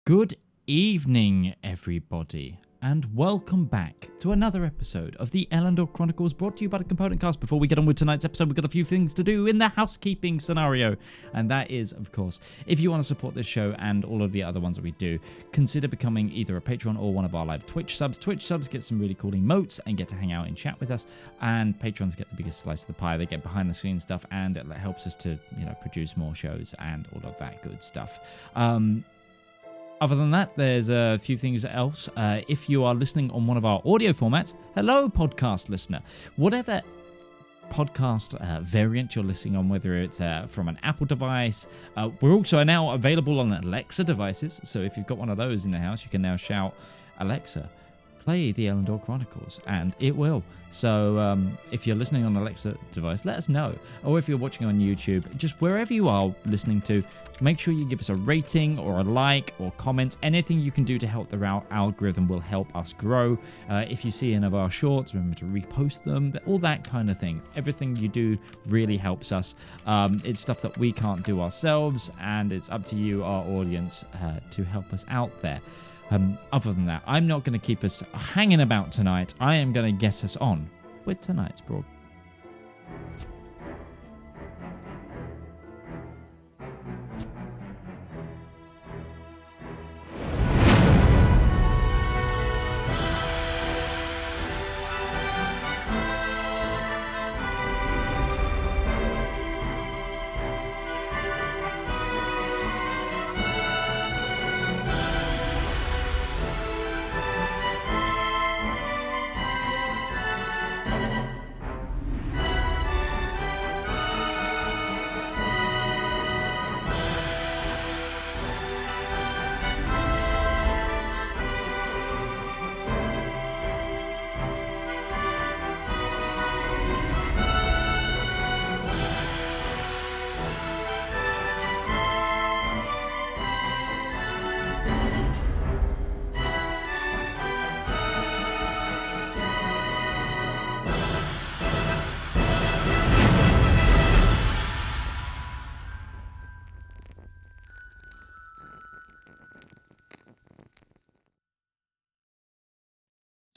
Good evening, everybody, and welcome back to another episode of the Elendor Chronicles, brought to you by the Component Cast. Before we get on with tonight's episode, we've got a few things to do in the housekeeping scenario, and that is, of course, if you want to support this show and all of the other ones that we do, consider becoming either a patron or one of our live Twitch subs. Twitch subs get some really cool emotes and get to hang out and chat with us, and patrons get the biggest slice of the pie. They get behind the scenes stuff, and it helps us to, produce more shows and all of that good stuff. Other than that, there's a few things else. If you are listening on one of our audio formats, hello, podcast listener. Whatever podcast variant you're listening on, whether it's from an Apple device, we're also now available on Alexa devices. So if you've got one of those in the house, you can now shout, Alexa, play the Elendor Chronicles, and it will. So if you're listening on an Alexa device, let us know. Or if you're watching on YouTube, just wherever you are listening to, make sure you give us a rating or a like or comment. Anything you can do to help the algorithm will help us grow. If you see any of our shorts, remember to repost them, all that kind of thing. Everything you do really helps us. It's stuff that we can't do ourselves, and it's up to you, our audience, to help us out there. Other than that, I'm not going to keep us hanging about tonight. I am going to get us on with tonight's broadcast.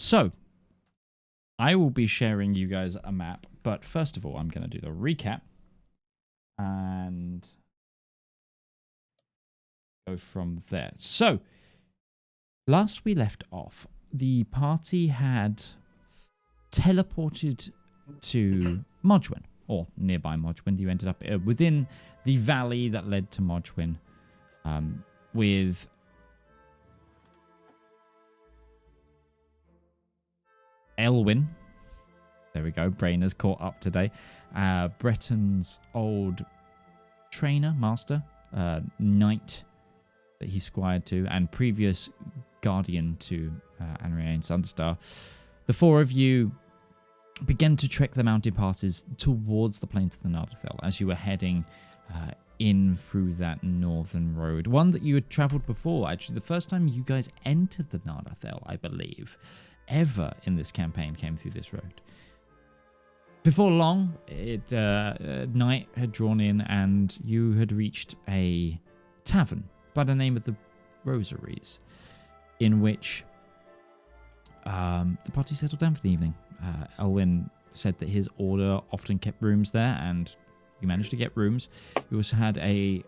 So, I will be sharing you guys a map, but first of all, I'm going to do the recap and go from there. So, last we left off, the party had teleported to Modgwyn, or nearby Modgwyn. You ended up within the valley that led to Modgwyn, with Elwyn. There we go. Brain has caught up today. Breton's old trainer, master, knight that he squired to, and previous guardian to Anrayne and Sunderstar. The four of you began to trek the mountain passes towards the plains of the Nardathel as you were heading in through that northern road. One that you had travelled before, actually. The first time you guys entered the Nardathel, I believe, ever in this campaign came through this road. Before long, night had drawn in and you had reached a tavern by the name of the Rosaries, in which the party settled down for the evening. Elwyn said that his order often kept rooms there, and you managed to get rooms. You also had a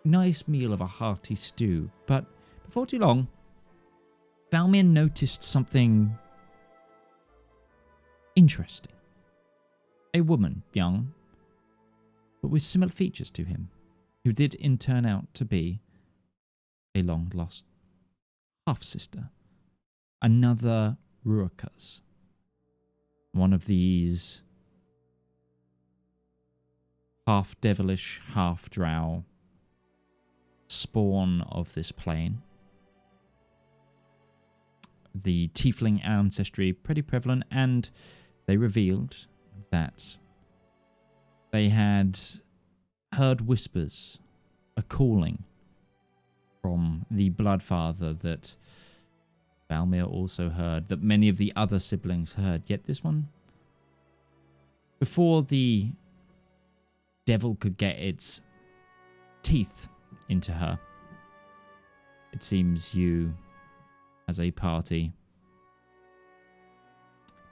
nice meal of a hearty stew, but before too long, Valymr noticed something interesting. A woman, young, but with similar features to him, who did in turn out to be a long-lost half-sister. Another Ruakas. One of these half-devilish, half-drow spawn of this plane. The tiefling ancestry pretty prevalent, and they revealed that they had heard whispers, a calling from the Bloodfather that Valymr also heard, that many of the other siblings heard, yet this one, before the devil could get its teeth into her, it seems you, as a party,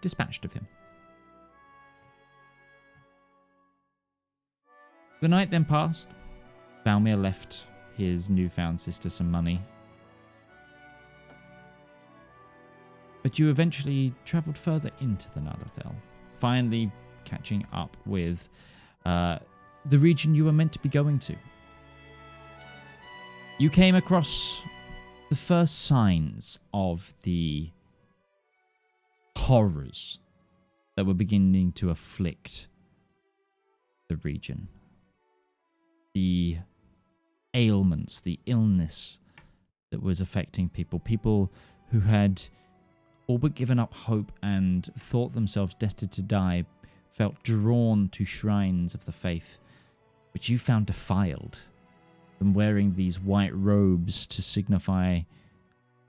dispatched of him. The night then passed. Valymr left his newfound sister some money. But you eventually travelled further into the Nardothel, finally catching up with the region you were meant to be going to. You came across the first signs of the horrors that were beginning to afflict the region. The ailments, the illness that was affecting people. People who had all but given up hope and thought themselves destined to die felt drawn to shrines of the faith, which you found defiled, and wearing these white robes to signify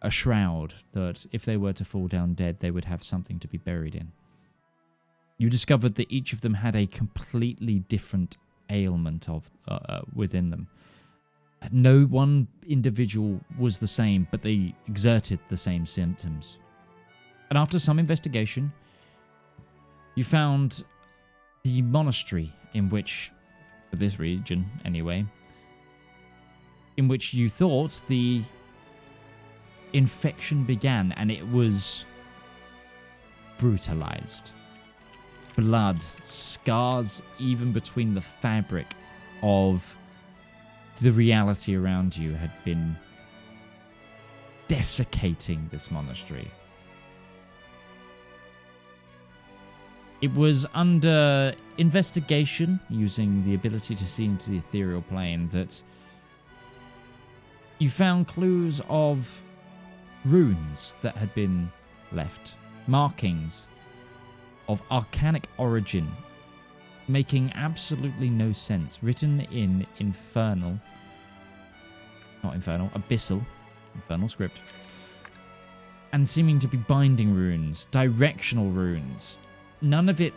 a shroud that if they were to fall down dead, they would have something to be buried in. You discovered that each of them had a completely different ailment within them. No one individual was the same, but they exerted the same symptoms. And after some investigation, you found the monastery in which, for this region anyway, in which you thought the infection began, and it was brutalized. Blood, scars even between the fabric of the reality around you had been desiccating this monastery. It was under investigation, using the ability to see into the ethereal plane, that you found clues of runes that had been left, markings of arcanic origin, making absolutely no sense, written in abyssal script, and seeming to be binding runes, directional runes. None of it,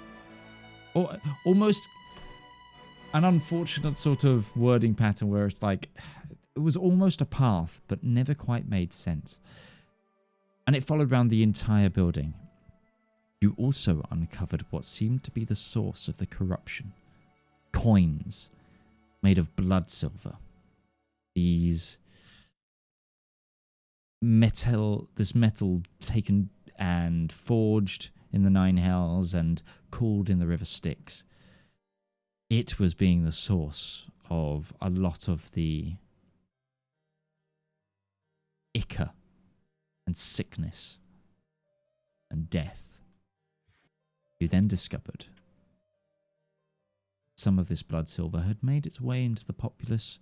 or almost an unfortunate sort of wording pattern where it's like, it was almost a path, but never quite made sense. And it followed around the entire building. You also uncovered what seemed to be the source of the corruption. Coins made of blood silver. This metal taken and forged in the Nine Hells and cooled in the River Styx. It was being the source of a lot of the ichor and sickness and death. You then discovered some of this blood silver had made its way into the populace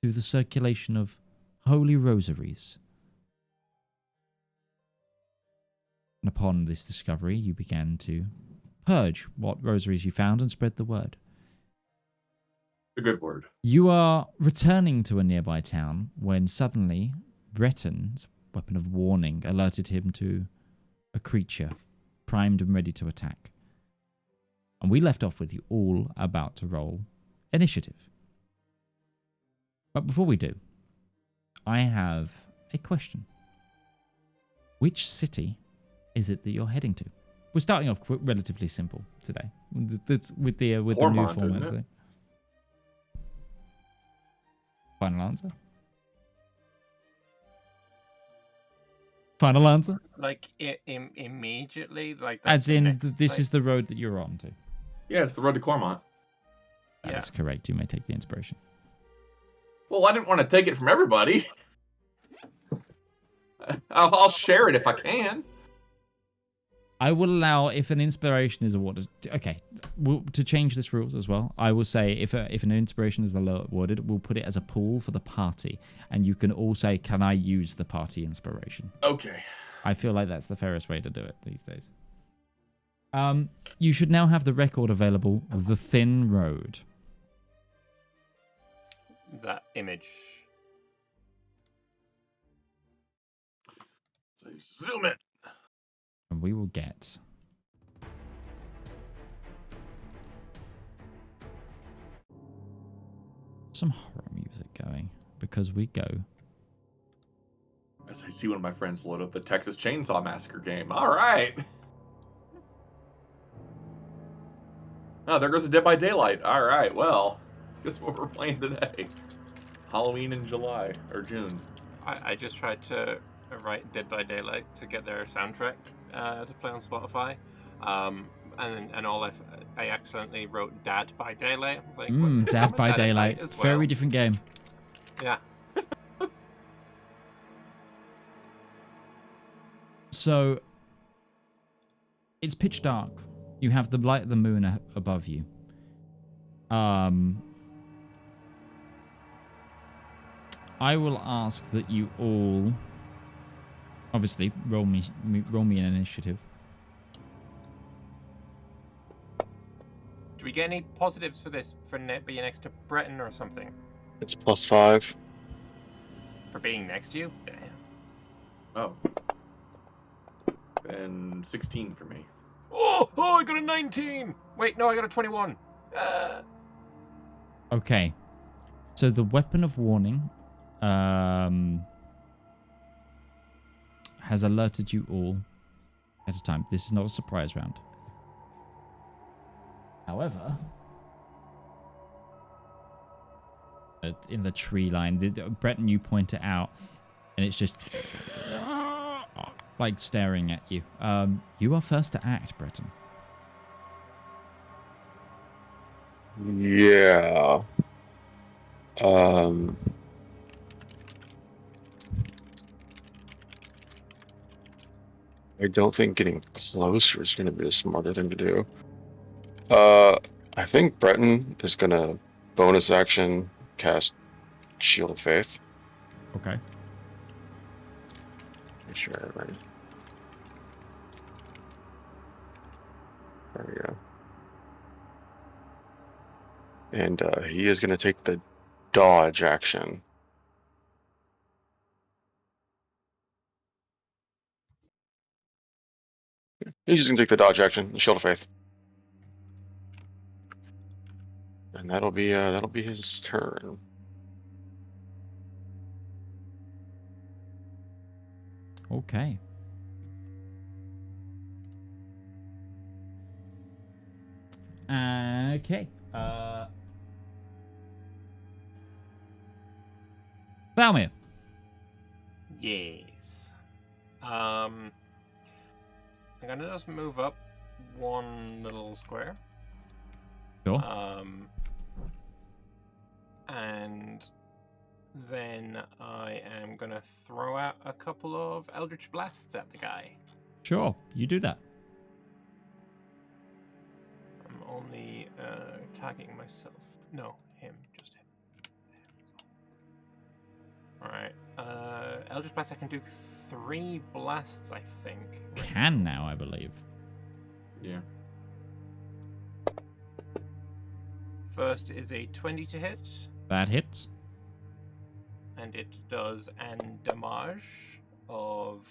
through the circulation of holy rosaries. And upon this discovery, you began to purge what rosaries you found and spread the word. A good word. You are returning to a nearby town when suddenly Breton's weapon of warning alerted him to a creature primed and ready to attack. And we left off with you all about to roll initiative. But before we do, I have a question. Which city is it that you're heading to? We're starting off relatively simple today with the new format. So. Final answer? Final answer? Like immediately, like as in this is the road that you're on to. Yeah, it's the road to Cormont. That is correct. You may take the inspiration. Well, I didn't want to take it from everybody. I'll share it if I can. I will allow if an inspiration is awarded. Okay, to change this rules as well, I will say if an inspiration is awarded, we'll put it as a pool for the party, and you can all say, "Can I use the party inspiration?" Okay. I feel like that's the fairest way to do it these days. You should now have the record available. The Thin Road. That image. So zoom it. And we will get some horror music going because we go As I see one of my friends load up the Texas Chainsaw Massacre game. All right. Oh, there goes the Dead by Daylight. All right, well, guess what we're playing today? Halloween in July or June. I just tried to write Dead by Daylight to get their soundtrack to play on Spotify, and I accidentally wrote Dad by Daylight. Like, Dad by Daylight. as well. Very different game. Yeah. So, it's pitch dark. You have the light of the moon above you. I will ask that you all, obviously, roll me an initiative. Do we get any positives for this for being next to Breton or something? It's +5. For being next to you? Damn. Oh. And 16 for me. Oh, I got a 19! Wait, no, I got a 21. Okay. So the weapon of warning has alerted you all at a time. This is not a surprise round. However, in the tree line, Breton, you point it out, and it's just like staring at you. You are first to act, Breton. Yeah. I don't think getting closer is going to be the smarter thing to do. I think Breton is going to bonus action cast Shield of Faith. Okay. Make sure I ready. There we go. And he is going to take the dodge action. He's just going to take the dodge action, the Shield of Faith. And that'll be his turn. Okay. Okay. Valymr. Yes. I'm gonna just move up one little square. Sure. And then I am gonna throw out a couple of Eldritch Blasts at the guy. Sure. You do that. I'm only tagging myself. No, him, just him. Alright. Eldritch Blast, I can do 3 blasts, I think. Can now, I believe. Yeah. First is a 20 to hit, That hits. and it does an damage of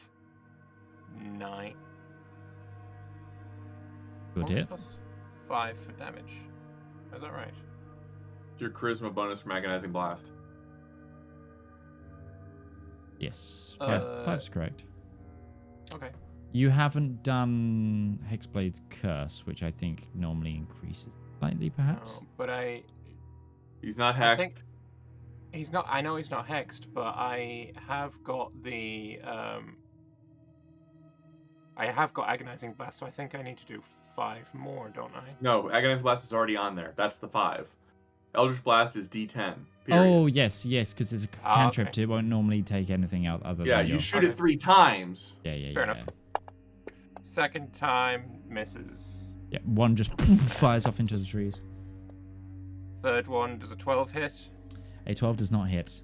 9. Good hit. Plus 5 for damage. Is that right? It's your charisma bonus from Agonizing Blast. Yes. Five's correct. Okay. You haven't done Hexblade's Curse, which I think normally increases slightly, perhaps. No, but He's not I hexed. think he's not. I know he's not hexed, but I have got the. I have got Agonizing Blast, so I think I need to do 5 more, don't I? No, Agonizing Blast is already on there. That's the 5. Eldritch Blast is D10. Period. Oh, yes, because it's a cantrip. Okay. It won't normally take anything out other Yeah, than you your... shoot it 3 times. Yeah. Fair enough. Second time misses. Yeah, one just flies off into the trees. Third one does a 12 hit. A 12 does not hit.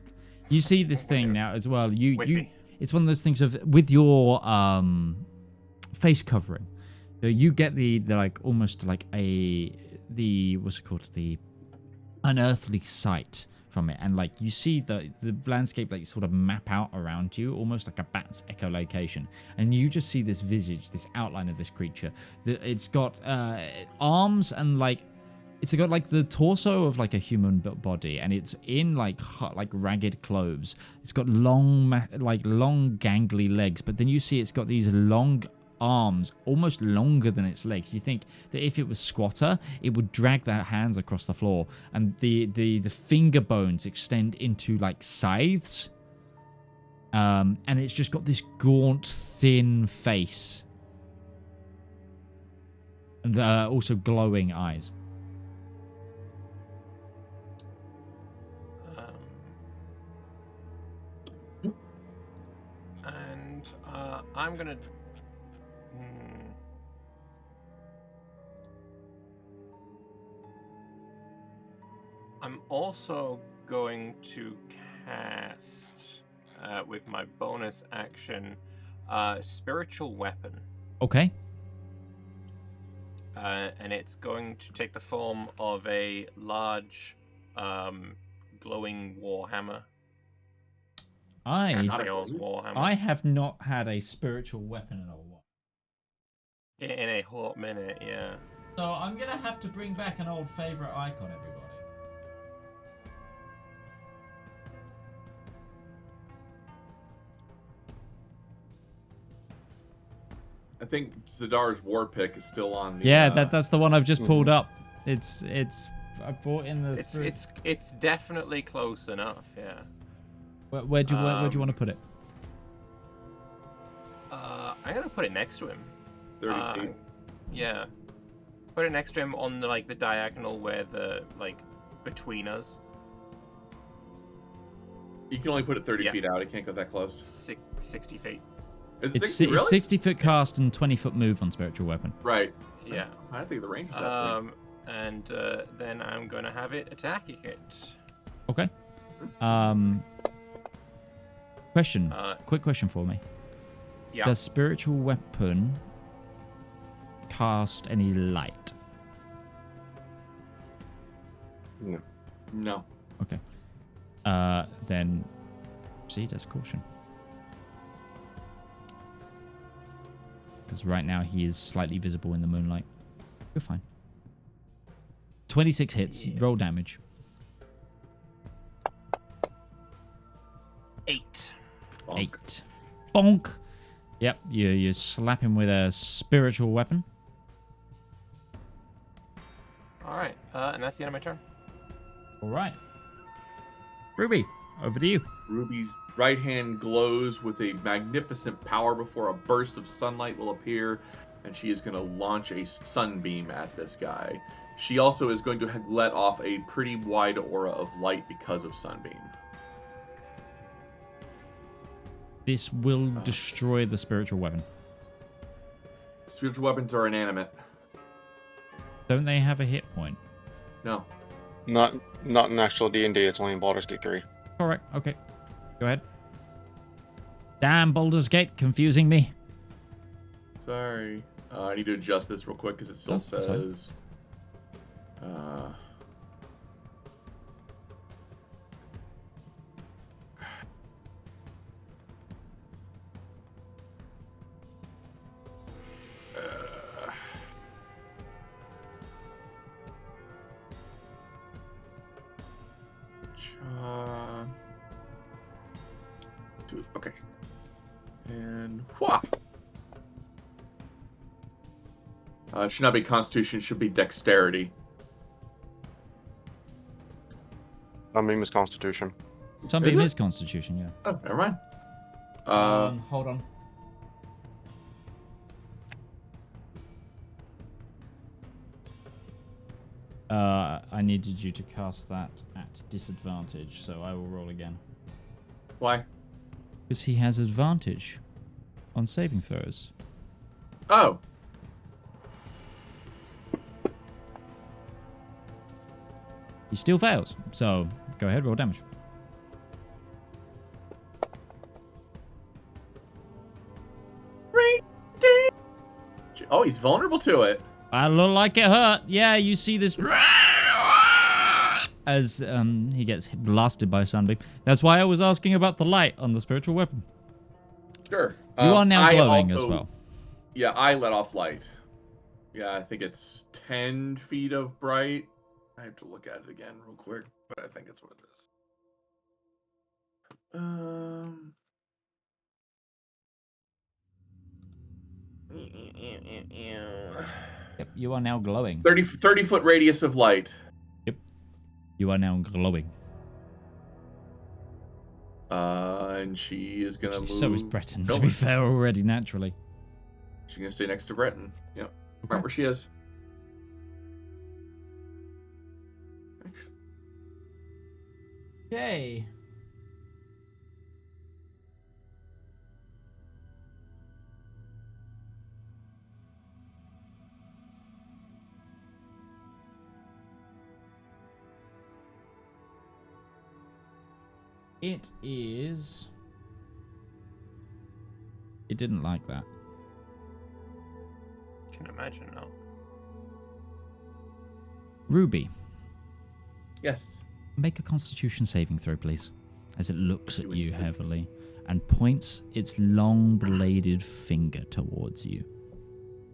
You see this thing now as well. Whiffy. It's one of those things of with your face covering. You get the like almost like the what's it called, the unearthly sight from it, and like you see the landscape like sort of map out around you, almost like a bat's echolocation, and you just see this visage, this outline of this creature. It's got arms and like It's got like the torso of like a human body, and it's in like like ragged clothes. It's got long gangly legs, but then you see it's got these long arms, almost longer than its legs. You think that if it was squatter, it would drag their hands across the floor, and the finger bones extend into like scythes. And it's just got this gaunt, thin face, and also glowing eyes. I'm gonna. I'm also going to cast with my bonus action, spiritual weapon. Okay. And it's going to take the form of a large, glowing warhammer. Warhammer. I have not had a spiritual weapon in a while. In a hot minute, yeah. So I'm gonna have to bring back an old favorite icon, everybody. I think Zedaar's war pick is still on the... Yeah, that's the one I've just pulled up. It's I brought in the... It's definitely close enough, yeah. Where do you want to put it? I'm gonna put it next to him. 30 feet. Yeah. Put it next to him on the the diagonal where the between us. You can only put it 30 feet out. It can't go that close. 60 feet. Is it It's 60, really? 60-foot cast and 20-foot move on spiritual weapon. Right. Yeah. I think the range is that big. And then I'm gonna have it attacking it. Okay. Question. Quick question for me. Yeah. Does spiritual weapon cast any light? No. No. Okay. Then proceed as caution. Because right now he is slightly visible in the moonlight. You're fine. 26 hits. Yeah. Roll damage. 8. Bonk. 8. Bonk. Yep, you slap him with a spiritual weapon. All right, and that's the end of my turn. All right. Ruby, over to you. Ruby's right hand glows with a magnificent power before a burst of sunlight will appear, and she is going to launch a sunbeam at this guy. She also is going to let off a pretty wide aura of light because of sunbeam. This will destroy the spiritual weapon. Spiritual weapons are inanimate. Don't they have a hit point? No. Not in actual D&D. It's only in Baldur's Gate 3. Correct. Okay. Go ahead. Damn, Baldur's Gate, confusing me. Sorry. I need to adjust this real quick because it still that's fine. says... okay. And whop. Should not be Constitution, should be Dexterity. Sunbeam is Constitution. Sunbeam is Constitution, yeah. Oh, never mind. Hold on. I needed you to cast that at disadvantage, so I will roll again. Why? Because he has advantage on saving throws. Oh. He still fails, so go ahead, roll damage. Oh, he's vulnerable to it. I look like it hurt. Yeah, you see this as he gets blasted by sunbeam. That's why I was asking about the light on the spiritual weapon. Sure. You are now I glowing also, as well. Yeah, I let off light. Yeah, I think it's 10 feet of bright I have to look at it again real quick, but I think it's what it is. Yep, you are now glowing. 30 foot radius of light. Yep, you are now glowing. And she is gonna move. So is Breton, to be fair, already naturally. She's gonna stay next to Breton. Yep. Okay. Right where she is. Okay. It is... It didn't like that. Can imagine now. Ruby, Yes. make a Constitution saving throw, please, as it looks at you heavily and points its long-bladed finger towards you.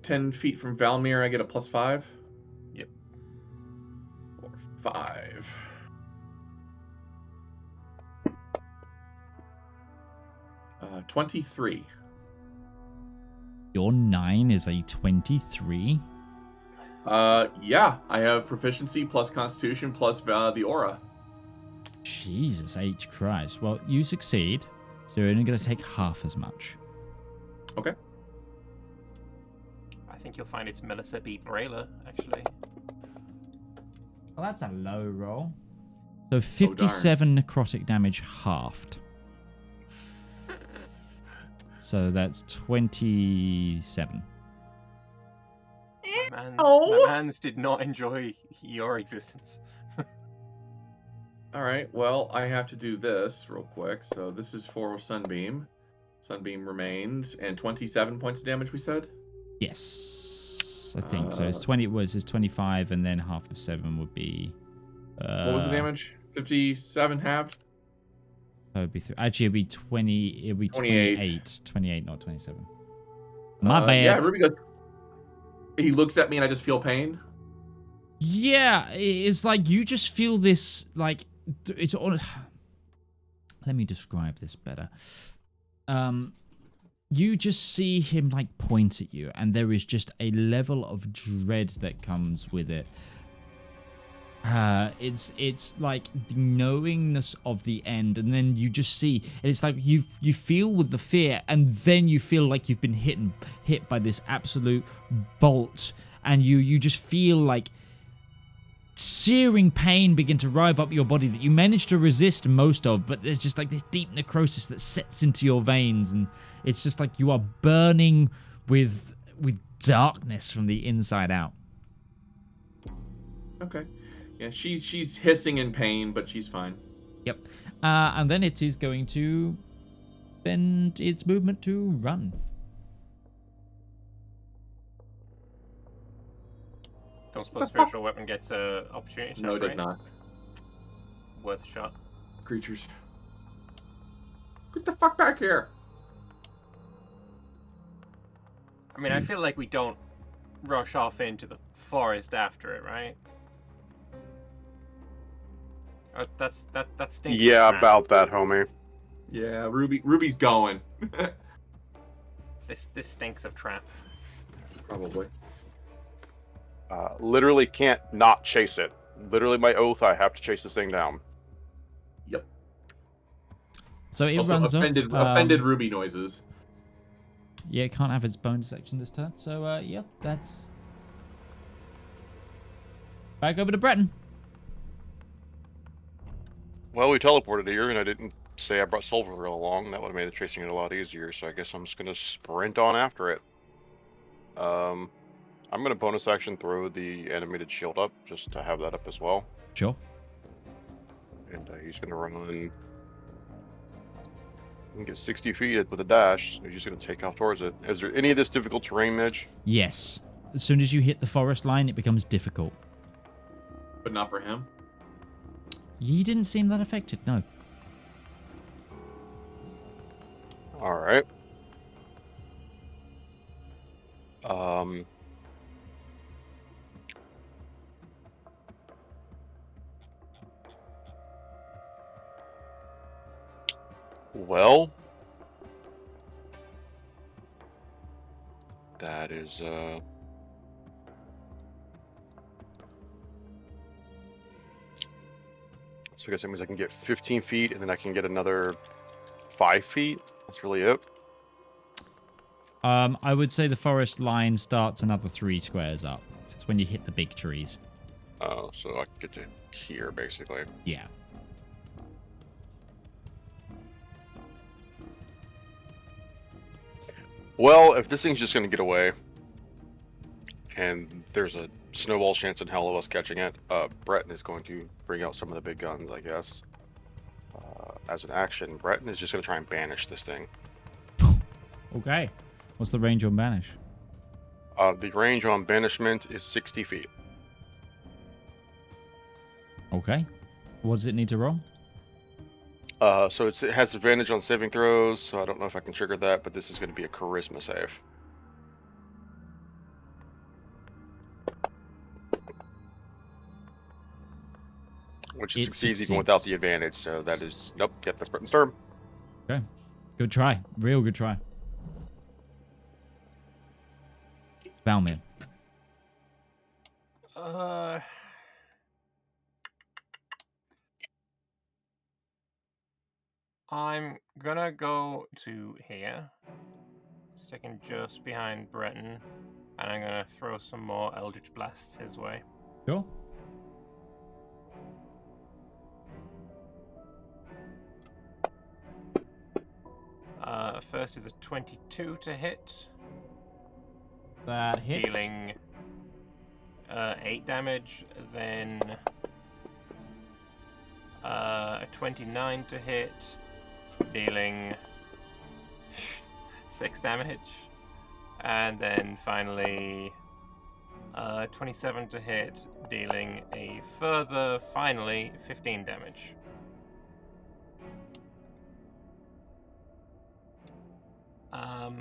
10 feet from Valymr, I get a +5. Yep. 4, 5. Uh, 23. Your 9 is a 23. Yeah, I have proficiency plus Constitution plus the aura. Jesus H. Christ. Well, you succeed, so you're only going to take half as much. Okay. I think you'll find it's Melissa B. Brayler, actually. Well, that's a low roll. So 57 necrotic damage halved. So that's 27. My mans did not enjoy your existence. All right, well, I have to do this real quick. So this is for Sunbeam. Sunbeam remains, and 27 points of damage, we said? Yes, I think so. It's 20. It was 25, and then half of 7 would be. What was the damage? 57 halved? So it'd be actually it'd be 20. It'd be 28. 28, not 27. My bad. Yeah, Ruby goes. He looks at me, and I just feel pain. Yeah, it's like you just feel this like it's on. Let me describe this better. You just see him like point at you, and there is just a level of dread that comes with it. It's like the knowingness of the end, and then you just see, and it's like you feel with the fear, and then you feel like you've been hit by this absolute bolt, and you just feel like searing pain begin to rive up your body that you manage to resist most of, but there's just like this deep necrosis that sets into your veins, and it's just like you are burning with darkness from the inside out. Okay. Yeah, she's hissing in pain, but she's fine. Yep. And then it is going to spend its movement to run. Don't suppose spiritual weapon gets a opportunity attack, No, it does right? not. Worth a shot. Creatures. Get the fuck back here. I mean, I feel like we don't rush off into the forest after it, right? That stinks. Yeah, about that, homie. Yeah, Ruby's going. This stinks of trap. Probably. Literally can't not chase it. Literally, my oath, I have to chase this thing down. Yep. So it Also, runs offended off. Ruby noises. Yeah, it can't have its bonus action this turn. So, yep, that's... Back over to Breton. Well, we teleported here, and I didn't say I brought Silver along. That would have made the chasing it a lot easier, so I guess I'm just going to sprint on after it. I'm going to bonus action throw the animated shield up, just to have that up as well. Sure. And he's going to run on and get 60 feet with a dash, so he's just going to take off towards it. Is there any of this difficult terrain, Midge? Yes. As soon as you hit the forest line, it becomes difficult. But not for him. He didn't seem that affected, no. Alright. Well, that is so I guess that means I can get 15 feet, and then I can get another 5 feet. That's really it. I would say the forest line starts another 3 squares up. It's when you hit the big trees. Oh, so I can get to here, basically. Yeah. Well, if this thing's just going to get away, and there's a snowball chance in hell of us catching it, Breton is going to bring out some of the big guns, I guess. As an action, Breton is just going to try and banish this thing. Okay. What's the range on banish? The range on banishment is 60 feet. Okay. What does it need to roll? So it has advantage on saving throws, so I don't know if I can trigger that, but this is going to be a charisma save. Which it succeeds even without the advantage, so that is... Nope, yep, that's Breton's turn. Okay. Good try. Real good try. Valymr. I'm gonna go to here, sticking just behind Breton, and I'm gonna throw some more Eldritch Blasts his way. Sure. First is a 22 to hit. That hits. Dealing 8 damage, then a 29 to hit, dealing 6 damage, and then finally 27 to hit, dealing a further, finally, 15 damage.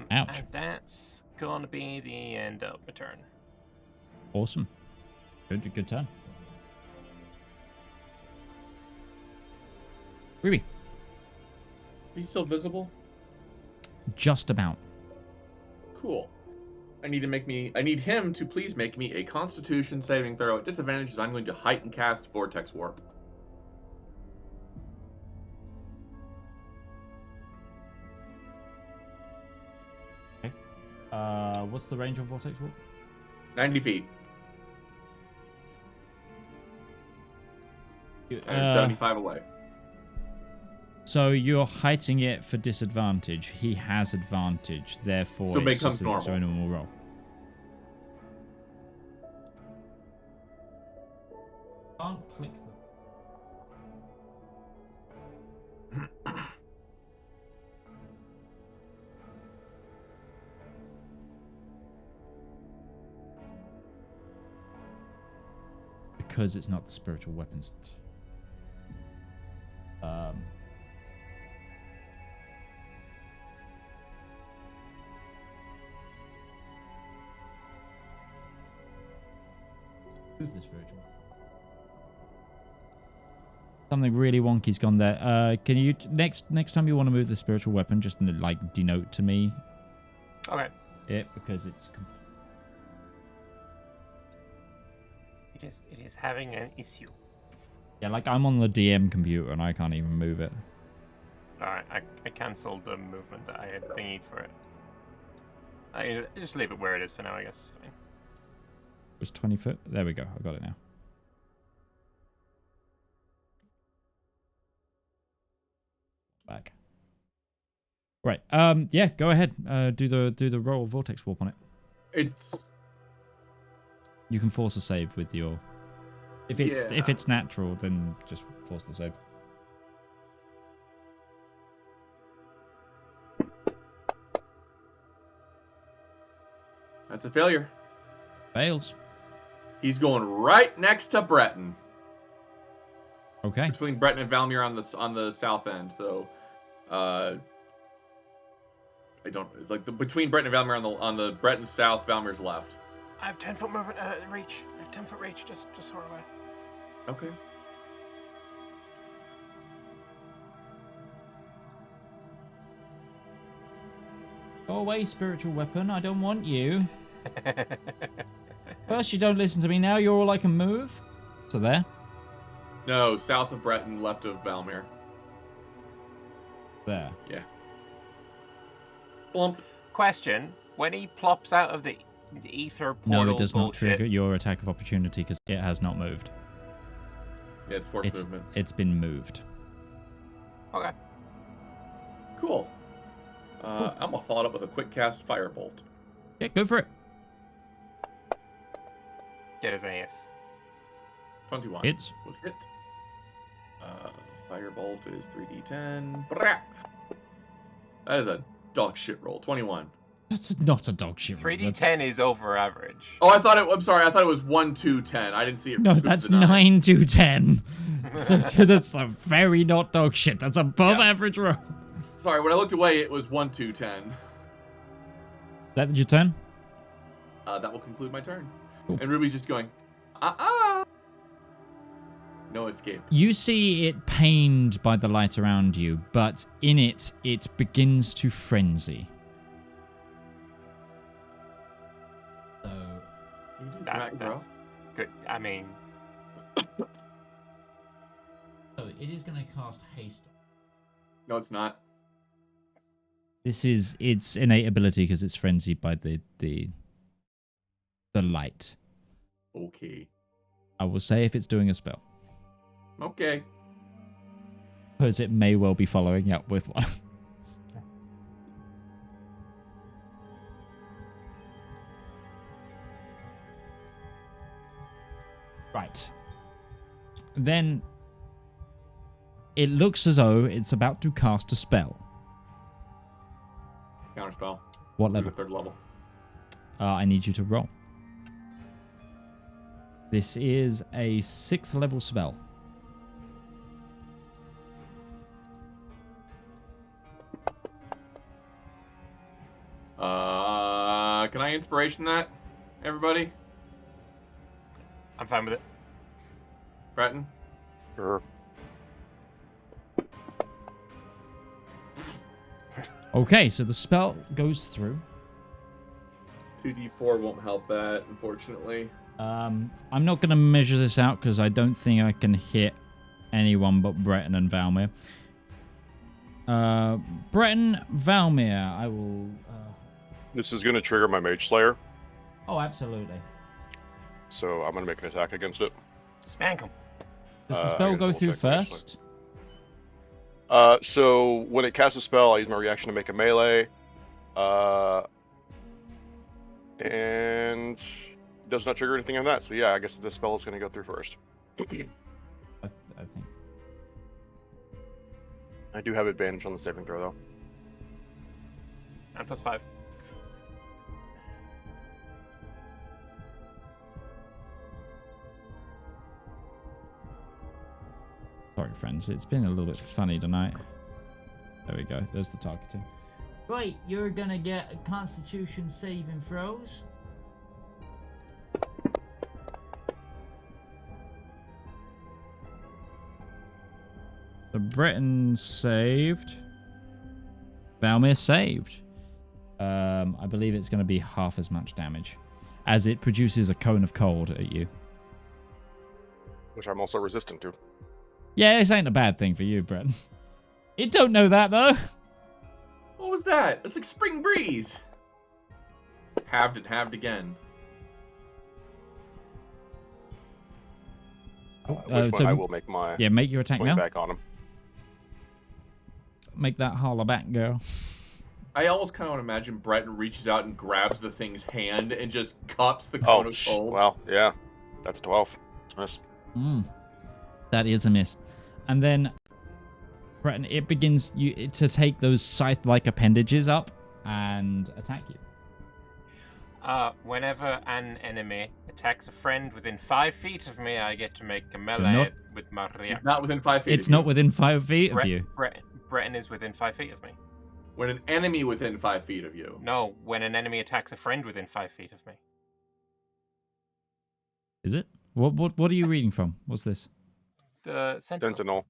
Ouch. And that's gonna be the end of my turn. Awesome. Good turn. Ruby. Are you still visible? Just about. Cool. I need him to please make me a Constitution saving throw at disadvantage, as I'm going to heighten cast Vortex Warp. Okay. What's the range on Vortex Warp? 90 feet. I'm 75 away. So you're heightening it for disadvantage. He has advantage, therefore So it it's becomes just normal. a normal roll. Can't click them. Because it's not the spiritual weapons. Move the spiritual. Something really wonky's gone there. Can you next time you want to move the spiritual weapon, just like denote to me. Okay. It because it's. It is having an issue. Yeah, like I'm on the DM computer and I can't even move it. Alright, I cancelled the movement that I had thingied for it. I just leave it where it is for now, I guess it's fine. It was 20 foot. There we go. I got it now. Back. Right. Yeah, go ahead. Do the roll of Vortex Warp on it. It's... You can force a save with your... If it's natural, then just force the save. That's a failure. Fails. He's going right next to Breton. Okay. Between Breton and Valymr on the south end, though. I don't like between Breton and Valymr on the Breton south, Valmyr's left. I have 10-foot movement reach. I have 10-foot reach. Just sort of away. Okay. Go away, spiritual weapon. I don't want you. First, you don't listen to me. Now you're all I can move. So there. No, south of Breton, left of Valymr. There. Yeah. Blump. Question: when he plops out of the ether portal, No, it does not bullshit, trigger your attack of opportunity because it has not moved. Yeah, it's force movement. It's been moved. Okay. Cool. I'm gonna follow it up with a quick cast firebolt. Yeah, go for it. Get his ass. 21. Hits. Would hit. Firebolt is 3d10. Brah! That is a dog shit roll. 21. That's not a dog shit roll. 3d10 is over average. Oh, I'm sorry. I thought it was 1, 2, 10. I didn't see it. No, swoop that's the 9 to 10. That's a very not dog shit. That's above average roll. Sorry, when I looked away, it was 1, 2, 10. That your turn? That will conclude my turn. Cool. And Ruby's just going, No escape. You see it pained by the light around you, but in it, it begins to frenzy. So, You can do that, bro. That's good. I mean, so it is going to cast haste. No, it's not. This is its innate ability because it's frenzied by the light. Okay. I will say if it's doing a spell, Okay. because it may well be following up with one. Right. Then it looks as though it's about to cast a spell. Counterspell. What Level? level? 3rd level. I need you to roll. This is a 6th level spell. Can I inspiration that, everybody? I'm fine with it. Breton? Sure. Okay, so the spell goes through. 2d4 won't help that, unfortunately. I'm not going to measure this out because I don't think I can hit anyone but Breton and Valymr. Breton, Valymr, I will... This is going to trigger my Mage Slayer, Oh, absolutely. so I'm going to make an attack against it. Spank him. Does the I spell gotta go double through check that, first? So when it casts a spell, I use my reaction to make a melee. And does not trigger anything on that. So yeah, I guess the spell is going to go through first. I think. I do have advantage on the saving throw, though. And +5. Sorry, friends. It's been a little bit funny tonight. There we go. There's the targeting. Right, you're gonna get a Constitution saving throws. The Breton saved. Valymr saved. I believe it's going to be half as much damage, as it produces a cone of cold at you. Which I'm also resistant to. Yeah, this ain't a bad thing for you, Breton. You don't know that, though. What was that? It's like spring breeze. Halved it, halved again. Which one I will make my Yeah, make your attack swing now. back on him. Make that holler back, girl. I almost kind of want to imagine Breton reaches out and grabs the thing's hand and just cups the cone of cold. Well, yeah. That's 12. Miss. That is a miss. And then, Breton, it begins to take those scythe-like appendages up and attack you. Whenever an enemy attacks a friend within 5 feet of me, I get to make a melee with my reaction. It's not within 5 feet. It's of not you. within 5 feet of you. Breton is within 5 feet of me. When an enemy within 5 feet of you. No, when an enemy attacks a friend within 5 feet of me. Is it? What are you reading from? What's this? The Sentinel. Sentinel.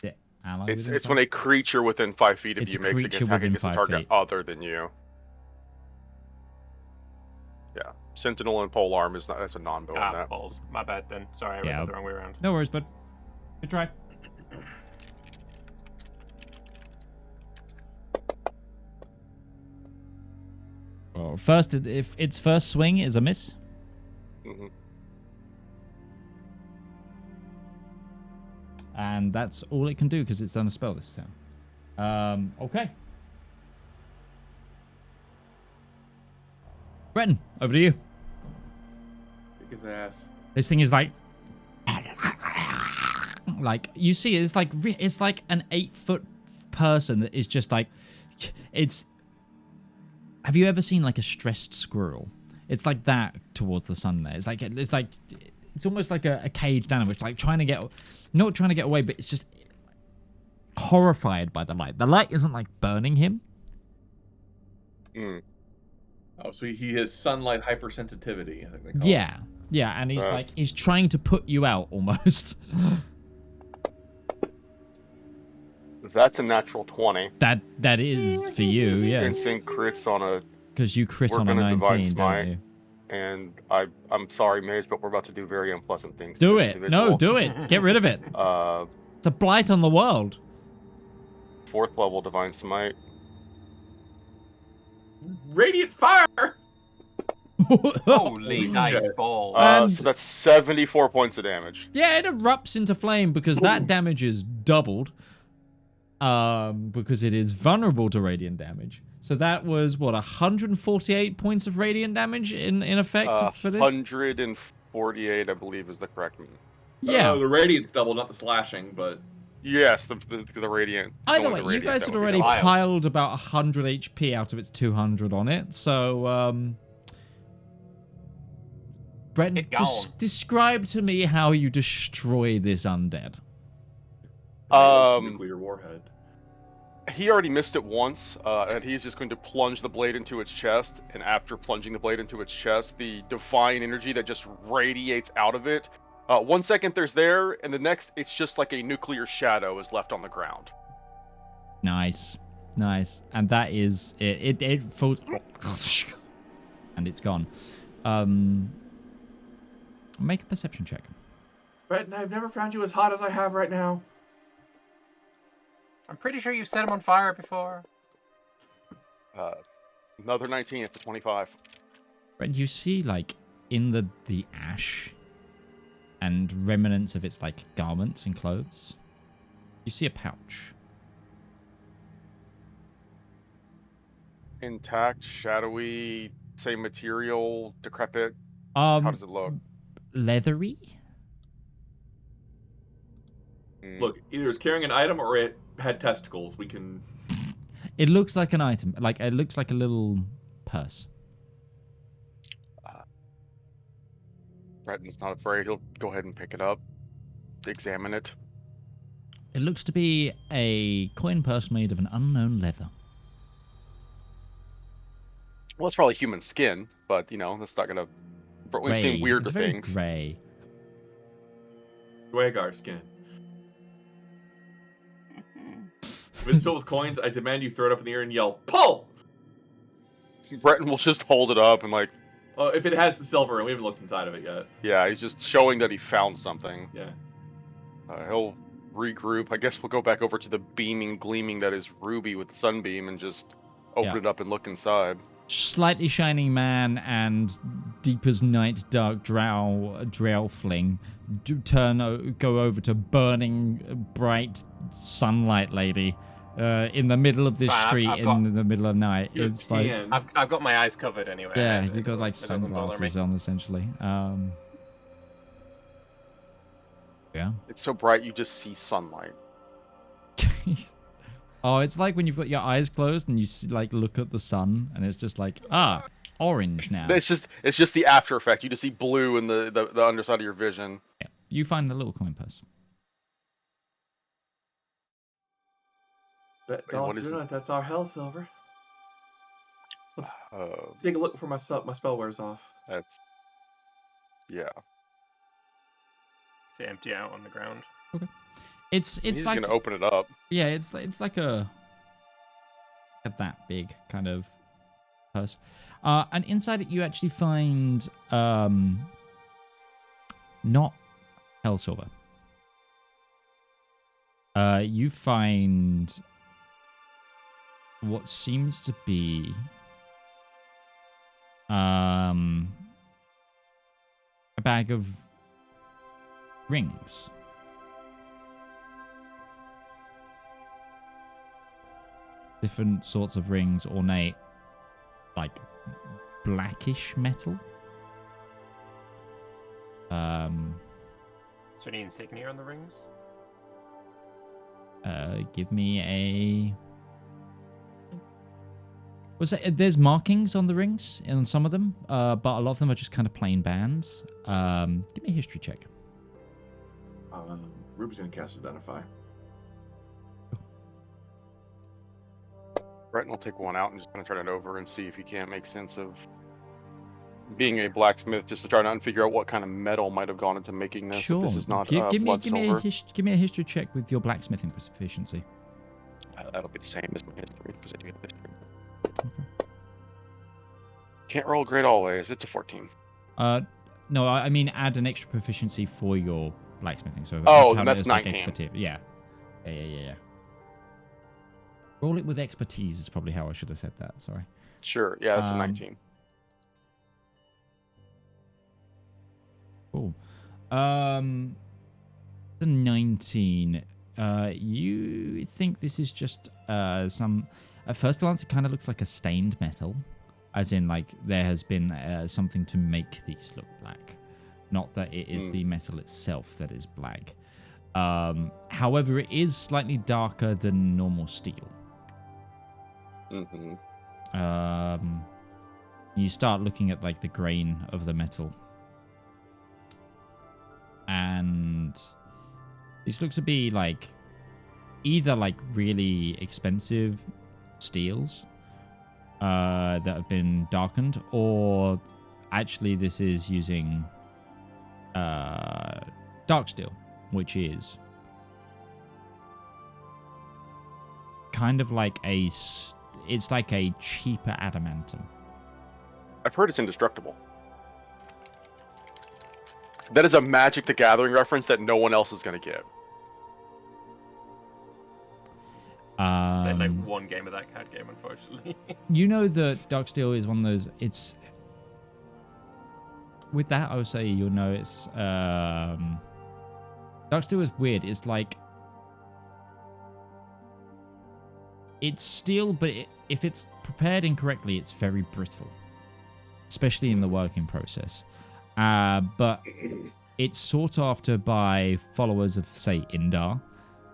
Yeah. Ally It's within it's 5? when a creature within 5 feet of It's you a makes an creature attack within against a 5 target feet. other than you. Yeah, Sentinel and Polearm is not. That's a non-bow on that. Balls. My bad then. Sorry, I read that the wrong way around. No worries, bud. Good try. Well, first, if its first swing is a miss. Mm-hmm. And that's all it can do because it's done a spell this time. Okay. Breton, over to you. Kick his ass. This thing is like you see, it's like an 8-foot person that is just like, it's. Have you ever seen like a stressed squirrel? It's like that towards the sun. There, it's almost like a caged animal. It's like not trying to get away, but it's just horrified by the light. The light isn't like burning him. Mm. Oh, so he has sunlight hypersensitivity. I think they call Yeah, and he's trying to put you out almost. That's a natural 20. That is for you, yes. Instant crits on a. Because you crit We're on a gonna divine 19, smite. don't you? And I'm sorry, Mage, but we're about to do very unpleasant things. Do to this it. individual. No, do it. Get rid of it. It's a blight on the world. 4th level divine smite. Radiant fire! Holy nice shit. ball. So that's 74 points of damage. Yeah, it erupts into flame because that damage is doubled. Because it is vulnerable to radiant damage. So that was, 148 points of radiant damage in effect for this? 148, I believe, is the correct one. Yeah. The radiant's double, not the slashing, but... Yes, the radiant. Either only way, the you radiant guys that had would be already wild. piled about 100 HP out of its 200 on it, so, Breton, Get going. describe to me how you destroy this undead. Nuclear warhead. He already missed it once, and he's just going to plunge the blade into its chest, and after plunging the blade into its chest, the divine energy that just radiates out of it, 1 second there's there, and the next it's just like a nuclear shadow is left on the ground. Nice. And that is it falls and it's gone. Make a perception check. Breton, I've never found you as hot as I have right now. I'm pretty sure you set him on fire before. Another 19, it's a 25. Breton, you see like in the ash and remnants of its like garments and clothes, you see a pouch. Intact, shadowy, same material, decrepit. How does it look? Leathery. Look, either it's carrying an item or it had testicles. We can... It looks like an item. Like it looks like a little purse. Breton's not afraid. He'll go ahead and pick it up, examine it. It looks to be a coin purse made of an unknown leather. Well, it's probably human skin, but that's not gonna. We've seen weirder it's very things. Gray. Dwagar skin. If it's filled with coins, I demand you throw it up in the air and yell, "Pull!" Breton will just hold it up and like. If it has the silver, and we haven't looked inside of it yet. Yeah, he's just showing that he found something. Yeah. He'll regroup. I guess we'll go back over to the beaming, gleaming that is Ruby with the sunbeam and just open it up and look inside. Slightly shining man and deep as night dark drowfling go over to burning bright sunlight lady in the middle of this street in the middle of night. It's like I've got my eyes covered anyway. Yeah, you got like sunglasses on essentially. Yeah. It's so bright you just see sunlight. Oh, it's like when you've got your eyes closed and you see, like look at the sun and it's just like orange now. It's just the after effect. You just see blue in the underside of your vision. Yeah. You find the little coin purse. What is it? That's our hell silver. Let's take a look before my spell wears off. Yeah. It's empty out on the ground. Okay. It's He's like, gonna open it up. yeah, it's like a that big kind of purse. And inside it, you actually find not hell silver. You find what seems to be a bag of rings. Different sorts of rings, ornate, like blackish metal. Is there any insignia on the rings? Give me a. There's markings on the rings on some of them, but a lot of them are just kind of plain bands. Give me a history check. Ruby's gonna cast Identify. Breton will take one out and just kind of turn it over and see if he can't make sense of being a blacksmith, just to try to figure out what kind of metal might have gone into making this. Sure. If this is not give blood silver. me a history check with your blacksmithing proficiency. That'll be the same as my history, because I do have history. Okay. Can't roll great always. It's a 14. No, I mean add an extra proficiency for your blacksmithing. So then that's 19. Like yeah. Roll it with expertise is probably how I should have said that. Sorry. Sure. Yeah, that's a 19. Cool. The 19. You think this is just some... At first glance, it kind of looks like a stained metal. As in, like, there has been something to make these look black. Not that it is the metal itself that is black. However, it is slightly darker than normal steel. Mm-hmm. You start looking at, like, the grain of the metal. And this looks to be, like, either, like, really expensive steels that have been darkened, or actually this is using dark steel, which is kind of like it's like a cheaper adamantium. I've heard it's indestructible. That is a Magic the Gathering reference that no one else is going to get. Played like one game of that card game, unfortunately. You know that dark steel is one of those. It's with that I would say you'll know it's dark steel is weird. It's like it's steel, but if it's prepared incorrectly, it's very brittle, especially in the working process. But it's sought after by followers of, say, Indar,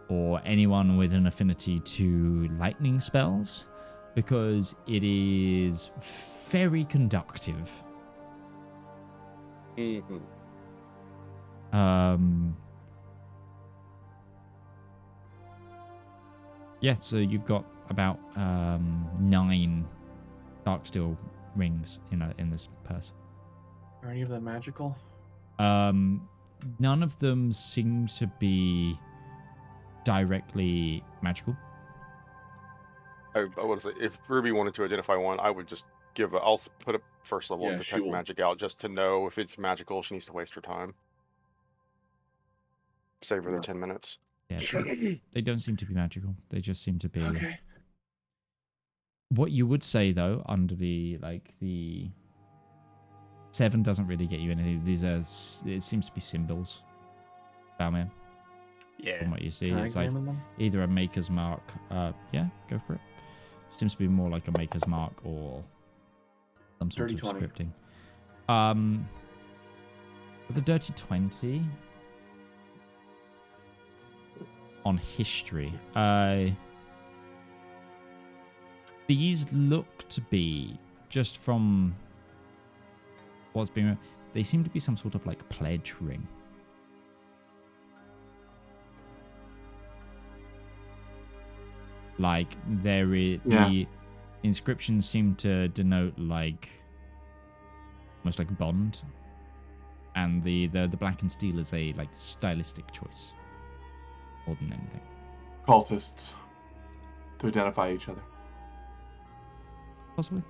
or anyone with an affinity to lightning spells, because it is very conductive. Mm-hmm. Yeah, so you've got about 9 dark steel rings in this purse. Are any of them magical? None of them seem to be directly magical. I would say if Ruby wanted to identify one, I would just I'll put a first level detect magic out just to know if it's magical. She needs to waste her time. Save her the 10 minutes. Yeah, they don't seem to be magical. They just seem to be. Okay. What you would say though, under the 7 doesn't really get you anything. It seems to be symbols. Valymr. Yeah. From what you see, Can it's I like examine them? either a maker's mark. Yeah, go for it. Seems to be more like a maker's mark or some sort Dirty of 20. scripting. With a dirty 20 on history, these look to be just from what's been. They seem to be some sort of like pledge ring. Like the inscriptions seem to denote like almost like a bond, and the black and steel is a like stylistic choice more than anything. Cultists. To identify each other. Possibly.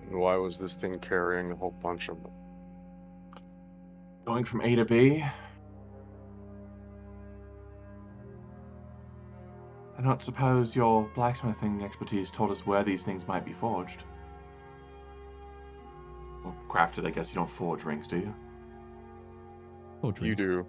Why was this thing carrying a whole bunch of them? Going from A to B. I don't suppose your blacksmithing expertise told us where these things might be forged. Well, crafted, I guess you don't forge rings, do you? Forge You rings. do.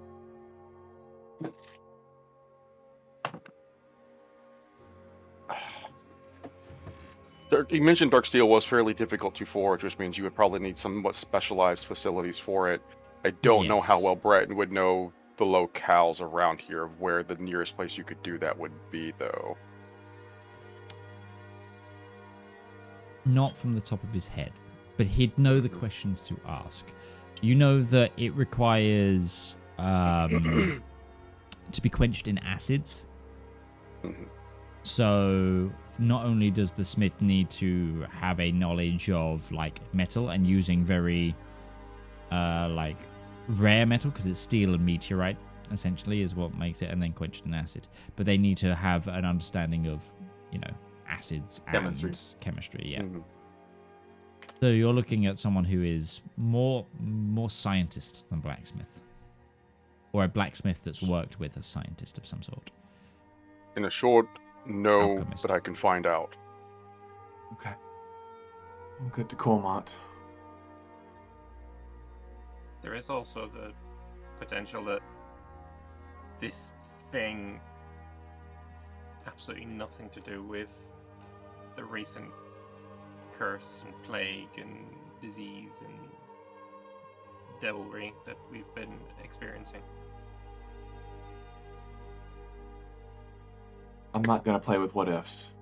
You mentioned dark steel was fairly difficult to forge, which means you would probably need somewhat specialized facilities for it. I don't know how Yes. well Breton would know the locales around here of where the nearest place you could do that would be, though. Not from the top of his head, but he'd know the questions to ask. You know that it requires to be quenched in acids. Mhm. So not only does the smith need to have a knowledge of like metal and using very like rare metal, because it's steel and meteorite essentially is what makes it, and then quenched in acid, but they need to have an understanding of, you know, acids and chemistry. Yeah. Mhm. So you're looking at someone who is more scientist than blacksmith, or a blacksmith that's worked with a scientist of some sort. In a short, no, Alchemist. but I can find out. Okay. We'll get to Cormont. There is also the potential that this thing has absolutely nothing to do with the recent curse and plague and disease and devilry that we've been experiencing. I'm not gonna play with what ifs.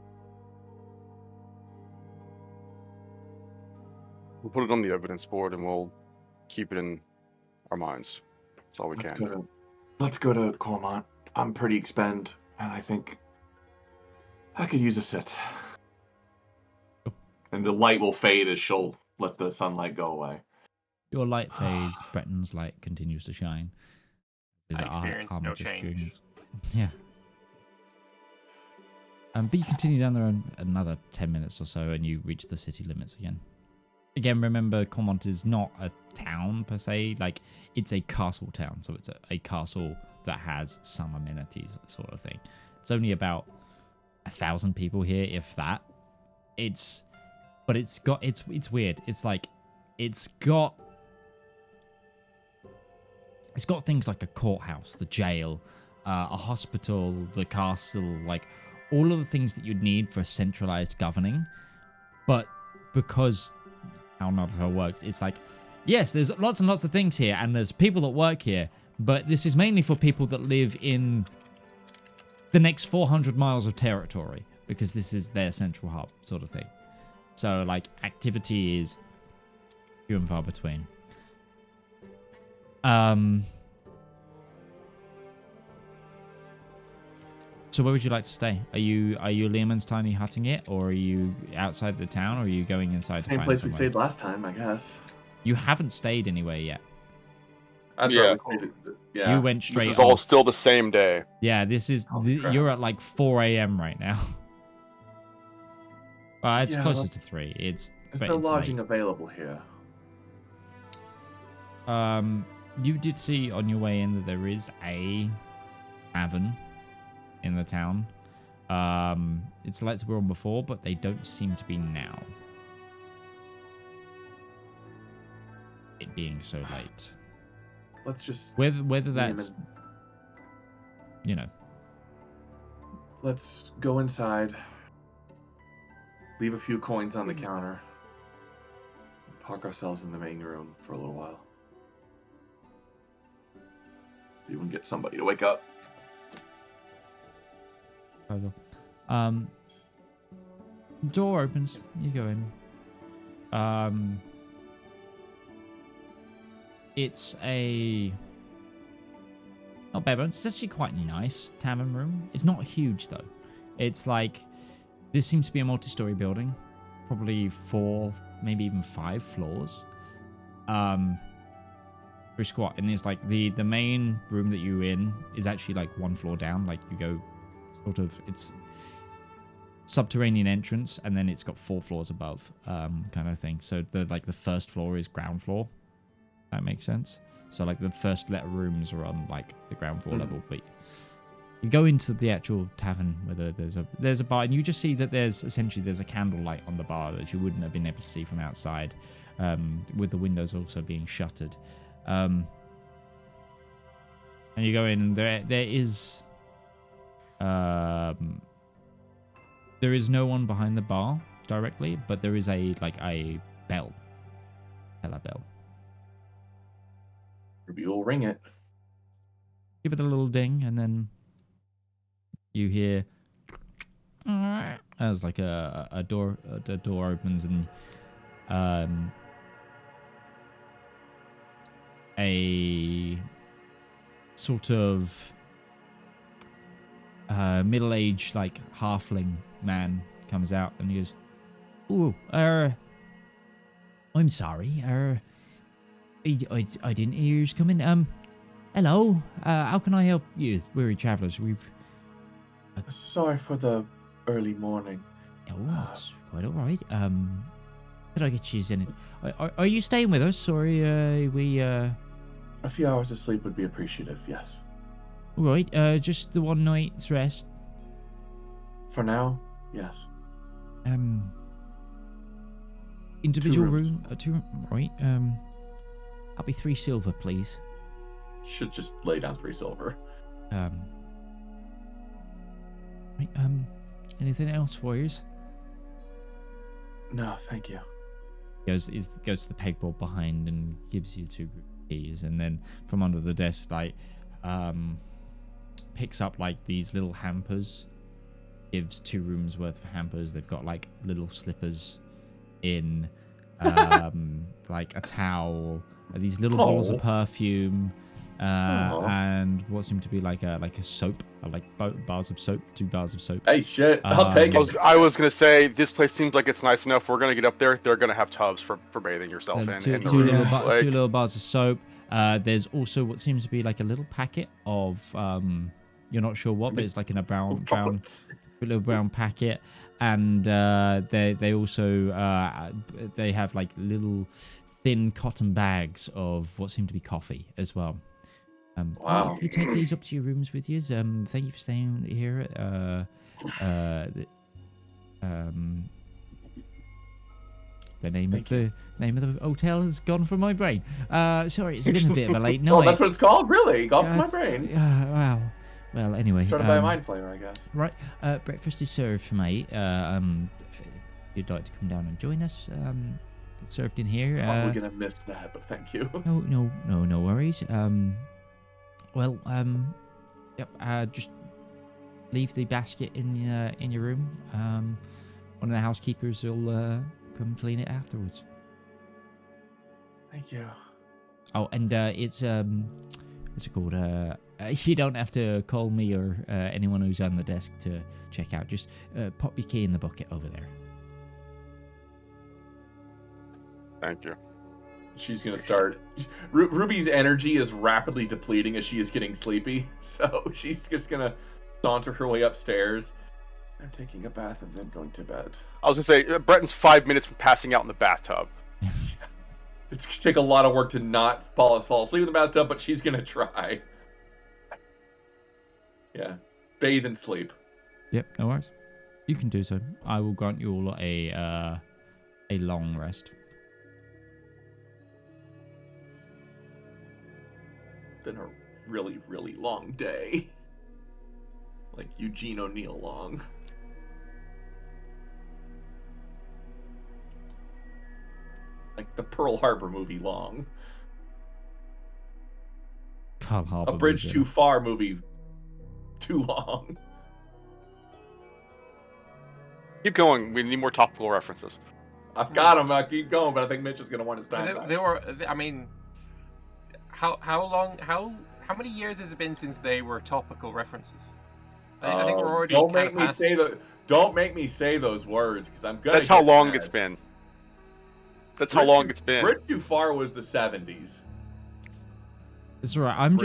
We'll put it on the evidence board and we'll keep it in our minds. That's all we Let's can. Let's go to Cormont. I'm pretty expend, and I think I could use a sit. And the light will fade as she'll let the sunlight go away. Your light fades, Breton's light continues to shine. I experience no change. Yeah. But you continue down there another 10 minutes or so, and you reach the city limits again. Again, remember, Cormont is not a town per se. Like, it's a castle town, so it's a castle that has some amenities, sort of thing. It's only about 1,000 people here, if that. It's weird. It's like, it's got things like a courthouse, the jail, a hospital, the castle, like all of the things that you'd need for a centralized governing. But because how Nother works, it's like, yes, there's lots and lots of things here, and there's people that work here, but this is mainly for people that live in the next 400 miles of territory, because this is their central hub, sort of thing. So, like, activity is few and far between. So where would you like to stay? Are you Learman's tiny hutting it, or are you outside the town, or are you going inside to Same find place somewhere? we stayed last time, I guess. You haven't stayed anywhere yet. That's Yeah. right, we stayed, yeah. You went straight This is all off. still the same day. Yeah, this is Holy crap. you're at like 4 a.m. right now. Well, it's Yeah, closer well, to 3. Is But there it's lodging late. available here? You did see on your way in that there is a tavern in the town. It's lights were on before, but they don't seem to be now. It being so late. Let's just Whether that's, Learman. you know, Let's go inside. Leave a few coins on the counter. Park ourselves in the main room for a little while. See if we can get somebody to wake up. Door opens. You go in. It's a not bare bones. It's actually quite nice tavern room. It's not huge though. It's like this seems to be a multi-story building, probably 4, maybe even 5 floors. for a squat, and it's like the main room that you're in is actually like one floor down. Like you go, sort of, it's subterranean entrance, and then it's got 4 floors above, kind of thing. So the first floor is ground floor. That makes sense. So like the first let of rooms are on like the ground floor level, but you go into the actual tavern where there's a bar, and you just see that there's a candlelight on the bar that you wouldn't have been able to see from outside, with the windows also being shuttered. And you go in, and there is no one behind the bar directly, but there is a bell, teller bell. Ruby will ring it. Give it a little ding, and then you hear as like a door opens, and a sort of middle-aged like halfling man comes out, and he goes, "Oh, I'm sorry, I didn't hear you come in. Hello, how can I help you, weary travellers? Sorry for the early morning. Oh, it's quite all right. Could I get you in? Are you staying with us, or we? A few hours of sleep would be appreciative. Yes. All right. Just the one night's rest. For now, yes. Individual 2 rooms. room. 2 room. Right. I'll be 3 silver, please. Should just lay down 3 silver. Right. Anything else for you? No, thank you. Goes to the pegboard behind and gives you 2 keys, and then from under the desk, like, picks up like these little hampers. Gives 2 rooms worth of hampers. They've got like little slippers in, like a towel, these little bottles of perfume, and what seemed to be like a soap, like bars of soap, 2 bars of soap. Hey, shit, I'll take it. I was gonna say, this place seems like it's nice enough. We're gonna get up there. They're gonna have tubs for bathing yourself in. Two in the room. little bars of soap. There's also what seems to be like a little packet of you're not sure what, but it's like in a brown little brown packet, and they also they have like little thin cotton bags of what seem to be coffee as well. Wow. You take these up to your rooms with you. Thank you for staying here. The name of the hotel has gone from my brain. Sorry, it's been a bit of a late night. Oh, that's what it's called? Really? Gone from my brain. Wow. Well, anyway. Started by a mind flayer, I guess. Right. Breakfast is served for me. If you'd like to come down and join us, it's served in here. We're gonna miss that, but thank you. No worries. Yep. Just leave the basket in your room. One of the housekeepers will come clean it afterwards. Thank you. Oh, and it's what's it called? You don't have to call me or anyone who's on the desk to check out. Just pop your key in the bucket over there. Thank you. She's gonna start. Ruby's energy is rapidly depleting as she is getting sleepy, so she's just gonna saunter her way upstairs. I'm taking a bath and then going to bed. I was gonna say, Breton's 5 minutes from passing out in the bathtub. It's gonna take a lot of work to not fall asleep in the bathtub, but she's gonna try. Yeah, bathe and sleep. Yep, no worries. You can do so. I will grant you all a long rest. Been a really, really long day. Like Eugene O'Neill long. Like the Pearl Harbor movie long. Pearl Harbor A Bridge movie. Too Far movie too long. Keep going. We need more topical references. I've got him. I keep going, but I think Mitch is gonna want his time back. They were. I mean, how long? How many years has it been since they were topical references? I think we're already. Don't make me say Don't make me say those words because I'm gonna. That's how long mad. it's been. That's how long it's been. Bridge Too Far was the 70s. It's all right. I'm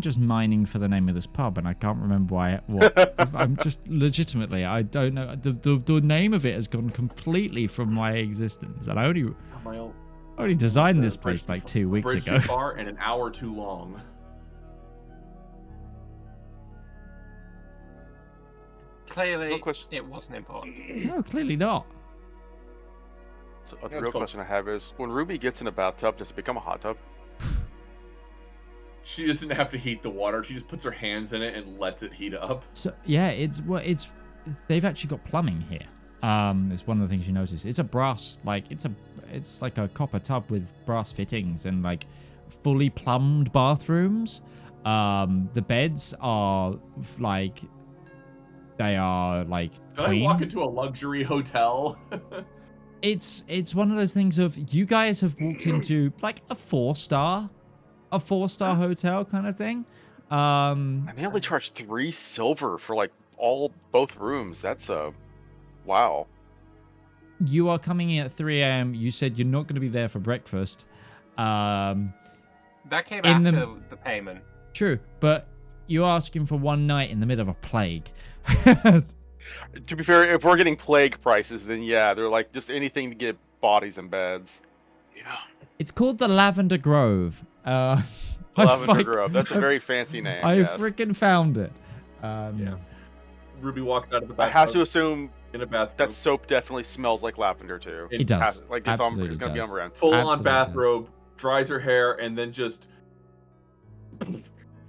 just mining for the name of this pub, and I can't remember what. I'm just legitimately, I don't know. The name of it has gone completely from my existence, and I only designed this place like 2 weeks ago. Too far and an hour too long. Clearly, it wasn't important. No, clearly not. So the real question I have is, when Ruby gets in a bathtub, does it become a hot tub? She doesn't have to heat the water. She just puts her hands in it and lets it heat up. So yeah, it's they've actually got plumbing here. It's one of the things you notice. It's a brass, it's like a copper tub with brass fittings and like fully plumbed bathrooms. The beds are like, they are like Can clean. I walk into a luxury hotel? It's one of those things of, you guys have walked into like a 4-star hotel kind of thing. And they only charge 3 silver for like both rooms. That's wow. You are coming in at 3 a.m. You said you're not going to be there for breakfast. That came after the payment. True, but you're asking for one night in the middle of a plague. To be fair, if we're getting plague prices, then yeah, they're like just anything to get bodies and beds. Yeah. It's called the Lavender Grove. Lavender Grove. That's a very fancy name. I yes. freaking found it. Yeah. Ruby walks out of the I bathroom. have to assume in a bathrobe. that soap definitely smells like lavender too. It does. Like Absolutely it's gonna does. be on brand. Full Absolutely on bathrobe, dries her hair, and then just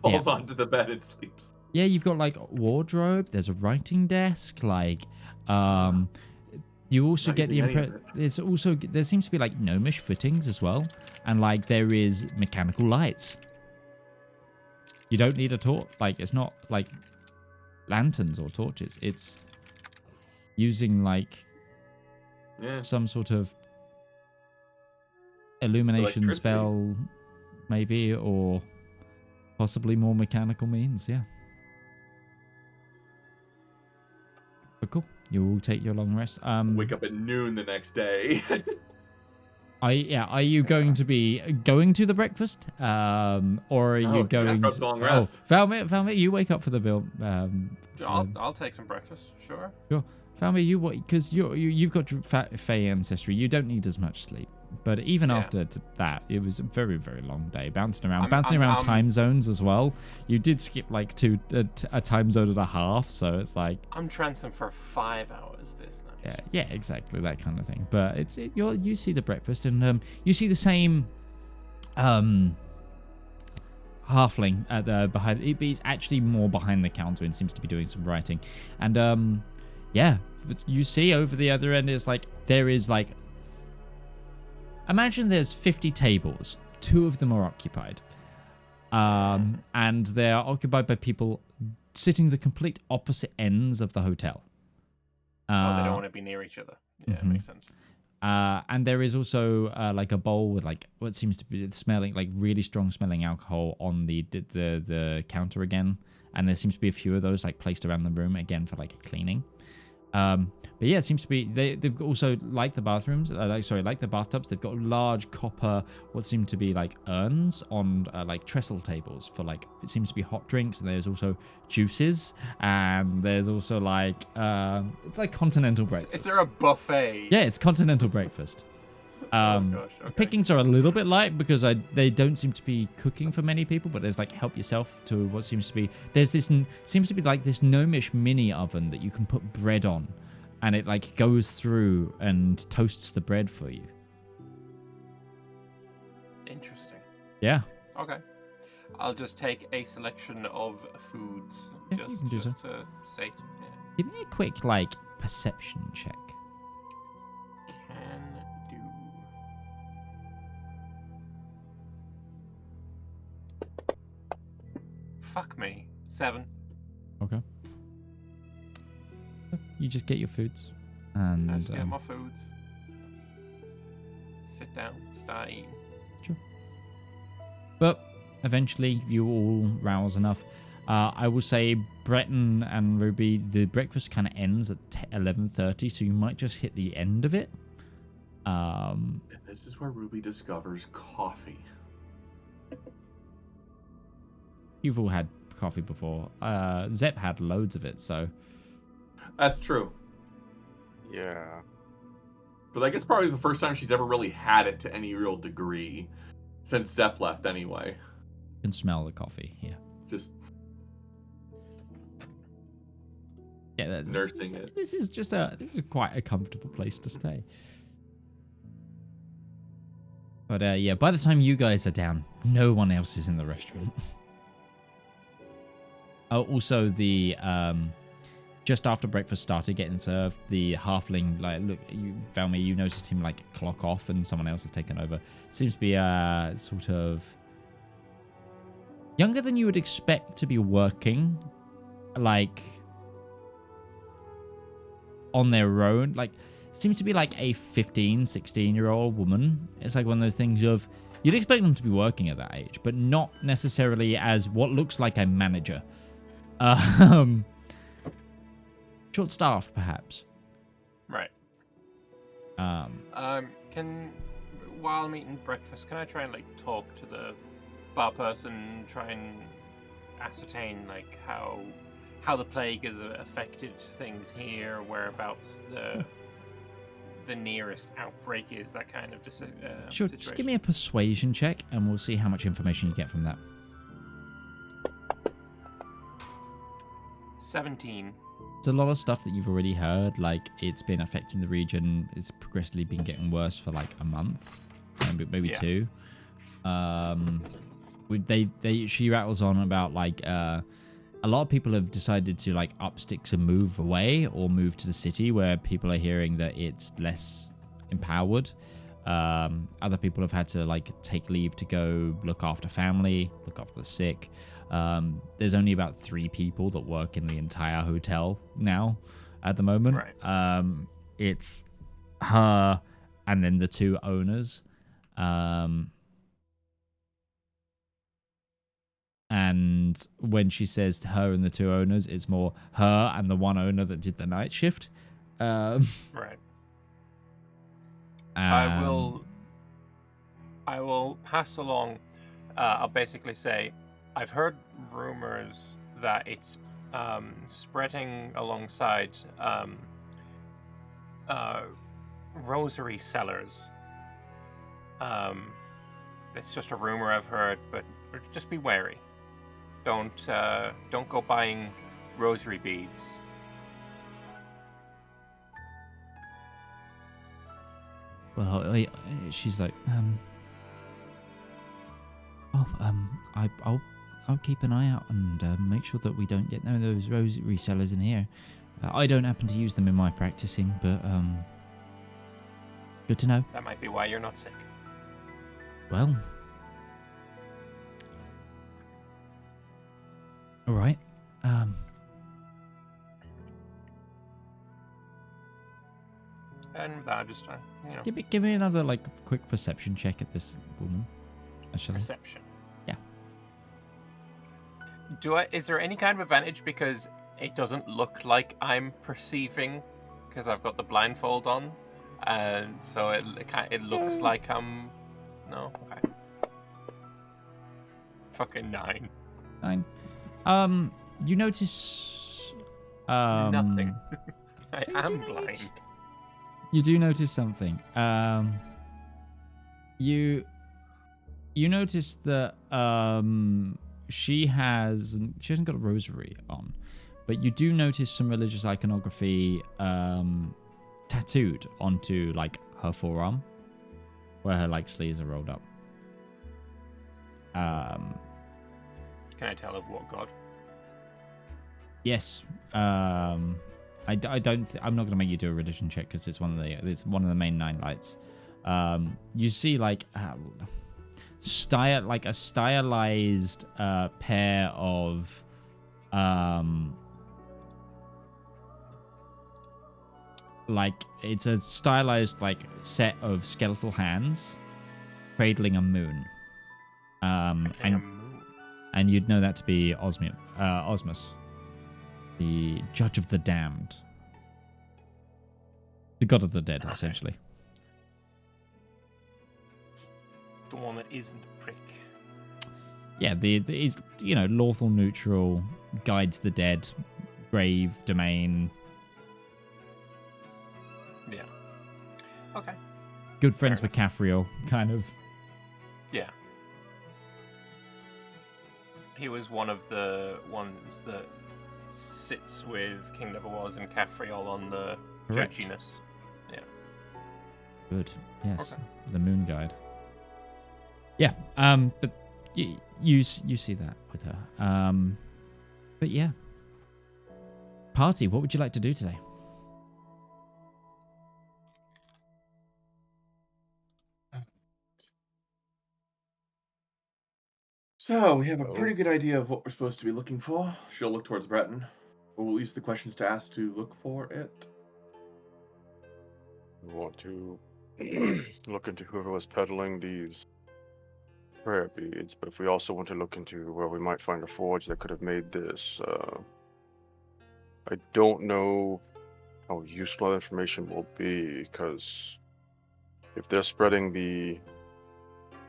falls onto the bed and sleeps. Yeah, you've got like a wardrobe. There's a writing desk. Like, you also get the impression. There seems to be like gnomish fittings as well, and like there is mechanical lights. You don't need a torch. Like, it's not like lanterns or torches. It's using like some sort of illumination spell, maybe, or possibly more mechanical means. Yeah. But cool. You will take your long rest. Wake up at noon the next day. Are you going to be going to the breakfast? Or are you going to long rest. Valymr, you wake up for the bill. I'll take some breakfast, sure. Sure. Valymr, you because you've got Fey ancestry. You don't need as much sleep. But even after that, it was a very, very long day. Bouncing around time zones as well. You did skip like a time zone and a half, so it's like I'm trancing for 5 hours this night. Yeah, exactly that kind of thing. But you see the breakfast, and you see the same halfling at the behind. It's actually more behind the counter and seems to be doing some writing, and but you see over the other end, it's like there is like. Imagine there's 50 tables. 2 of them are occupied. And they are occupied by people sitting the complete opposite ends of the hotel. They don't want to be near each other. Yeah, it makes sense. And there is also like a bowl with like what seems to be smelling like really strong smelling alcohol on the counter again. And there seems to be a few of those like placed around the room again for like cleaning. But yeah, it seems to be they've also like the bathrooms, like the bathtubs. They've got large copper, what seem to be like urns on like trestle tables for like it seems to be hot drinks, and there's also juices, and there's also like it's like continental breakfast. Is there a buffet? Yeah, it's continental breakfast. Pickings are a little bit light because they don't seem to be cooking for many people, but there's like help yourself to what seems to be seems to be like this gnomish mini oven that you can put bread on, and it like goes through and toasts the bread for you. Interesting. Yeah. Okay. I'll just take a selection of foods just to say. Yeah. Give me a quick like perception check. Fuck me. 7. Okay. You just get your foods. And I just get my foods. Sit down, start eating. Sure. But eventually you all rouse enough. I will say Breton and Ruby, the breakfast kind of ends at 11:30, so you might just hit the end of it. And this is where Ruby discovers coffee. You've all had coffee before. Zep had loads of it, so. That's true. Yeah. But I guess probably the first time she's ever really had it to any real degree since Zep left anyway. You can smell the coffee, yeah. Just Yeah, nursing it. This is quite a comfortable place to stay. But yeah, by the time you guys are down, no one else is in the restaurant. Oh, also the just after breakfast started getting served, the halfling, like, look, Valymr, you noticed him like clock off, and someone else has taken over. Seems to be sort of younger than you would expect to be working, like on their own. Like, seems to be like a 15, 16-year-old woman. It's like one of those things of, you'd expect them to be working at that age, but not necessarily as what looks like a manager. Short-staffed, perhaps. Right. While I'm eating breakfast, can I try and like talk to the bar person, try and ascertain like how the plague has affected things here, whereabouts the nearest outbreak is, that kind of Sure, situation. just give me a persuasion check, and we'll see how much information you get from that. 17. It's a lot of stuff that you've already heard. Like, it's been affecting the region. It's progressively been getting worse for like a month, maybe two. She rattles on about like a lot of people have decided to like up sticks and move away, or move to the city where people are hearing that it's less empowered. Other people have had to like take leave to go look after family, look after the sick. There's only about 3 people that work in the entire hotel now at the moment. Right. It's her and then the 2 owners. And when she says to her and the 2 owners, it's more her and the 1 owner that did the night shift. Right. I will pass along. I'll basically say, I've heard rumors that it's spreading alongside rosary sellers. It's just a rumor I've heard, but just be wary. Don't go buying rosary beads. Well, she's like, I'll keep an eye out and make sure that we don't get none of those rosary sellers in here. I don't happen to use them in my practicing, but good to know. That might be why you're not sick. Well, all right. And I just, Give me another like quick perception check at this woman. Actually. perception. Yeah. Is there any kind of advantage because it doesn't look like I'm perceiving because I've got the blindfold on, and so it looks like I'm. No, okay. Fucking 9. 9. You notice. Nothing. I am blind. You do notice something. You notice that she hasn't got a rosary on, but you do notice some religious iconography tattooed onto like her forearm, where her like sleeves are rolled up. Can I tell of what god? Yes. I'm not going to make you do a religion check because it's one of the main 9 lights. You see like a stylized pair of like it's a stylized like set of skeletal hands cradling a moon. And you'd know that to be Osmus, the judge of the damned, the god of the dead, essentially. The one that isn't a prick. Yeah, is lawful neutral, guides the dead, grave, domain. Yeah. Okay. Good friends with Caffriel, kind of. Yeah. He was one of the ones that sits with King Never Was and Caffriel on the Correct. judginess. Yeah. Good. Yes. Okay. The moon guide. Yeah. But you see that with her. But yeah. Party, what would you like to do today? So, we have a pretty good idea of what we're supposed to be looking for. She'll look towards Breton. Or at least the questions to ask to look for it. We want to look into whoever was peddling these prayer beads, but if we also want to look into where we might find a forge that could have made this, I don't know how useful that information will be, because if they're spreading the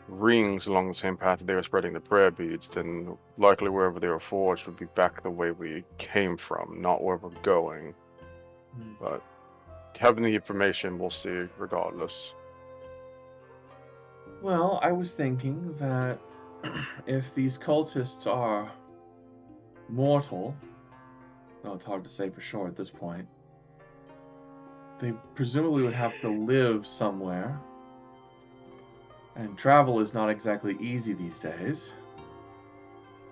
rings along the same path that they were spreading the prayer beads, then likely wherever they were forged would be back the way we came from, not where we're going. But having the information, we'll see regardless. Well, I was thinking that if these cultists are mortal, though it's hard to say for sure at this point, they presumably would have to live somewhere. And travel is not exactly easy these days.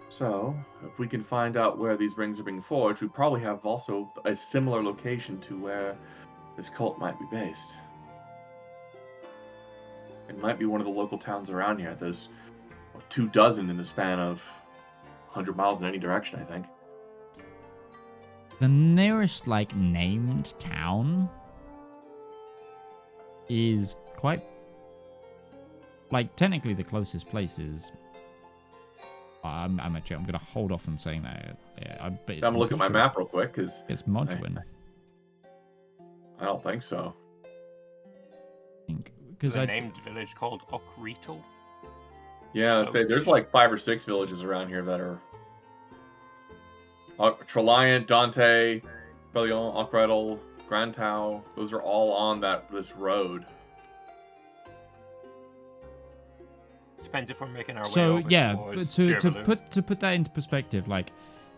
So, if we can find out where these rings are being forged, we probably have also a similar location to where this cult might be based. It might be one of the local towns around here. There's 24 in the span of 100 miles in any direction, I think. The nearest, named town is quite... technically the closest place is... I'm going to hold off on saying that. Yeah, I'm going to look at my map real quick, because... It's Modwin. I don't think so. There's a named village called Okrital. Yeah, there's 5 or 6 villages around here that are... Treliant, Dante, Bellion, Okretal, Grand Tau, those are all on this road. Depends if we're making our way So over yeah, towards but to put that into perspective,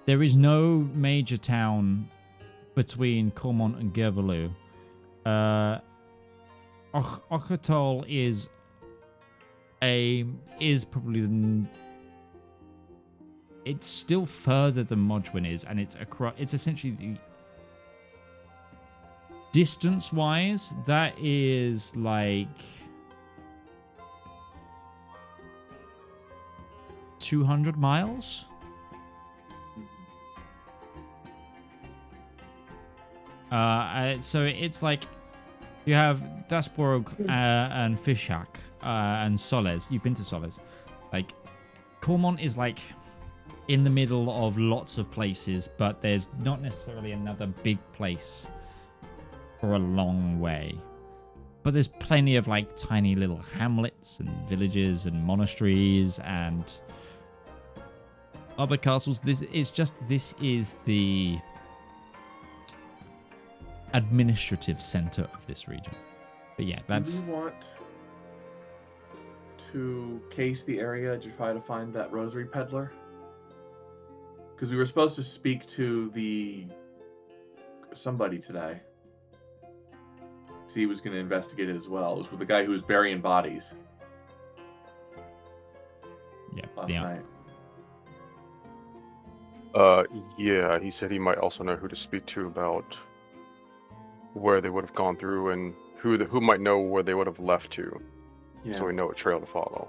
there is no major town between Cormont and Gervalu. Okretal is probably it's still further than Modwin is, and it's essentially the distance-wise, that is 200 miles. So it's you have Dasborg and Fishhack and Soles. You've been to Soles. Cormont is in the middle of lots of places, but there's not necessarily another big place for a long way. But there's plenty of tiny little hamlets and villages and monasteries and other castles. This is the administrative center of this region. But yeah, that's... Do you want to case the area to try to find that rosary peddler? Because we were supposed to speak to somebody today. He was going to investigate it as well. It was with the guy who was burying bodies. Yeah. Last night. Yeah, he said he might also know who to speak to about where they would have gone through and who might know where they would have left to. Yeah. So we know what trail to follow.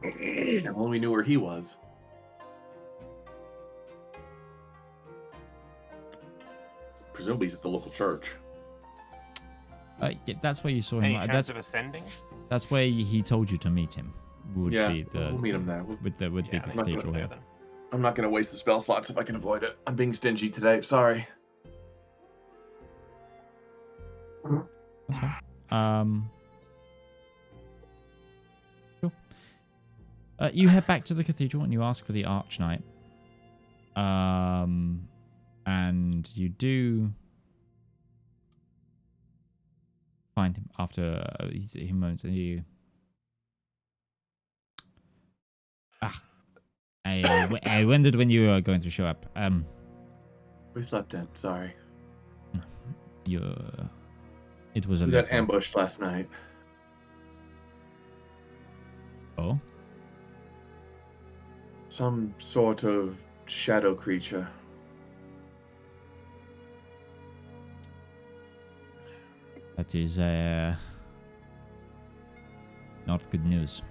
And when we knew where he was. Presumably he's at the local church. Yeah, that's where you saw him. Any chance of ascending? That's where he told you to meet him. We'll meet him there. With the cathedral here. I'm not going to waste the spell slots if I can avoid it. I'm being stingy today. Sorry. That's fine. Sure. You head back to the cathedral and you ask for the Archknight. And you do find him after he moans and you. I wondered when you were going to show up. We slept in. Sorry. It was a We late got one. ambushed last night. Oh? Some sort of shadow creature. That is not good news.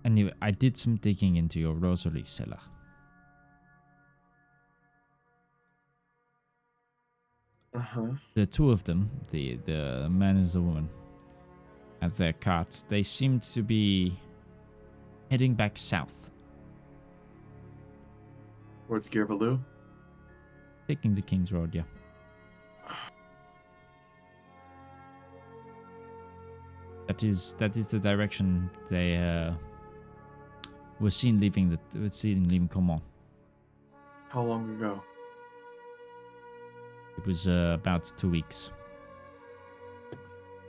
Anyway, I did some digging into your Rosaries cellar. The two of them, the man and the woman, and their carts, they seem to be heading back south. Towards Girvaloo? Taking the King's Road, yeah. That is the direction they were seen leaving Common. How long ago? It was about 2 weeks.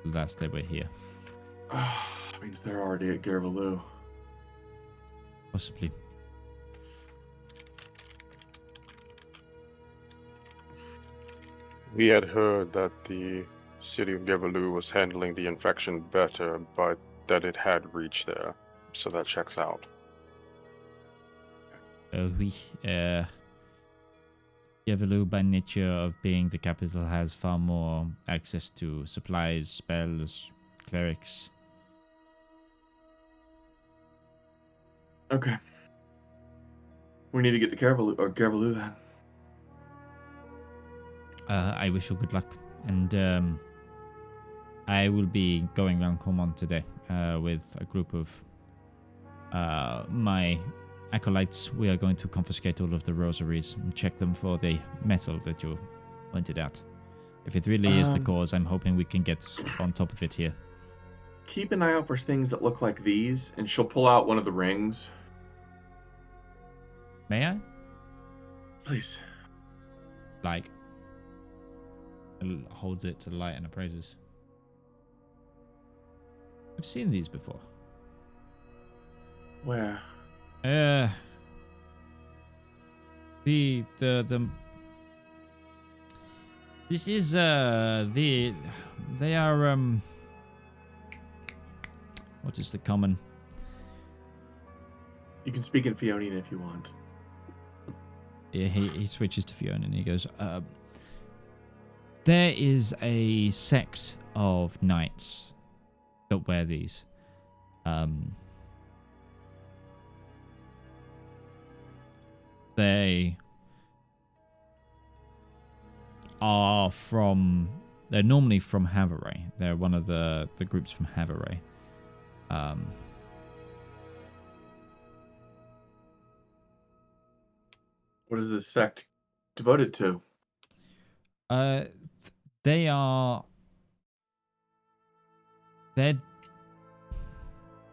Last they were here. Means they're already at Girvaloo. Possibly. We had heard that the city of Gevalu was handling the infection better, but that it had reached there, so that checks out. Yevalu, by nature of being the capital, has far more access to supplies, spells, clerics. Okay. We need to get to Girvaloo then. I wish you good luck, and I will be going around Common today with a group of my acolytes. We are going to confiscate all of the rosaries and check them for the metal that you pointed out. If it really is the cause, I'm hoping we can get on top of it here. Keep an eye out for things that look like these, and she'll pull out one of the rings. May I? Please. Like, holds it to the light and appraises. I've seen these before. Where? This is they are what is the common? You can speak in Fionian if you want. Yeah, he switches to Fiona and he goes, there is a sect of knights that wear these. They are they're normally from Havre. They're one of the groups from Havre. What is this sect devoted to? The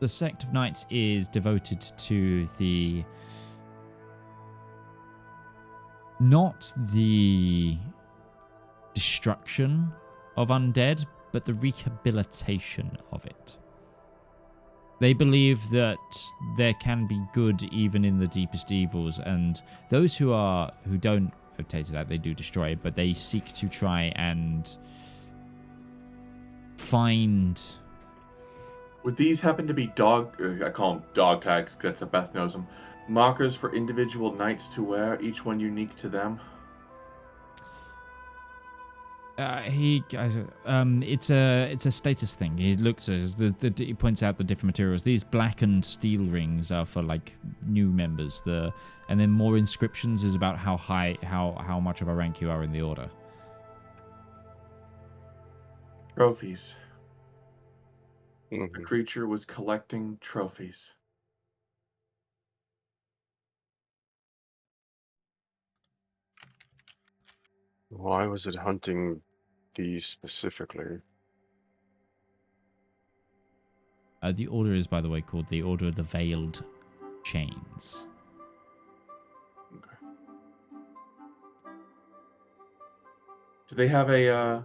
sect of knights is devoted to not the destruction of undead, but the rehabilitation of it. They believe that there can be good even in the deepest evils, and those who don't rotate it out, they do destroy it, but they seek to try and find. Would these happen to be I call them dog tags, because that's how Beth knows them. Markers for individual knights to wear, each one unique to them? It's a status thing. He looks at he points out the different materials. These blackened steel rings are for like new members. And then more inscriptions is about how much of a rank you are in the order. Trophies. Mm-hmm. The creature was collecting trophies. Why was it hunting these specifically? The order is, by the way, called the Order of the Veiled Chains. Okay. Do they have a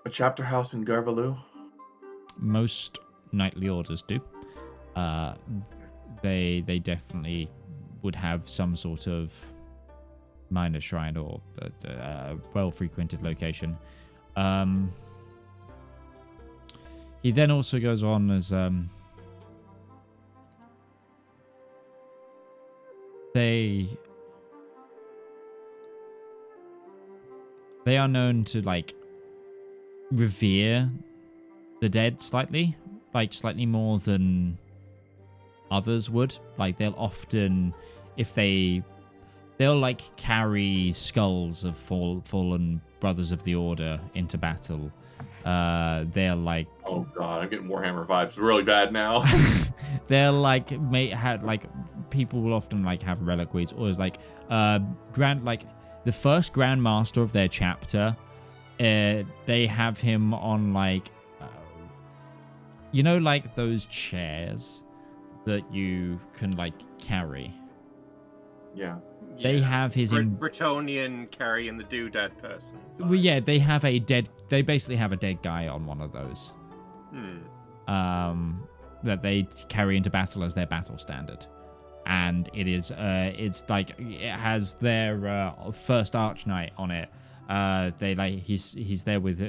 chapter house in Garvalou? Most knightly orders do. They definitely would have some sort of minor shrine or well-frequented location. He then also goes on as they are known to like revere the dead slightly more than others would. Like they'll often, they'll like carry skulls of fallen brothers of the order into battle. They're like, oh god, I'm getting Warhammer vibes really bad now. they're like people will often like have reliquaries, or is like the first Grand Master of their chapter. They have him on like like those chairs that you can like carry. Yeah. They have his Bretonian carrying the doodad person. Well, yeah, they basically have a dead guy on one of those. That they carry into battle as their battle standard. And it is it's like it has their first archknight on it. He's there with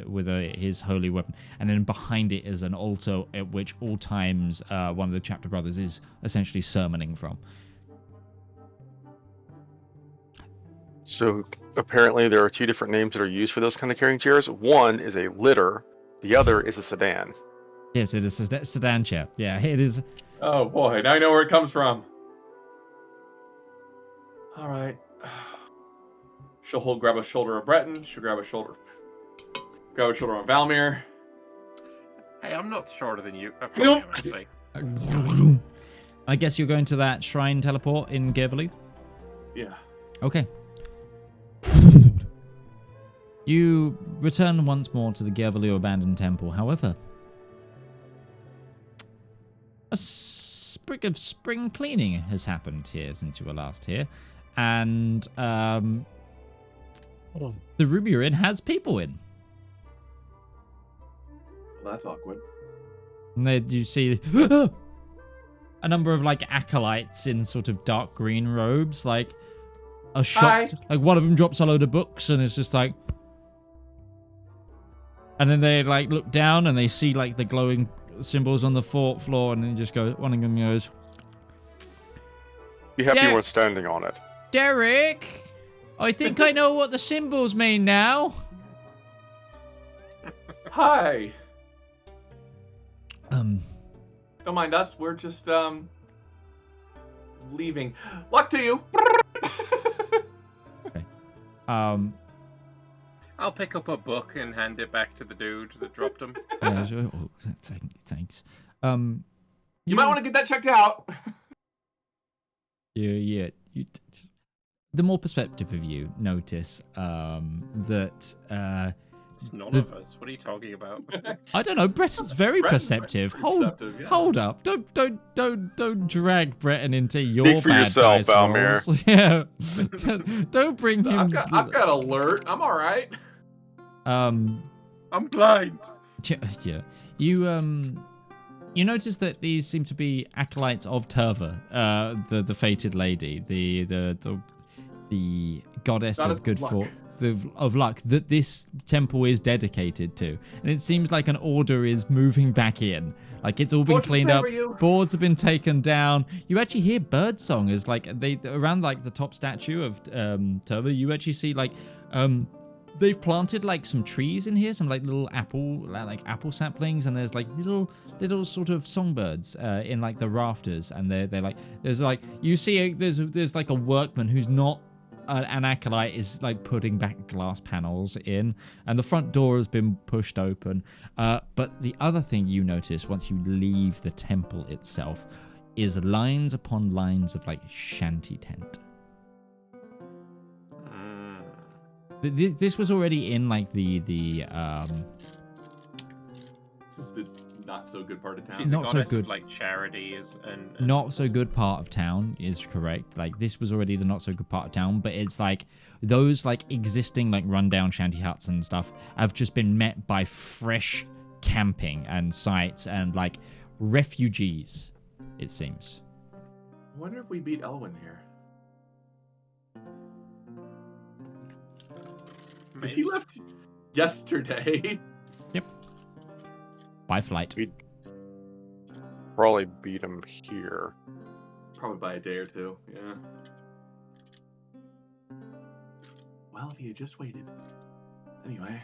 his holy weapon, and then behind it is an altar at which all times one of the chapter brothers is essentially sermoning from. So apparently there are two different names that are used for those kind of carrying chairs. One is a litter, the other is a sedan. Yes, it is a sedan chair. Yeah, it is. Oh boy, now I know where it comes from. All right. She'll grab a shoulder of Breton. She'll grab a shoulder on Valymr. Hey, I'm not shorter than you. Nope. Actually. I guess you're going to that shrine teleport in Gervalu? Yeah. Okay. You return once more to the Gervalu abandoned temple. However, a sprig of spring cleaning has happened here since you were last here. And the room you're in has people in. Well, that's awkward. And then you see a number of like acolytes in sort of dark green robes, like are shocked. Hi. Like one of them drops a load of books and it's just like, and then they like look down and they see like the glowing symbols on the floor, and then just go. One of them goes, Be happy we're standing on it. Derek, I think I know what the symbols mean now. Hi. Don't mind us. We're just leaving. Luck to you. Okay. I'll pick up a book and hand it back to the dude that dropped them. Yeah, thanks. You might want to get that checked out. Yeah. The more perspective of you notice that It's none of us. What are you talking about? I don't know. Breton's very perceptive. Yeah. Hold up! Don't drag Breton into your Speak for bad yourself, dice Valymr. rolls. Yeah, don't bring him. I've got alert. I'm all right. I'm blind. Yeah. You notice that these seem to be acolytes of Turva, the fated lady, the goddess of good fortune. Of luck that this temple is dedicated to, and it seems like an order is moving back in. Like it's all been cleaned up, boards have been taken down. You actually hear birdsong as like they around like the top statue of Turva. You actually see like they've planted like some trees in here, some like little apple saplings, and there's like little sort of songbirds in like the rafters, and they're like there's like you see there's like a workman who's not an acolyte is like putting back glass panels in, and the front door has been pushed open. But the other thing you notice once you leave the temple itself is lines upon lines of like shanty tent. This was already in like the not so good part of town. She's Not a so goddess good. of like charities and Not so good part of town is correct. Like this was already the not so good part of town, but it's like those like existing like rundown shanty huts and stuff have just been met by fresh camping and sites and like refugees, it seems. I wonder if we beat Elwyn here. Maybe. She left yesterday. Yep. By flight. We'd probably beat him here. Probably by a day or two, yeah. Well, if he had just waited. Anyway.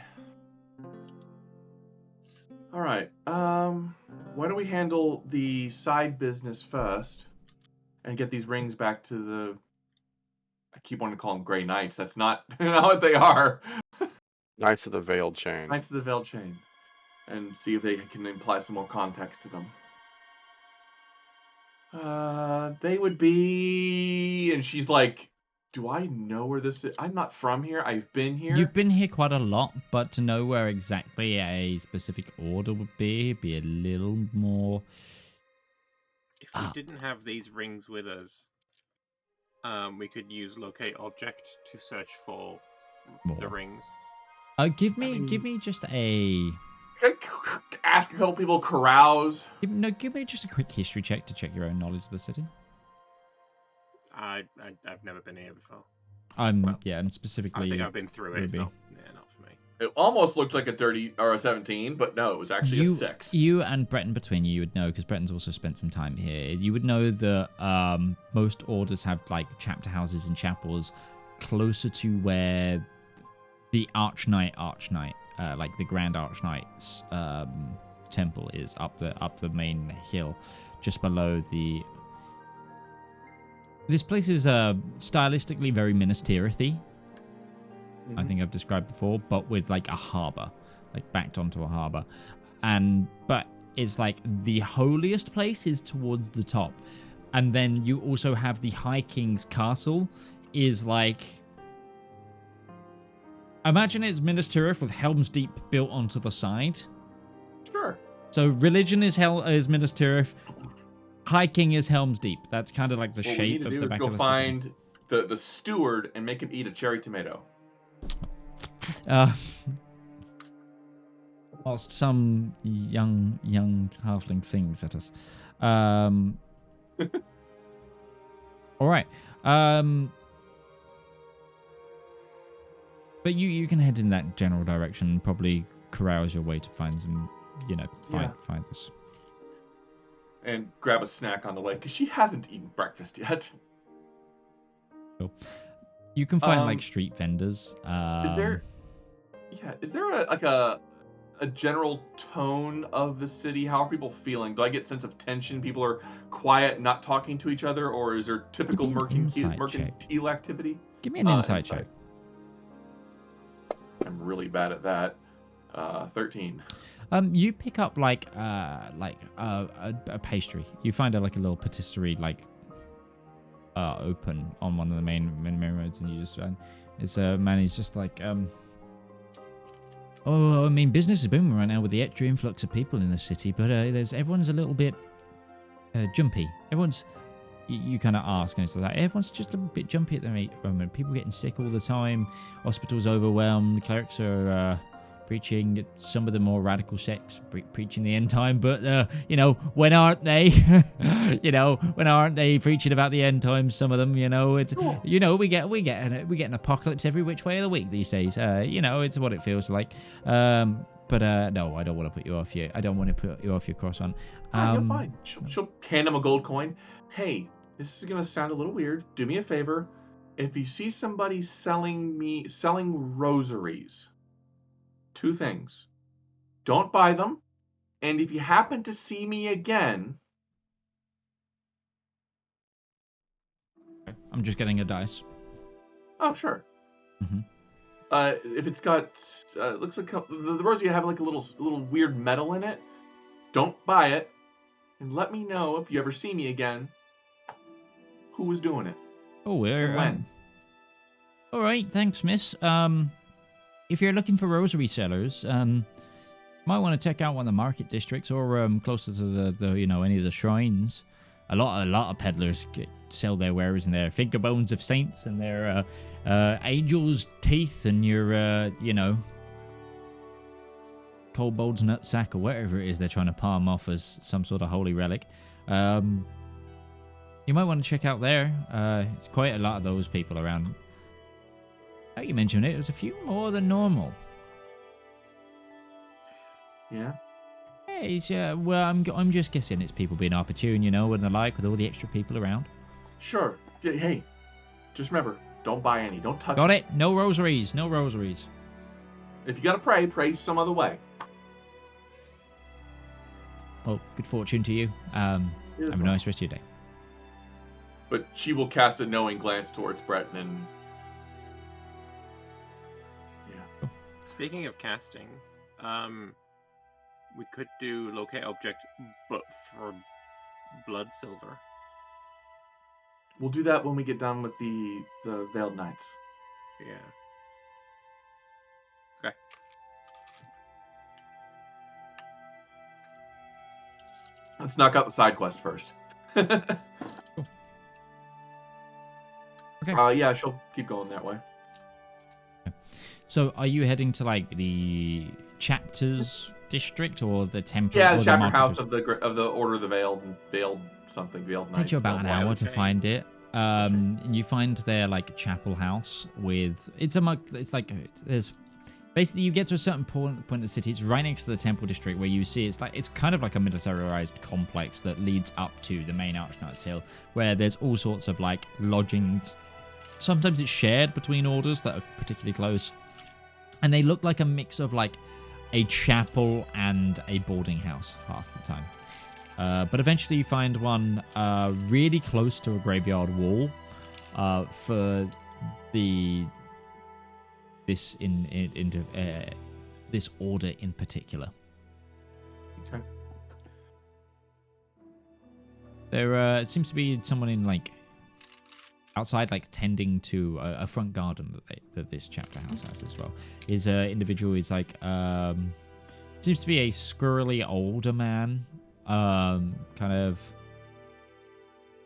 Alright, why don't we handle the side business first and get these rings back to the... I keep wanting to call them Grey Knights. That's not what they are. Knights of the Veiled Chain. Knights of the Veiled Chain. And see if they can imply some more context to them. They would be... And she's like, do I know where this is? I'm not from here. I've been here. You've been here quite a lot, but to know where exactly a specific order would be a little more... If we didn't have these rings with us, we could use locate object to search for the More. rings. Give me just a... Ask a couple people, carouse. give me just a quick history check to check your own knowledge of the city. I've never been here before. I'm I specifically... think I've been through it. It's Ruby. not for me. It almost looked like a 30 or a 17, but no, it was actually a 6. You and Breton between you would know, because Breton's also spent some time here. You would know that most orders have like chapter houses and chapels closer to where the Archknight, like the Grand Archnight's temple is up the main hill, just below the. This place is stylistically very Minas Tirith-y. I think I've described before, but with like a harbour, like backed onto a harbour. But it's like the holiest place is towards the top. And then you also have the High King's Castle is like... Imagine it's Minas Tirith with Helm's Deep built onto the side. Sure. So religion is Minas Tirith. High King is Helm's Deep. That's kind of like the What shape we of need to the do back is of go the city. find the steward and make him eat a cherry tomato. Whilst some young halfling sings at us. All right. But you can head in that general direction and probably carouse your way to find some, find this. And grab a snack on the way, because she hasn't eaten breakfast yet. Cool. You can find like street vendors. Is there a general tone of the city? How are people feeling? Do I get a sense of tension? People are quiet, not talking to each other, or is there typical Give me an insight mercantile activity? Give me an insight check. I'm really bad at that. 13. You pick up like a pastry. You find a little patisserie open on one of the main roads, and you just it's a man. He's just like oh, I mean, business is booming right now with the extra influx of people in the city, but everyone's a little bit jumpy. Everyone's you kind of ask, and it's like everyone's just a bit jumpy at the moment. People getting sick all the time. Hospitals overwhelmed. The clerics are preaching some of the more radical sects, preaching the end time. But when aren't they? When aren't they preaching about the end times? Some of them, it's we get an apocalypse every which way of the week these days. It's what it feels like. No, I don't want to put you off your. I don't want to put you off your cross on. You're fine. She'll hand him a gold coin. Hey, this is gonna sound a little weird. Do me a favor. If you see somebody selling rosaries, 2 things. Don't buy them. And if you happen to see me again... I'm just getting a dice. Oh, sure. Mm-hmm. If it's got... looks like the rosary have like a little weird metal in it, don't buy it. And let me know if you ever see me again who was doing it. Oh, when. All right, thanks, miss. If you're looking for rosary sellers, Might want to check out one of the market districts or closer to the any of the shrines. A lot of peddlers sell their wares in there. Finger bones of saints and their angels' teeth and your kobold's nutsack or whatever it is they're trying to palm off as some sort of holy relic. You might want to check out there. It's quite a lot of those people around. Now you mentioned it, there's a few more than normal. Yeah. Hey, well, I'm just guessing it's people being opportune, and the like, with all the extra people around. Sure. Hey, just remember, don't buy any. Don't touch Got it? No rosaries. No rosaries. If you gotta pray some other way. Well, good fortune to you. Have a nice rest of your day. But she will cast a knowing glance towards Breton and... Yeah. Speaking of casting, we could do locate object, but for blood silver. We'll do that when we get done with the Veiled Knights. Yeah. Okay. Let's knock out the side quest first. Cool. Okay. Yeah, she'll keep going that way. So, are you heading to the chapters district or the temple? Yeah, or the chapter market house of the Order of the Veiled Knights. Takes you about an hour to find it. Okay. And you find their chapel house with there's basically you get to a certain point in the city. It's right next to the temple district where you see it's kind of like a militarized complex that leads up to the main Archnight's Hill, where there's all sorts of lodgings. Sometimes it's shared between orders that are particularly close, and they look like a mix of a chapel and a boarding house half the time. But eventually you find one really close to a graveyard wall for this order in particular. Okay. There seems to be someone in outside tending to a front garden that this chapter house has as well. Is an individual is seems to be a squirrely older man. Kind of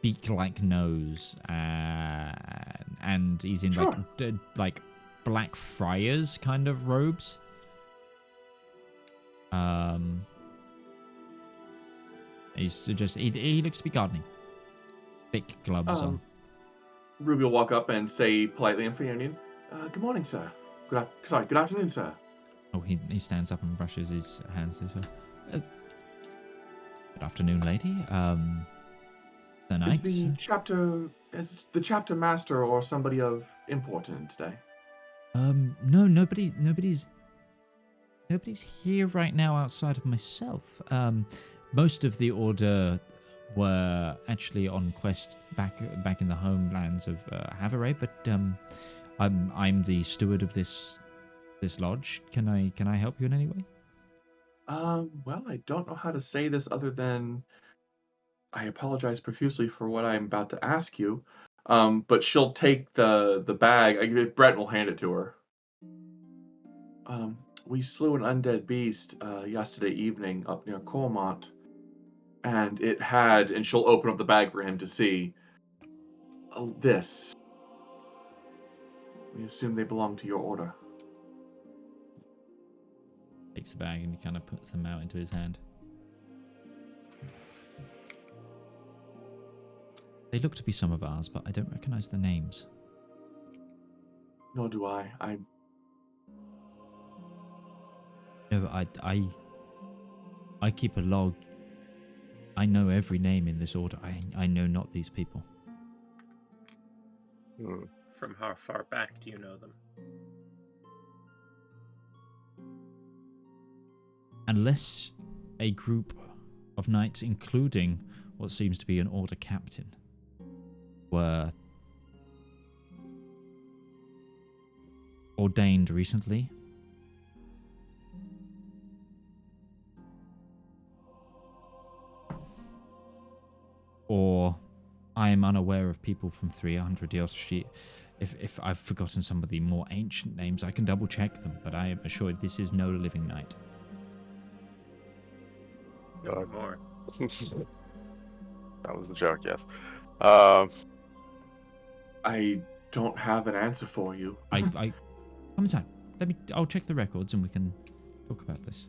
beak-like nose, and he's in black friars kind of robes. He's just he looks to be gardening. Thick gloves on. Ruby will walk up and say politely in Freonian, "Good morning, sir. Good afternoon, sir." Oh, he stands up and brushes his hands as well. Good afternoon, lady. The knights? Is the chapter master or somebody of import in today? No, nobody's here right now outside of myself. Most of the order were actually on quest back in the homelands of Havare, but I'm the steward of this lodge. Can I help you in any way? Well, I don't know how to say this other than I apologize profusely for what I'm about to ask you. But she'll take the bag. Brett will hand it to her. We slew an undead beast yesterday evening up near Cormont, and it had, and she'll open up the bag for him to see, this. We assume they belong to your order. Takes the bag and he kind of puts them out into his hand. They look to be some of ours, but I don't recognize the names. Nor do I. No, I keep a log. I know every name in this order. I know not these people. From how far back do you know them? Unless a group of knights, including what seems to be an order captain, were ordained recently. Or I am unaware of people from 300 years. If I've forgotten some of the more ancient names, I can double check them, but I am assured this is no living knight. No more. That was the joke, yes. I don't have an answer for you. Commissar, I'll check the records and we can talk about this.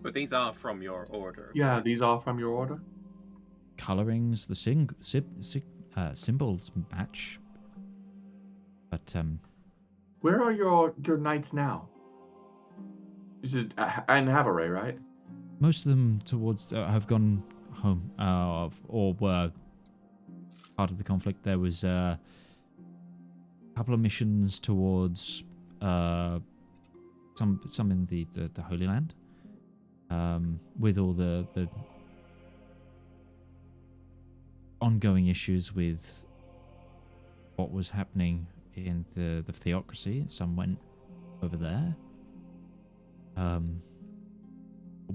But these are from your order. Yeah, these are from your order? Colorings, the symbols match. But, Where are your knights now? Is it Anrayne, right? most of them have gone home, or were part of the conflict. There was a couple of missions towards some in the Holy Land, with all the ongoing issues with what was happening in the theocracy. Some went over there.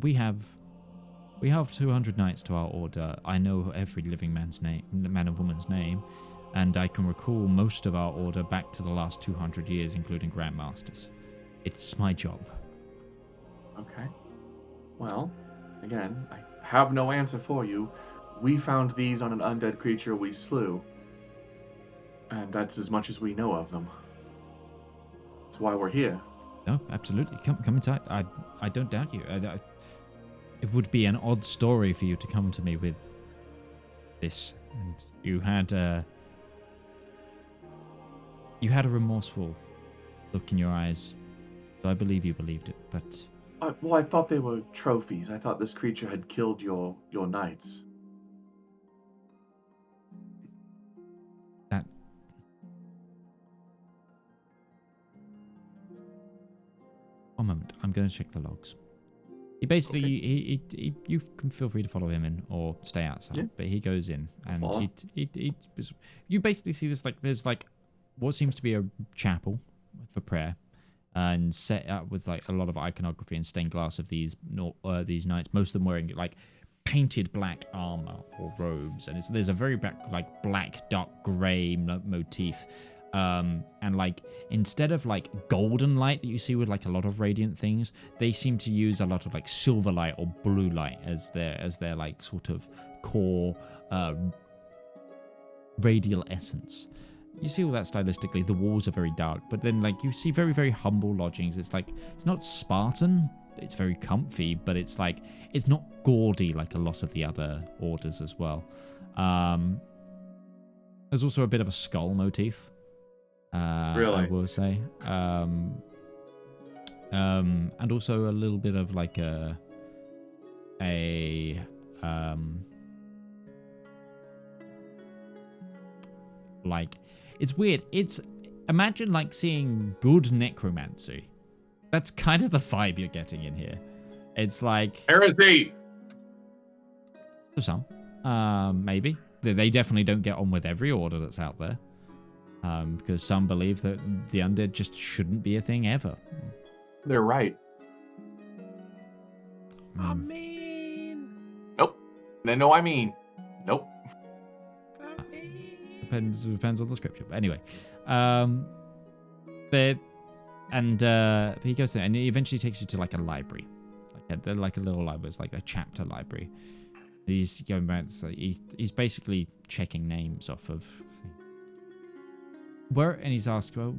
We have 200 knights to our order. I know every living man's name, man and woman's name, and I can recall most of our order back to the last 200 years, including grandmasters. It's my job. Okay. Well, again, I have no answer for you. We found these on an undead creature we slew, and that's as much as we know of them. That's why we're here. No, absolutely. Come inside. I don't doubt you. It would be an odd story for you to come to me with this, and you had a remorseful look in your eyes. So I believe you believed it, but Well, I thought they were trophies. I thought this creature had killed your knights. that. One moment. I'm going to check the logs. He basically, Okay. you can feel free to follow him in or stay outside, Yeah. but he goes in and Follow. you basically see this, there's what seems to be a chapel for prayer, and set up with a lot of iconography and stained glass of these knights, most of them wearing painted black armor or robes, and there's a very black dark gray motif. And instead of golden light that you see with a lot of radiant things, they seem to use a lot of silver light or blue light as their sort of core radial essence. You see all that stylistically. The walls are very dark, but then you see very, very humble lodgings. It's it's not Spartan. It's very comfy, but it's not gaudy like a lot of the other orders as well. There's also a bit of a skull motif. Really? I will say. And also a little bit of it's weird. Imagine seeing good necromancy. That's kind of the vibe you're getting in here. It's Heresy! for some, maybe. They definitely don't get on with every order that's out there. Because some believe that the undead just shouldn't be a thing ever. They're right. I mean... Nope. No, I mean. Nope. Depends on the scripture. But anyway, he goes there and he eventually takes you to a library, a little library. It's a chapter library. He's going back. So he's basically checking names off of. And he's asked, well,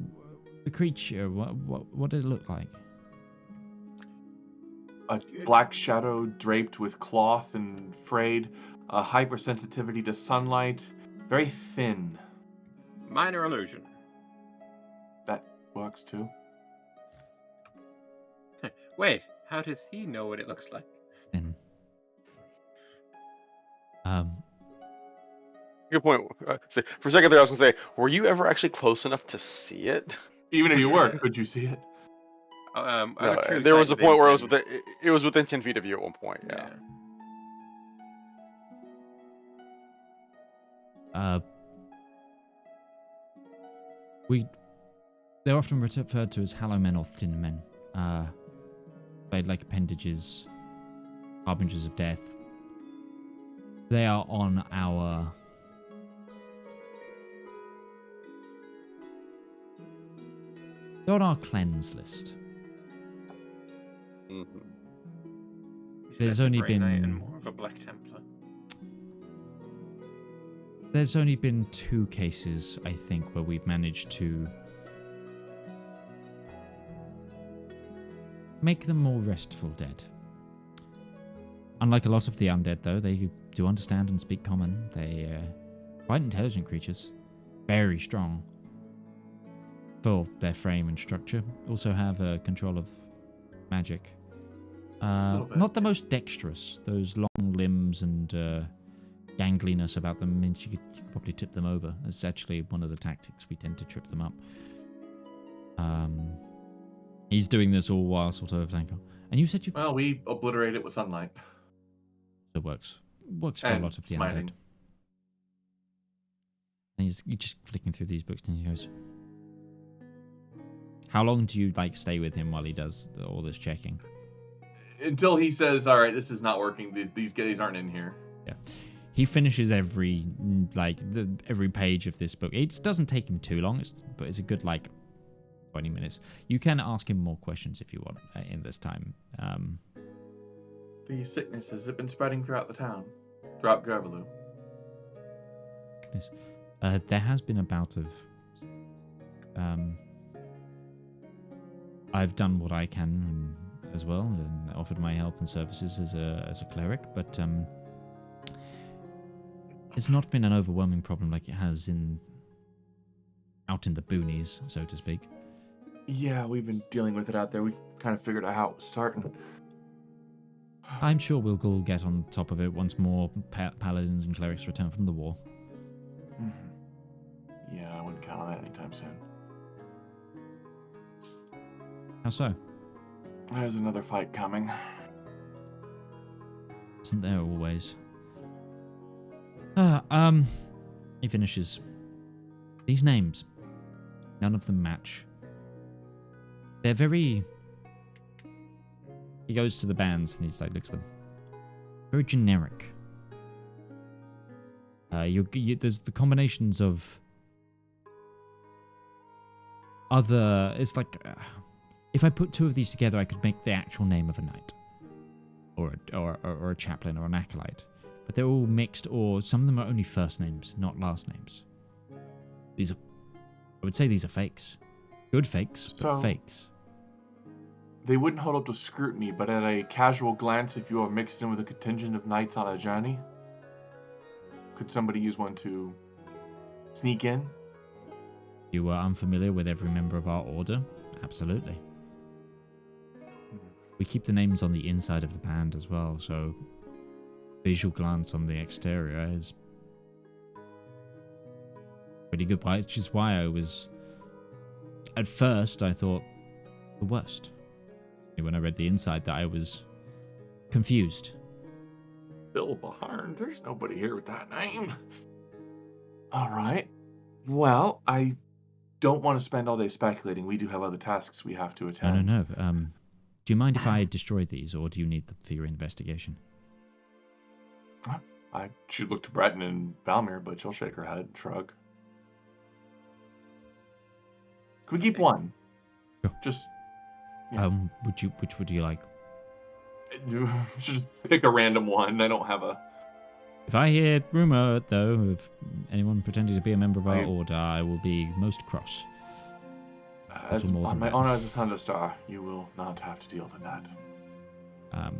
the creature, what did it look like? A black shadow draped with cloth and frayed, a hypersensitivity to sunlight, very thin. Minor illusion. That works too. Wait, how does he know what it looks like? Then, Good point. For a second there, I was going to say, were you ever actually close enough to see it? Even if you were, could you see it? No, there was a point where it was within 10 feet of you at one point. Yeah. They're often referred to as hollow men or thin men. They're like appendages, harbingers of death. They are on our cleanse list. Mm-hmm. He's There's less a only Grey Knight been- and more of a Black Templar. There's only been 2 cases, I think, where we've managed to make them more restful dead. Unlike a lot of the undead, though, they do understand and speak common. They quite intelligent creatures. Very strong for their frame and structure. Also have control of magic. little bit. Not the most dexterous. Those long limbs and gangliness about them means you could probably tip them over. That's actually one of the tactics. We tend to trip them up. He's doing this all while sort of like... And you said you've... Well, we obliterate it with sunlight. It works. Works for a And lot of the smiling. undead. And he's just flicking through these books and he goes... How long do you like stay with him while he does all this checking? Until he says, all right, this is not working. These guys aren't in here. Yeah. He finishes every page of this book. It doesn't take him too long, but it's a good 20 minutes. You can ask him more questions if you want in this time. The sickness, has it been spreading throughout the town? Throughout Graveloo? There has been a bout of... I've done what I can as well and offered my help and services as a cleric, but it's not been an overwhelming problem like it has out in the boonies, so to speak. Yeah, we've been dealing with it out there. We kind of figured out how it was starting. I'm sure we'll all get on top of it once more paladins and clerics return from the war. Mm-hmm. Yeah, I wouldn't count on that anytime soon. How so? There's another fight coming. Isn't there always? He finishes. These names, none of them match. They're very... He goes to the bands and he looks at them. Very generic. There's the combinations of other... It's like... if I put 2 of these together, I could make the actual name of a knight. Or a chaplain or an acolyte. But they're all mixed, or some of them are only first names, not last names. I would say these are fakes. Good fakes, but fakes. They wouldn't hold up to scrutiny, but at a casual glance, if you are mixed in with a contingent of knights on a journey, could somebody use one to sneak in? You are unfamiliar with every member of our order? Absolutely. We keep the names on the inside of the band as well, so visual glance on the exterior is pretty good. Which is why I was... At first, I thought the worst. When I read the inside, that I was confused. Bill Baharn, there's nobody here with that name. All right. Well, I don't want to spend all day speculating. We do have other tasks we have to attend. No. Do you mind if I destroy these, or do you need them for your investigation? I should look to Breton and Valymr, but she'll shake her head and shrug. Can we keep one? Sure. Just... Yeah. Which would you like? Just pick a random one. I don't have a... If I hear rumor, though, of anyone pretending to be a member of our order, I will be most cross. On my honor as a Sunderstar, you will not have to deal with that.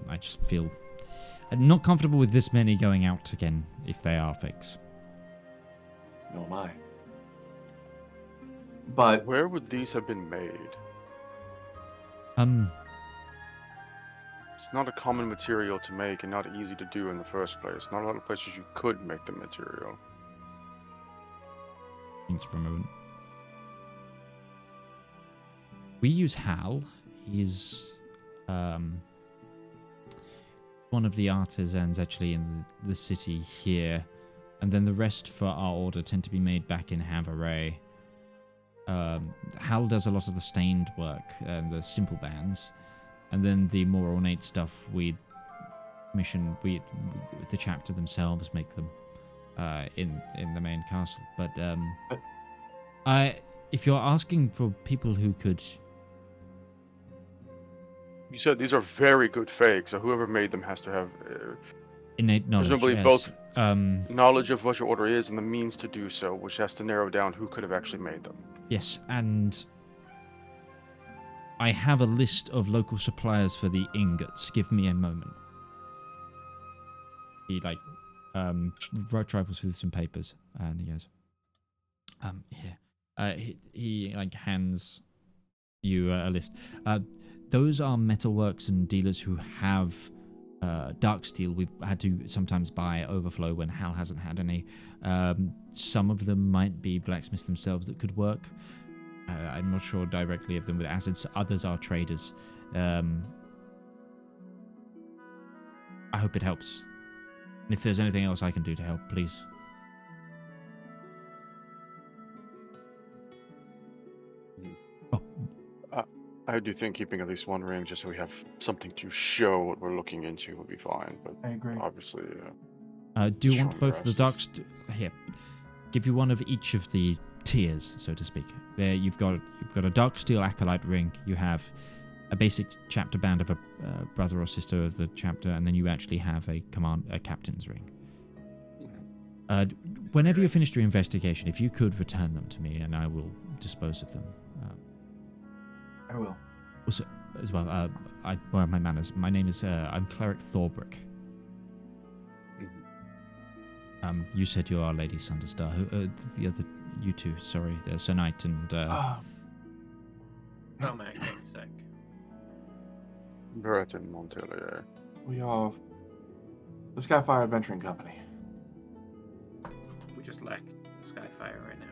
I just feel not comfortable with this many going out again, if they are fakes. No, am I. But... Where would these have been made? It's not a common material to make and not easy to do in the first place. Not a lot of places you could make the material. Thanks for a moment. We use Hal. He's one of the artisans actually in the city here. And then the rest for our order tend to be made back in Havre. Hal does a lot of the stained work and the simple bands. And then the more ornate stuff the chapter themselves make them in the main castle. But if you're asking for people who could You said these are very good fakes, so whoever made them has to have innate knowledge. presumably Yes. both knowledge of what your order is and the means to do so, which has to narrow down who could have actually made them. Yes, and I have a list of local suppliers for the ingots. Give me a moment. He trifles through some papers, and he goes, here. He hands you a list. Those are metalworks and dealers who have dark steel. We've had to sometimes buy overflow when Hal hasn't had any. Some of them might be blacksmiths themselves that could work. I'm not sure directly of them with acids. Others are traders. I hope it helps. And if there's anything else I can do to help, please. I do think keeping at least one ring, just so we have something to show what we're looking into, would be fine. But I agree. obviously, do you want short both the rests. dark? Here, give you one of each of the tiers, so to speak. There, you've got a dark steel acolyte ring. You have a basic chapter band of a brother or sister of the chapter, and then you actually have a captain's ring. Whenever you're finished your investigation, if you could return them to me, and I will dispose of them. I will. Also, as well, where are my manners? My name is I'm Cleric Thorbrick. You said you are Lady Sunderstar. Who, the other, you two, sorry, Sir Knight and... Oh, man, Kensek. Breton, Montpellier. We are the Skyfire Adventuring Company. We just lack Skyfire right now.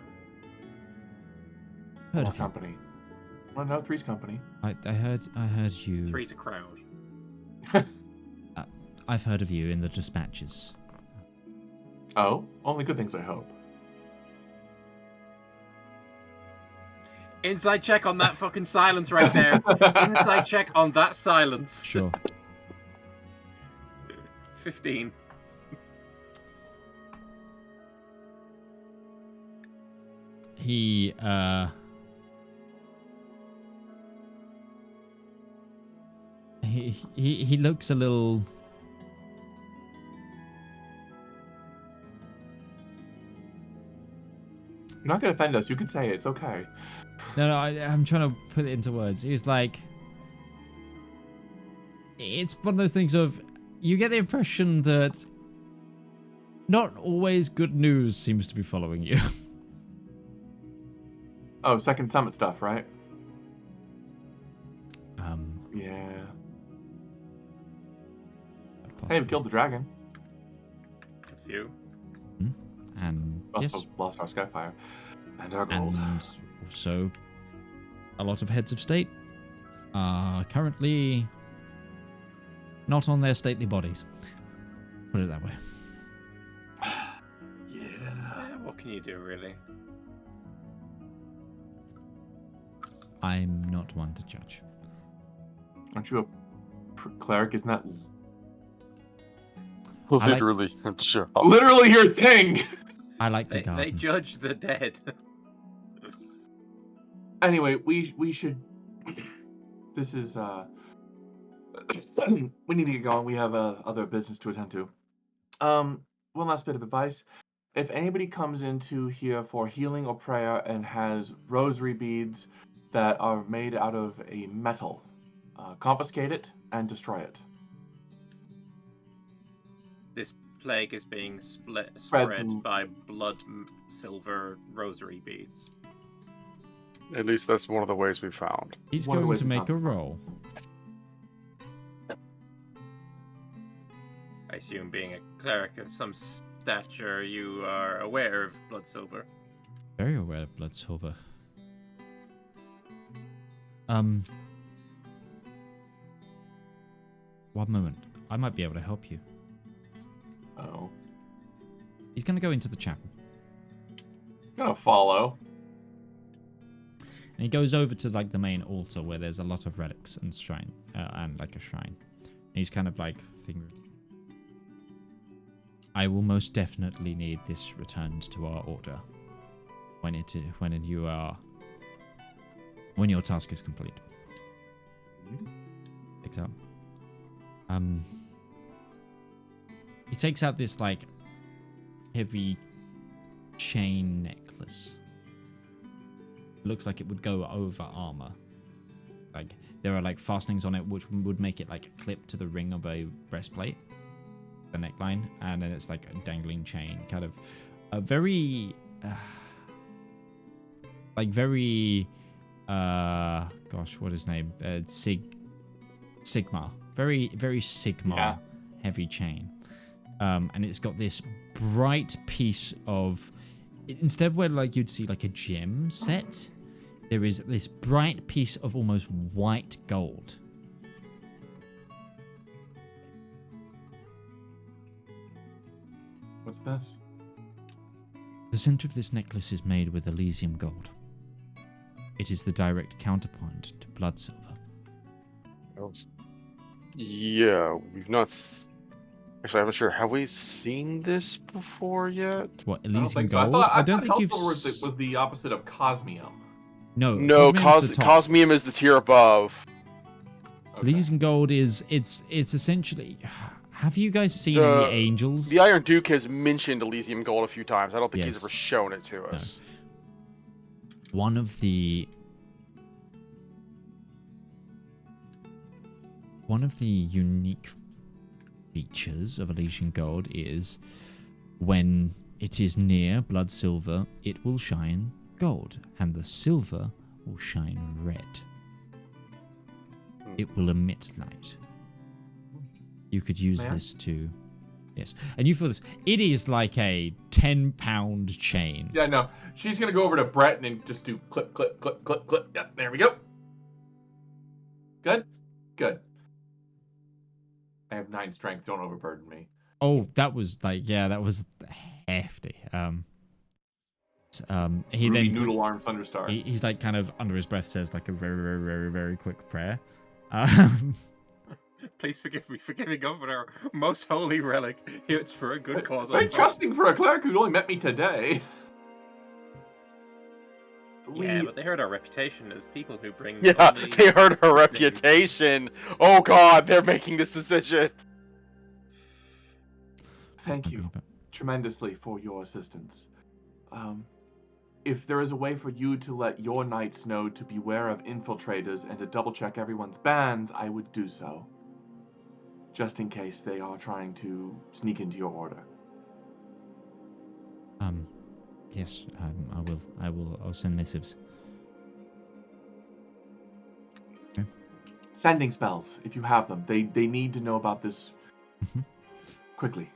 Heard Our of you. company. Well, no, Three's company. I heard you. Three's a crowd. I've heard of you in the dispatches. Oh, only good things, I hope. Inside check on that fucking silence right there. Inside check on that silence. Sure. 15. He He looks a little. You're not gonna offend us. You can say it. It's okay. No, I'm trying to put it into words. He's like, it's one of those things of, you get the impression that not always good news seems to be following you. Oh, Second Summit stuff, right? Yeah. Hey, we killed the dragon. A few. And Also yes, lost our Skyfire and our gold. and also a lot of heads of state are currently not on their stately bodies. Put it that way. Yeah. What can you do, really? I'm not one to judge. Aren't you a cleric? Isn't that Literally, sure. literally your thing? I like to They garden. judge the dead. Anyway, we should. This is we need to get going. We have other business to attend to. One last bit of advice: if anybody comes into here for healing or prayer and has rosary beads that are made out of a metal, confiscate it and destroy it. This plague is being spread to- by blood silver rosary beads. At least that's one of the ways we found. He's one of the going ways to we make found a it. roll. I assume, being a cleric of some stature, you are aware of blood silver. Very aware of blood silver. One moment. I might be able to help you. Oh, He's going to go into the chapel. gonna follow. And he goes over to like the main altar where there's a lot of relics and shrine and like a shrine. And he's kind of like thinking, I will most definitely need this returned to our order when your task is complete. takes out. He takes out this like heavy chain necklace. It looks like it would go over armor. Like there are like fastenings on it which would make it like clip to the ring of a breastplate, the neckline, and then it's like a dangling chain, kind of a very like very gosh, what is his name? Sigma. Very Sigma heavy chain. And it's got this bright piece of, instead of where like you'd see like a gem set, there is this bright piece of almost white gold. What's this? The center of this necklace is made with Elysium gold. It is the direct counterpoint to blood silver. Yeah, we've not. Actually, I'm not sure. Have we seen this before yet? What, I don't Elysium think so. gold? I don't thought think you've... Hellsilver was the opposite of Cosmium. No, No, Cosmium's the top. Cosmium is the tier above. Okay. Elysium gold is it's essentially. Have you guys seen any angels? The Iron Duke has mentioned Elysium Gold a few times. I don't think he's Yes. ever shown it to us. One of the unique features of Elysian Gold is when it is near blood silver, it will shine gold, and the silver will shine red. It will emit light. You could use this to... Yes. And you feel this. It is like a 10-pound chain. Yeah, no. She's going to go over to Breton and just do clip, clip, clip, clip, clip. Yep, there we go. Good? Good. I have 9 strength. Don't overburden me. Oh, that was like, yeah, that was hefty. He Ruby then... Noodle Arm Sunderstar. He's like kind of under his breath says like a very, very, very, very quick prayer. Please forgive me for giving up on our most holy relic. It's for a good cause. Very trusting for a cleric who only met me today. Yeah, but they heard our reputation as people who bring. Yeah, only they heard her reputation. Oh god, they're making this decision. Thank you tremendously for your assistance. If there is a way for you to let your knights know to beware of infiltrators and to double check everyone's bands, I would do so. Just in case they are trying to sneak into your order. Yes, I'll send missives. Okay. Sending spells, if you have them. They need to know about this quickly.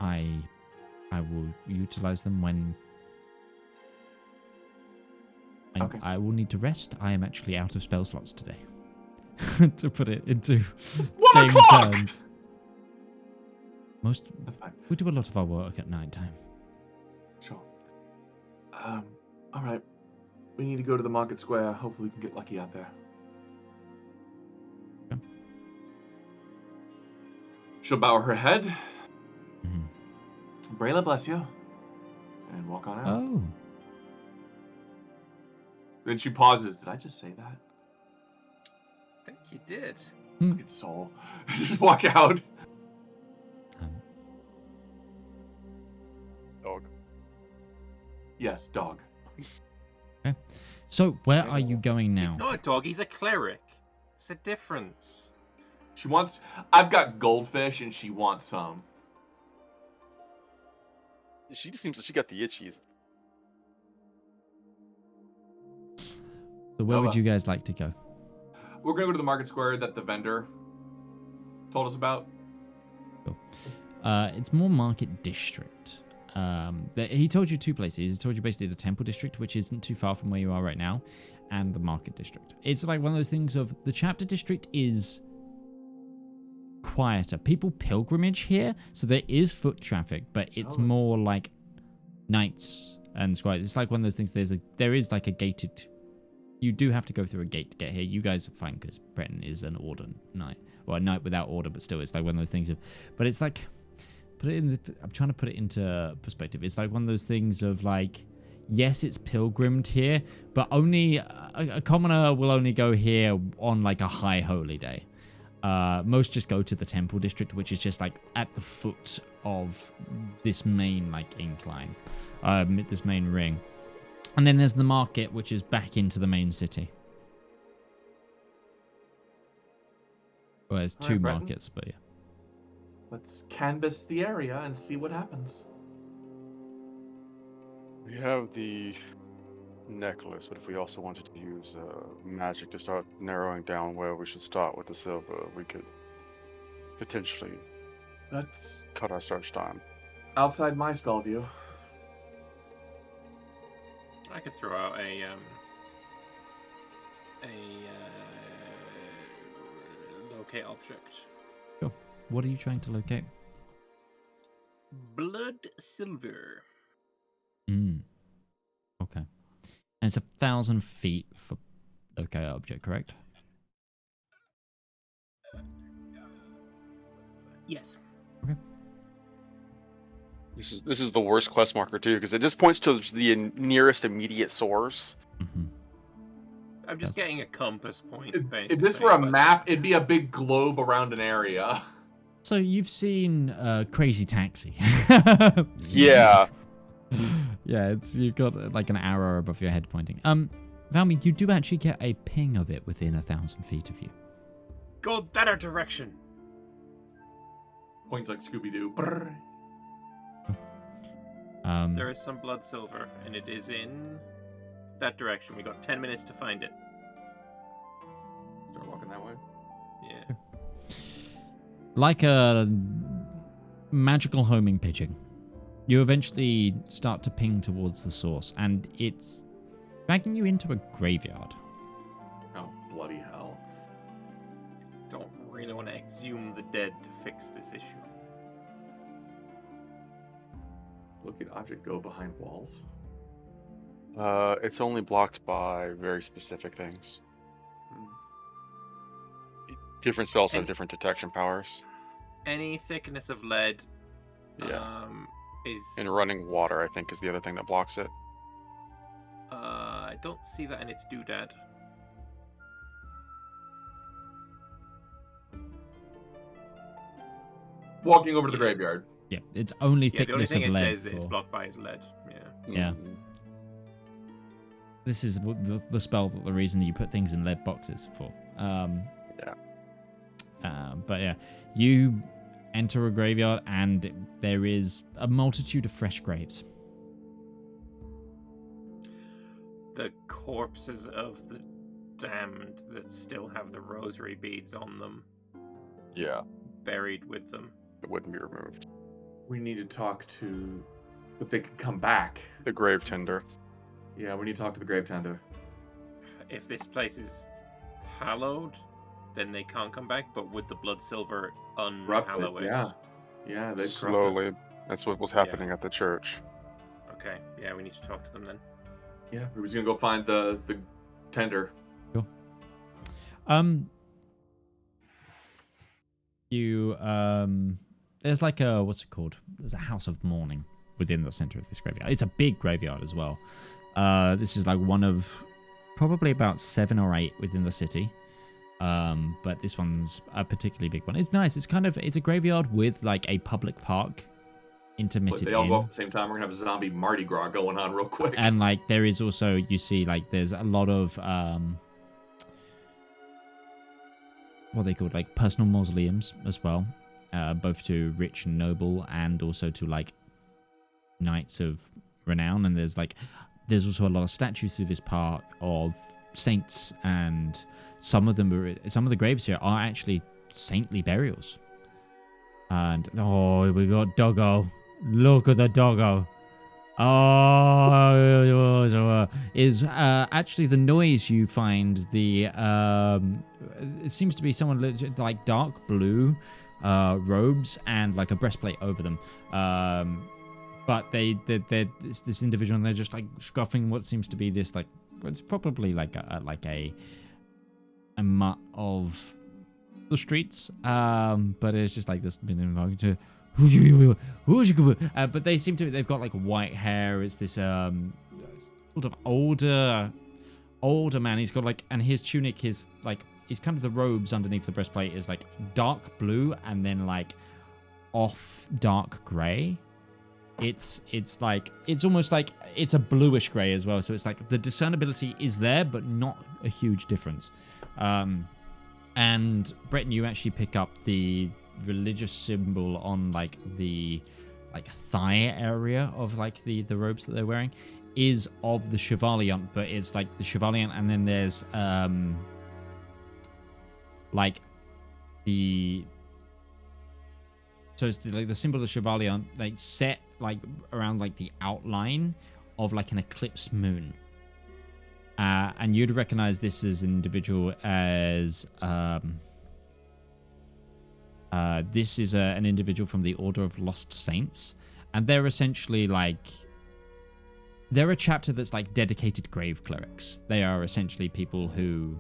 I will utilize them when Okay. I will need to rest. I am actually out of spell slots today. To put it into 1 game o'clock! turns. That's fine. We do a lot of our work at night time. Sure. Alright. We need to go to the market square. Hopefully we can get lucky out there. Okay. She'll bow her head. Mm-hmm. Brayla, bless you. And walk on out. Oh. Then she pauses. Did I just say that? I think you did. Fucking soul. Just walk out. Dog. Yes, dog. Okay. So where are you going now? He's not a dog. He's a cleric. It's a difference. She wants... I've got goldfish and she wants some. She just seems like she got the itchies. So where would you guys like to go? We're going to go to the market square that the vendor told us about. Cool. It's more market district. He told you 2 places. He told you basically the temple district, which isn't too far from where you are right now, and the market district. It's like one of those things of the chapter district is quieter. People pilgrimage here, so there is foot traffic, but it's more like knights and squires. It's like one of those things. There is like a gated. You do have to go through a gate to get here. You guys are fine because Breton is an order knight. Well, a knight without order, but still, it's like one of those things of. But it's like, I'm trying to put it into perspective. It's like one of those things of like, yes, it's pilgrimed here, but only a commoner will only go here on like a high holy day. Most just go to the temple district, which is just like at the foot of this main like incline, this main ring. And then there's the market, which is back into the main city. Well, there's two markets, but yeah. Let's canvass the area and see what happens. We have the necklace, but if we also wanted to use magic to start narrowing down where we should start with the silver, we could potentially cut our search time. Outside my spell view. I could throw out a locate object. Sure. What are you trying to locate? Blood silver. Okay. And it's 1,000 feet for locate object, correct? Yes. Okay. This is the worst quest marker too, because it just points to the nearest immediate source. Mm-hmm. I'm just getting a compass point. If this were a map, it'd be a big globe around an area. So you've seen Crazy Taxi. Yeah. Yeah, you've got like an arrow above your head pointing. Valymr, you do actually get a ping of it within 1,000 feet of you. Go that direction. Points like Scooby-Doo. There is some blood silver, and it is in that direction. We got 10 minutes to find it. Start walking that way. Yeah. Like a magical homing pigeon, you eventually start to ping towards the source, and it's dragging you into a graveyard. Oh, bloody hell. Don't really want to exhume the dead to fix this issue. Look at object go behind walls. It's only blocked by very specific things. Different spells have different detection powers. Any thickness of lead Yeah. is... And running water, I think, is the other thing that blocks it. I don't see that in its doodad. Walking over to the graveyard. Yeah, it's only The only thickness thing of it lead. says that it's blocked by is lead. Yeah. Yeah. This is the spell, the reason that you put things in lead boxes for. But yeah, you enter a graveyard and there is a multitude of fresh graves. The corpses of the damned that still have the rosary beads on them. Yeah. Buried with them. It wouldn't be removed. We need to talk to... But they can come back. The grave tender. Yeah, we need to talk to the grave tender. If this place is hallowed, then they can't come back, but with the blood silver unhallowed. Yeah, they slowly. That's what was happening at the church. Okay, yeah, we need to talk to them then. Yeah, we was gonna go find the tender. Sure. There's like a, what's it called? There's a house of mourning within the center of this graveyard. It's a big graveyard as well. This is like one of probably about 7 or 8 within the city. But this one's a particularly big one. It's nice. It's a graveyard with like a public park intermitted They all in. go up at the same time. We're gonna have a zombie Mardi Gras going on real quick. And like there is also, you see like there's a lot of what they called like personal mausoleums as well, both to rich and noble and also to like knights of renown. And there's also a lot of statues through this park of saints, and some of the graves here are actually saintly burials. And we got Doggo. Look at the Doggo. Is actually the noise you find. It seems to be someone legit, like dark blue robes and like a breastplate over them. But they're this individual, and they're just like scuffing what seems to be this like, it's probably like a mutt of the streets. But it's just like this. But they seem to, they've got like white hair. It's this sort of older man. He's got like, and his tunic is like it's kind of the robes underneath the breastplate is like dark blue and then like off dark gray. It's almost like it's a bluish gray as well. So it's like the discernibility is there, but not a huge difference. And Breton, you actually pick up the religious symbol on like the thigh area of like the robes that they're wearing is of the Chevaliant, but it's like the Chevaliant, and then there's like the so it's like the symbol of the Chevaliant like set like around like the outline of like an eclipsed moon. And you'd recognize this as an individual as this is an individual from the Order of Lost Saints, and they're essentially like they're a chapter that's like dedicated grave clerics. They are essentially people who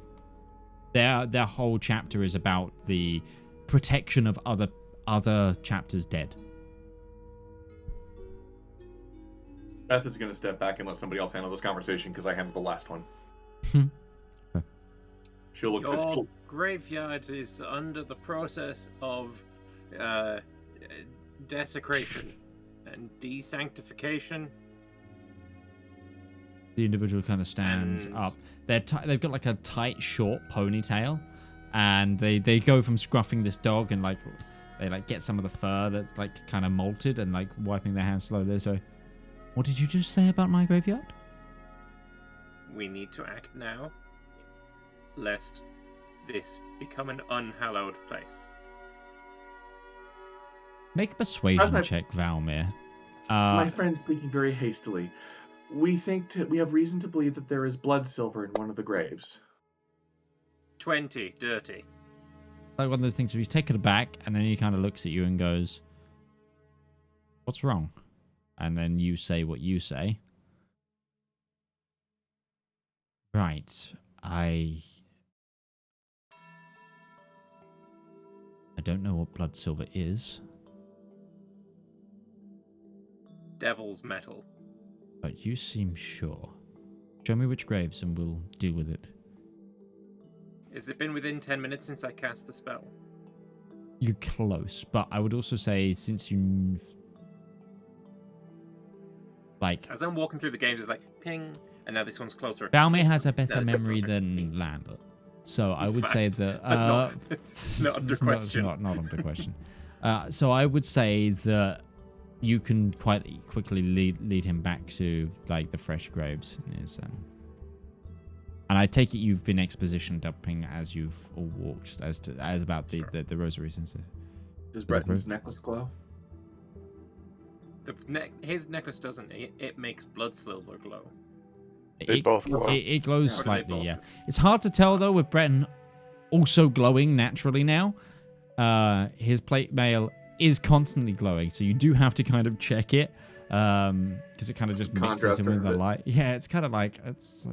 their whole chapter is about the protection of other chapters dead. Beth is going to step back and let somebody else handle this conversation because I handled the last one. Okay. She'll look Your graveyard is under the process of desecration and desanctification. The individual kind of stands up. They've got like a tight, short ponytail, and they go from scruffing this dog and like they like get some of the fur that's like kind of molted and like wiping their hands slowly. So, what did you just say about my graveyard? We need to act now, lest this become an unhallowed place. Make a persuasion check, Valymr. My friend speaking very hastily. We have reason to believe that there is blood silver in one of the graves. 20, dirty. Like one of those things where he's taken aback, and then he kind of looks at you and goes, "What's wrong?" And then you say what you say. Right. I don't know what blood silver is. Devil's metal. But you seem sure. Show me which graves and we'll deal with it. Has it been within 10 minutes since I cast the spell? You're close, but I would also say since you... Like... As I'm walking through the games, it's like, ping, and now this one's closer. Valymr has a better No, this one's memory closer. than Ping. Lambert. So I In would say fact, that... It's not under question. Not under question. So I would say that you can quite quickly lead him back to like the fresh graves. And I take it you've been exposition dumping as you've all walked as about the rosaries and stuff. Does Breton's necklace glow? His necklace doesn't. It makes blood silver glow. They both glow. It glows Yeah, slightly, both yeah. It's hard to tell though with Breton also glowing naturally now. His plate mail is constantly glowing, so you do have to kind of check it because it kind of just mixes in with the light. Yeah, it's kind of like it's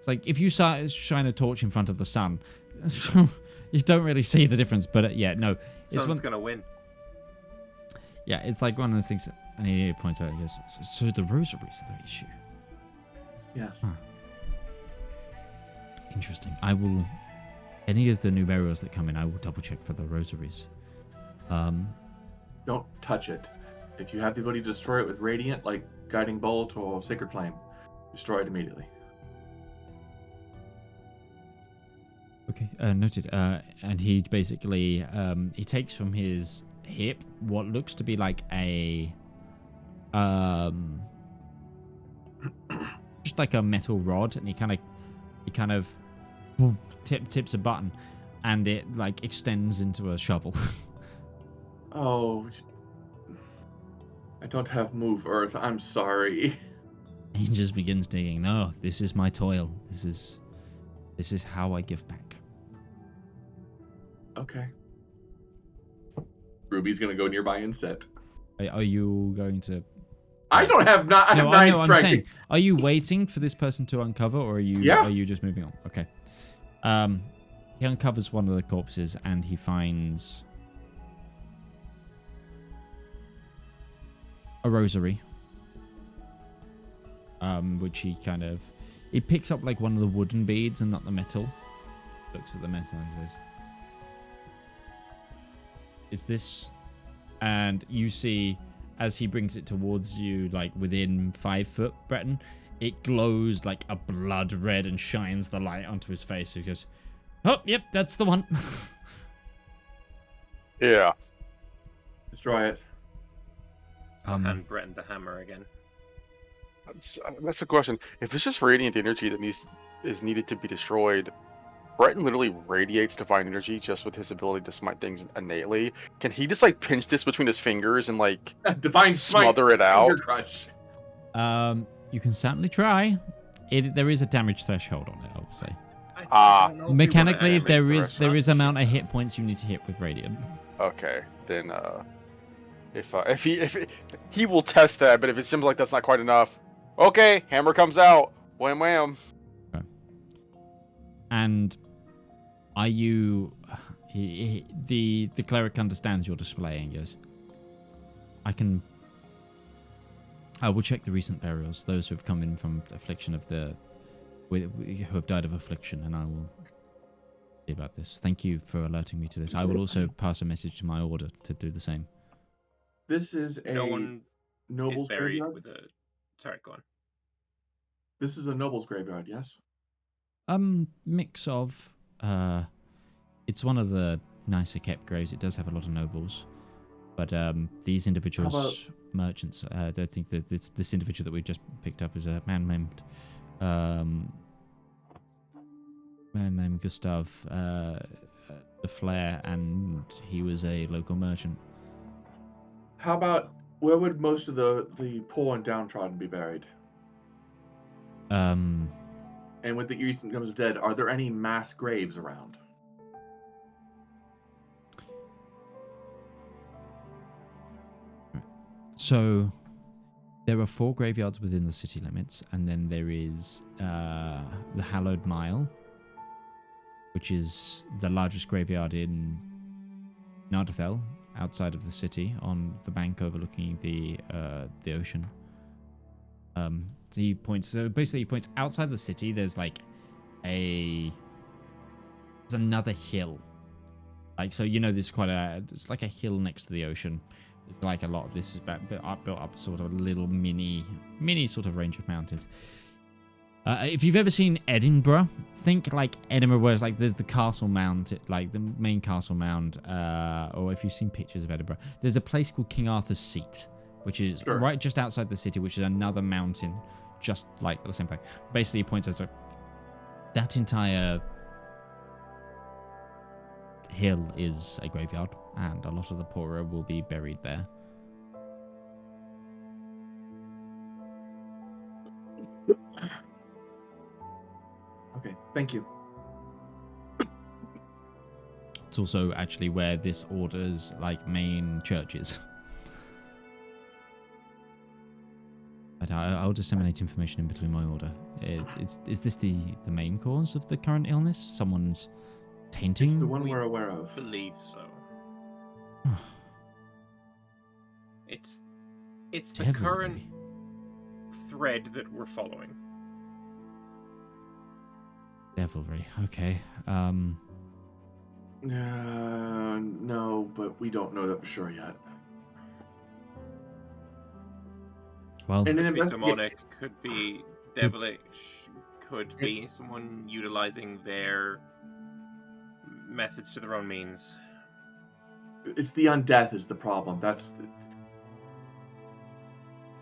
like if you shine a torch in front of the sun, you don't really see the difference. But yeah, no, Sun's gonna win. Yeah, it's like one of those things. And he points out, yes. So the rosaries are the issue. Yes. Huh. Interesting. I will. Any of the new burials that come in, I will double check for the rosaries. Don't touch it. If you have the ability to destroy it with Radiant, like Guiding Bolt or Sacred Flame, destroy it immediately. Okay, noted. And he basically he takes from his hip what looks to be like a just like a metal rod, and he kind of tips a button, and it like extends into a shovel. Oh, I don't have move earth. I'm sorry. He just begins digging. No, this is my toil. This is how I give back. Okay. Ruby's gonna go nearby and sit. Are you going to? I don't have I have No, 9 I know. I'm strength. saying, are you waiting for this person to uncover, or are you? Yeah. Are you just moving on? Okay. He uncovers one of the corpses and he finds a rosary. Which he picks up like one of the wooden beads and not the metal. Looks at the metal and says, "It's this," and you see as he brings it towards you, like within 5 foot, Breton, it glows like a blood red and shines the light onto his face. He goes, "Oh, yep, that's the one." Yeah. Destroy it. I'll hand Breton the hammer again. That's the question. If it's just radiant energy that is needed to be destroyed, Breton literally radiates divine energy just with his ability to smite things innately. Can he just like pinch this between his fingers and like divine smother it out? Finger crush. You can certainly try. There is a damage threshold on it, I would say. I don't know if Mechanically, we wanna there is amount of hit points you need to hit with radiant. Okay, then if he will test that, but if it seems like that's not quite enough, okay, hammer comes out, wham wham. Okay. And are you? The cleric understands your display and goes, I will check the recent burials, those who have come in from affliction who have died of affliction, and I will see about this. Thank you for alerting me to this. I will also pass a message to my order to do the same. This is a No one noble's is buried graveyard. with a. Sorry, go on. This is a noble's graveyard, yes. Mix of. It's one of the nicer kept graves. It does have a lot of nobles, but these individuals, merchants. I think that this individual that we've just picked up is a man named Gustav de Flair, and he was a local merchant. How about where would most of the poor and downtrodden be buried? And with the recent comes of dead, are there any mass graves around? So there are 4 graveyards within the city limits, and then there is the Hallowed Mile, which is the largest graveyard in Nardathel, outside of the city, on the bank overlooking the ocean. So he points. So basically, he points outside the city. There's another hill. Like, so you know, there's it's like a hill next to the ocean. It's like a lot of this is built up sort of a little mini sort of range of mountains. If you've ever seen Edinburgh, think like Edinburgh, where it's like there's the castle mound, like the main castle mound, or if you've seen pictures of Edinburgh, there's a place called King Arthur's Seat, which is right just outside the city, which is another mountain, just like the same place. Basically, he points out that entire hill is a graveyard, and a lot of the poorer will be buried there. Okay, thank you. It's also actually where this order's like main church is. But I'll disseminate information in between my order. Is this the main cause of the current illness? Someone's tainting? It's the one we're aware of. I believe so. It's the Devilry. current thread that we're following. Devilry. Okay. No, but we don't know that for sure yet. Well, And Could be demonic, could be devilish, could be someone utilizing their methods to their own means. It's the undeath is the problem.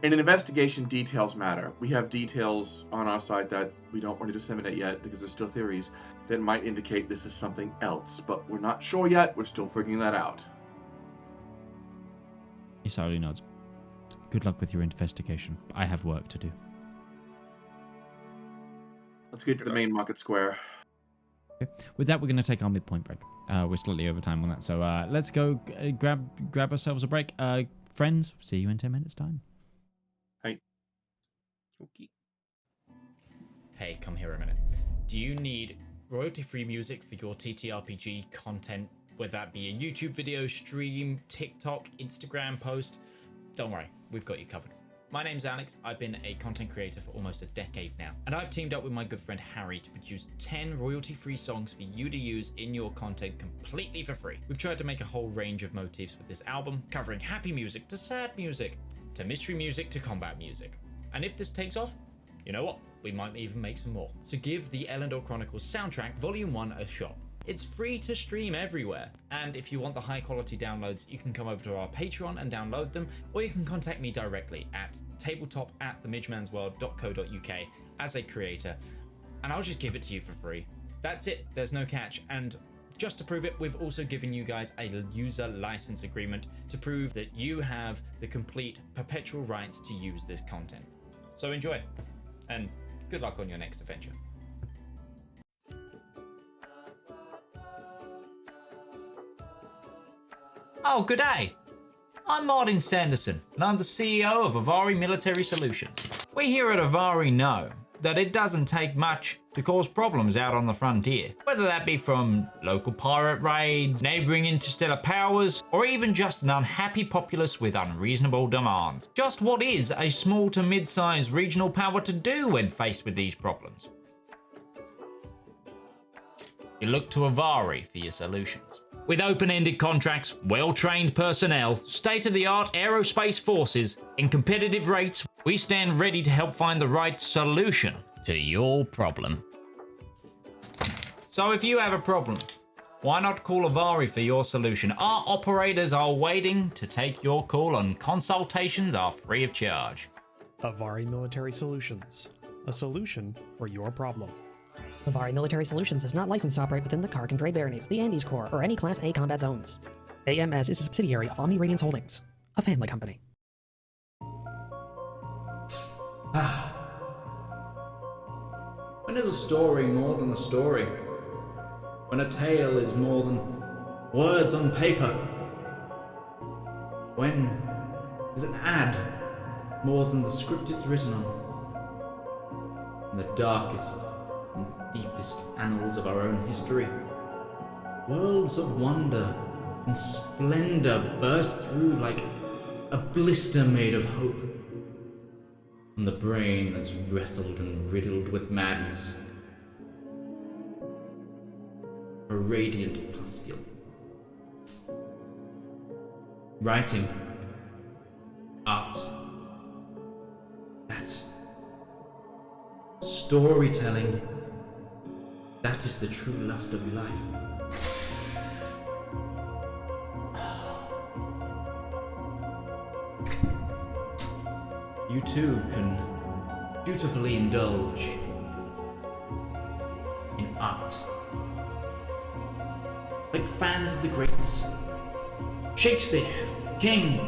In an investigation, details matter. We have details on our side that we don't want to disseminate yet because there's still theories that might indicate this is something else, but we're not sure yet. We're still figuring that out. he slowly nods. Good luck with your investigation. I have work to do. Let's get to the main market square. Okay. With that, we're going to take our midpoint break. We're slightly over time on that, so let's go grab ourselves a break. Friends, see you in 10 minutes' time. Hey. Okay. Hey, come here a minute. Do you need royalty-free music for your TTRPG content, whether that be a YouTube video, stream, TikTok, Instagram post? Don't worry, we've got you covered. My name's Alex. I've been a content creator for almost a decade now, and I've teamed up with my good friend Harry to produce 10 royalty-free songs for you to use in your content completely for free. We've tried to make a whole range of motifs with this album, covering happy music to sad music, to mystery music to combat music. And if this takes off, you know what? We might even make some more. So give the Elendor Chronicles soundtrack Volume 1 a shot. It's free to stream everywhere, and if you want the high quality downloads, you can come over to our Patreon and download them, or you can contact me directly at tabletop@themidgemansworld.co.uk as a creator, and I'll just give it to you for free. That's it, there's no catch, and just to prove it, we've also given you guys a user license agreement to prove that you have the complete perpetual rights to use this content. So enjoy, and good luck on your next adventure. Oh, good day. I'm Martin Sanderson, and I'm the CEO of Avari Military Solutions. We here at Avari know that it doesn't take much to cause problems out on the frontier, whether that be from local pirate raids, neighboring interstellar powers, or even just an unhappy populace with unreasonable demands. Just what is a small to mid-sized regional power to do when faced with these problems? You look to Avari for your solutions. With open-ended contracts, well-trained personnel, state-of-the-art aerospace forces, and competitive rates, we stand ready to help find the right solution to your problem. So if you have a problem, why not call Avari for your solution? Our operators are waiting to take your call, and consultations are free of charge. Avari Military Solutions, a solution for your problem. Avari Military Solutions is not licensed to operate within the Kark and Grey Baronies, the Andes Corps, or any Class A combat zones. AMS is a subsidiary of Omni Radiance Holdings, a family company. When is a story more than a story? When a tale is more than words on paper? When is an ad more than the script it's written on? In the darkest and deepest annals of our own history, worlds of wonder and splendor burst through like a blister made of hope from the brain that's rattled and riddled with madness. A radiant pustule. Writing, art, that's storytelling. That is the true lust of life. You too can dutifully indulge in art. Like fans of the greats. Shakespeare, King,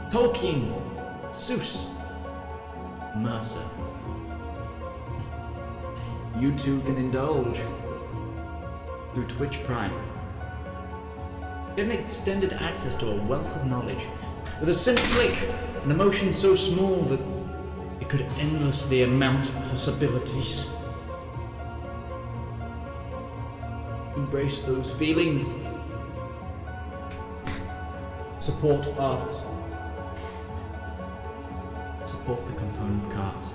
Tolkien, Seuss, Mercer. You too can indulge through Twitch Prime. Get an extended access to a wealth of knowledge with a simple click, an emotion so small that it could endlessly amount to possibilities. Embrace those feelings. Support art. Support the component cast.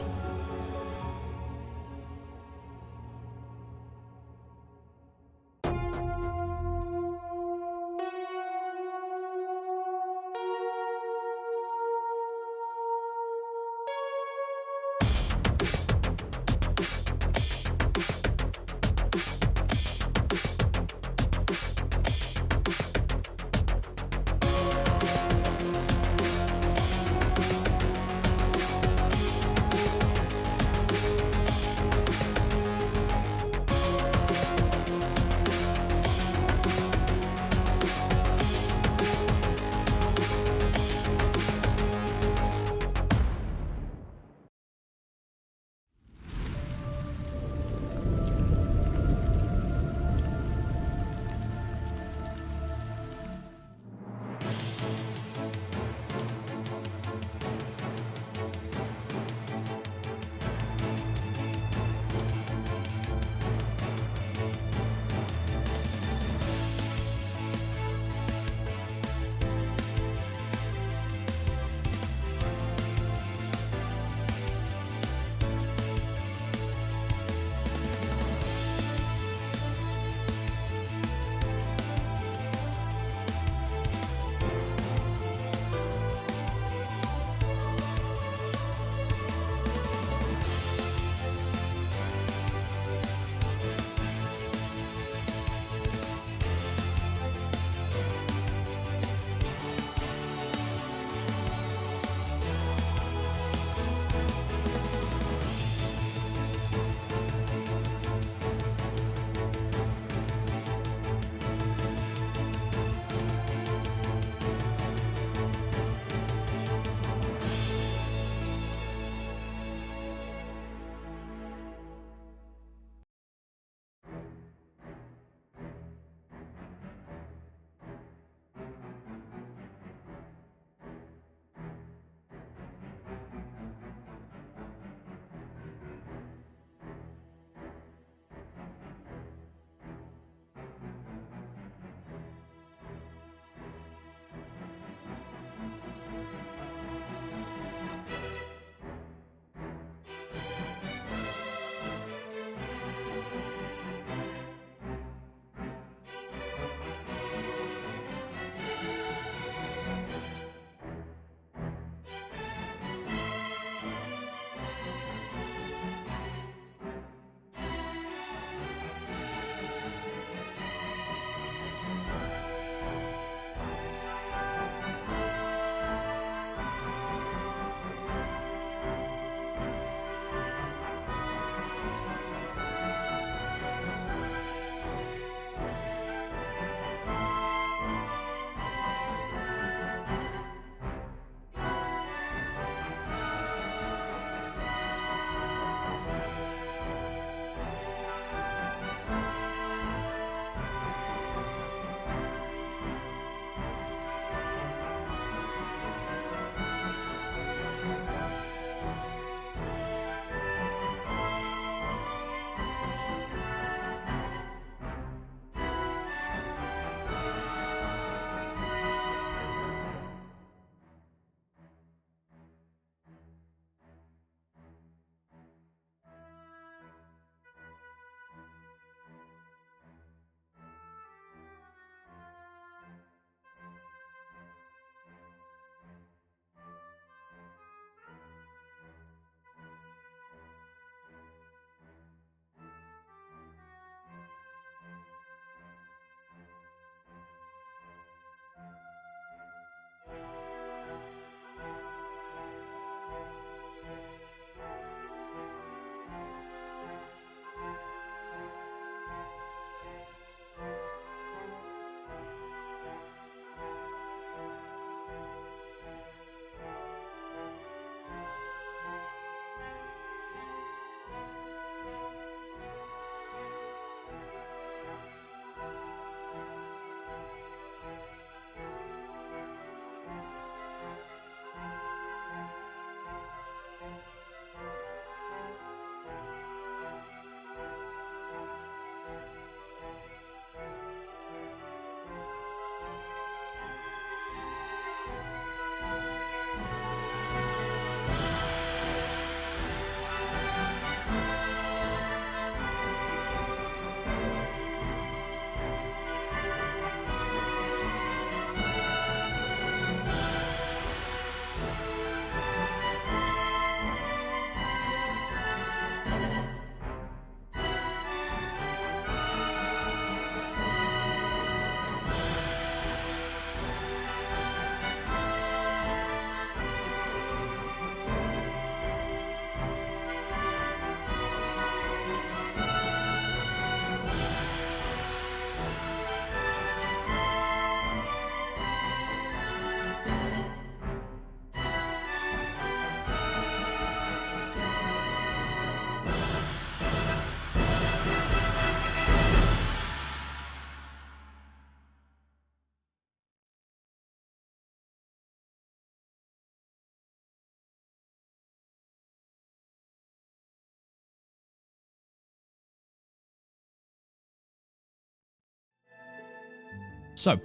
So,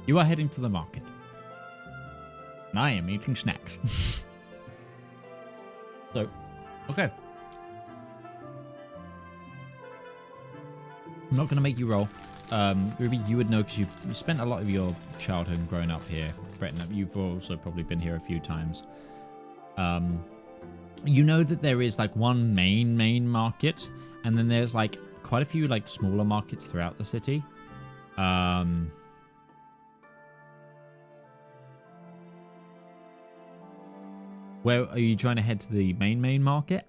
you are heading to the market. And I am eating snacks. So, okay. I'm not going to make you roll. Ruby, you would know because you spent a lot of your childhood growing up here. Breton, you've also probably been here a few times. You know that there is like one main market, and then there's like quite a few like smaller markets throughout the city. Where are you trying to head to the main market?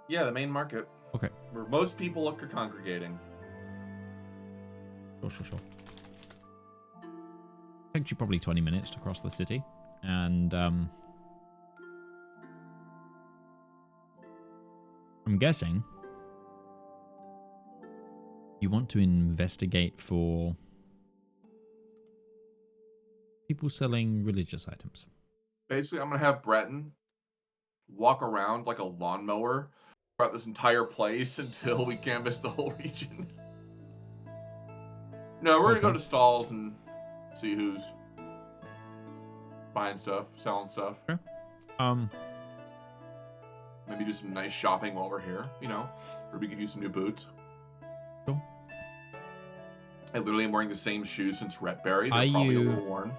Yeah, the main market. Okay. Where most people are congregating. Sure. Takes you probably 20 minutes to cross the city. And I'm guessing you want to investigate for people selling religious items. Basically, I'm going to have Breton walk around like a lawnmower throughout this entire place until we canvass the whole region. No, we're going to go to stalls and see who's buying stuff, selling stuff. Sure. Maybe do some nice shopping while we're here, you know. Ruby could use some new boots. Cool. I literally am wearing the same shoes since Retberry. They're Are probably a you- little worn.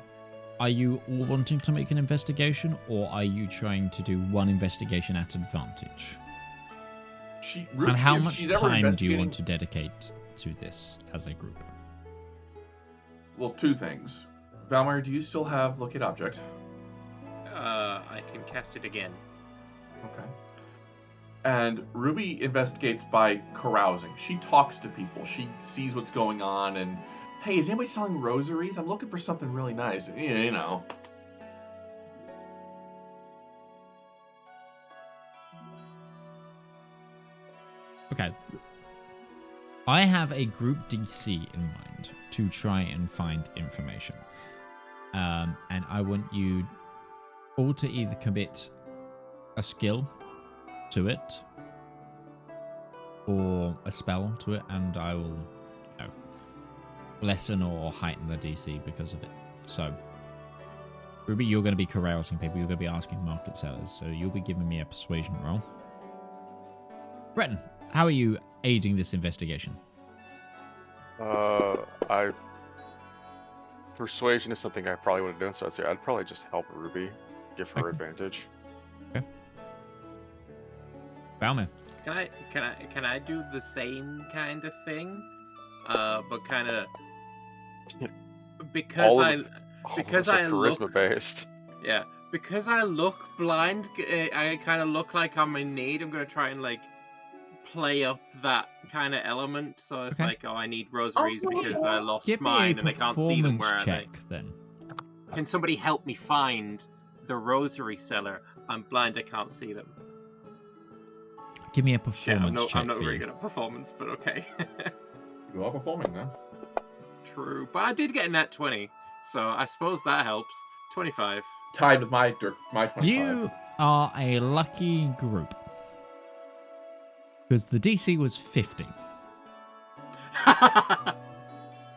Are you all wanting to make an investigation, or are you trying to do one investigation at advantage? Ruby, And how if much she's ever time do you investigating- want to dedicate to this as a group? Well, two things. Valymr, do you still have Locate Object? I can cast it again. Okay. And Ruby investigates by carousing. She talks to people. She sees what's going on and, hey, is anybody selling rosaries? I'm looking for something really nice. You know. Okay. I have a group DC in mind to try and find information. And I want you all to either commit a skill to it or a spell to it, and I will, lessen or heighten the DC because of it. So, Ruby, you're going to be carousing people. You're going to be asking market sellers. So you'll be giving me a persuasion roll. Breton, how are you aiding this investigation? Persuasion is something I probably would have done, so I'd probably just help Ruby, give her Okay. advantage. Okay. Valymr. Can I do the same kind of thing? But kind of because All I of because us are I look charisma based. yeah because I look blind. I kind of look like I'm in need. I'm gonna try and like play up that kind of element. So it's Okay. like, oh, I need rosaries because I lost Give me mine a and I can't see them. Where performance are they? check, then. Can somebody help me find the rosary seller? I'm blind. I can't see them. Give me a Yeah, performance check I'm not for very you. good at performance, but okay. You are performing then. True, but I did get a nat 20, so I suppose that helps. 25. Tied with my 25. You are a lucky group. Because the DC was 50.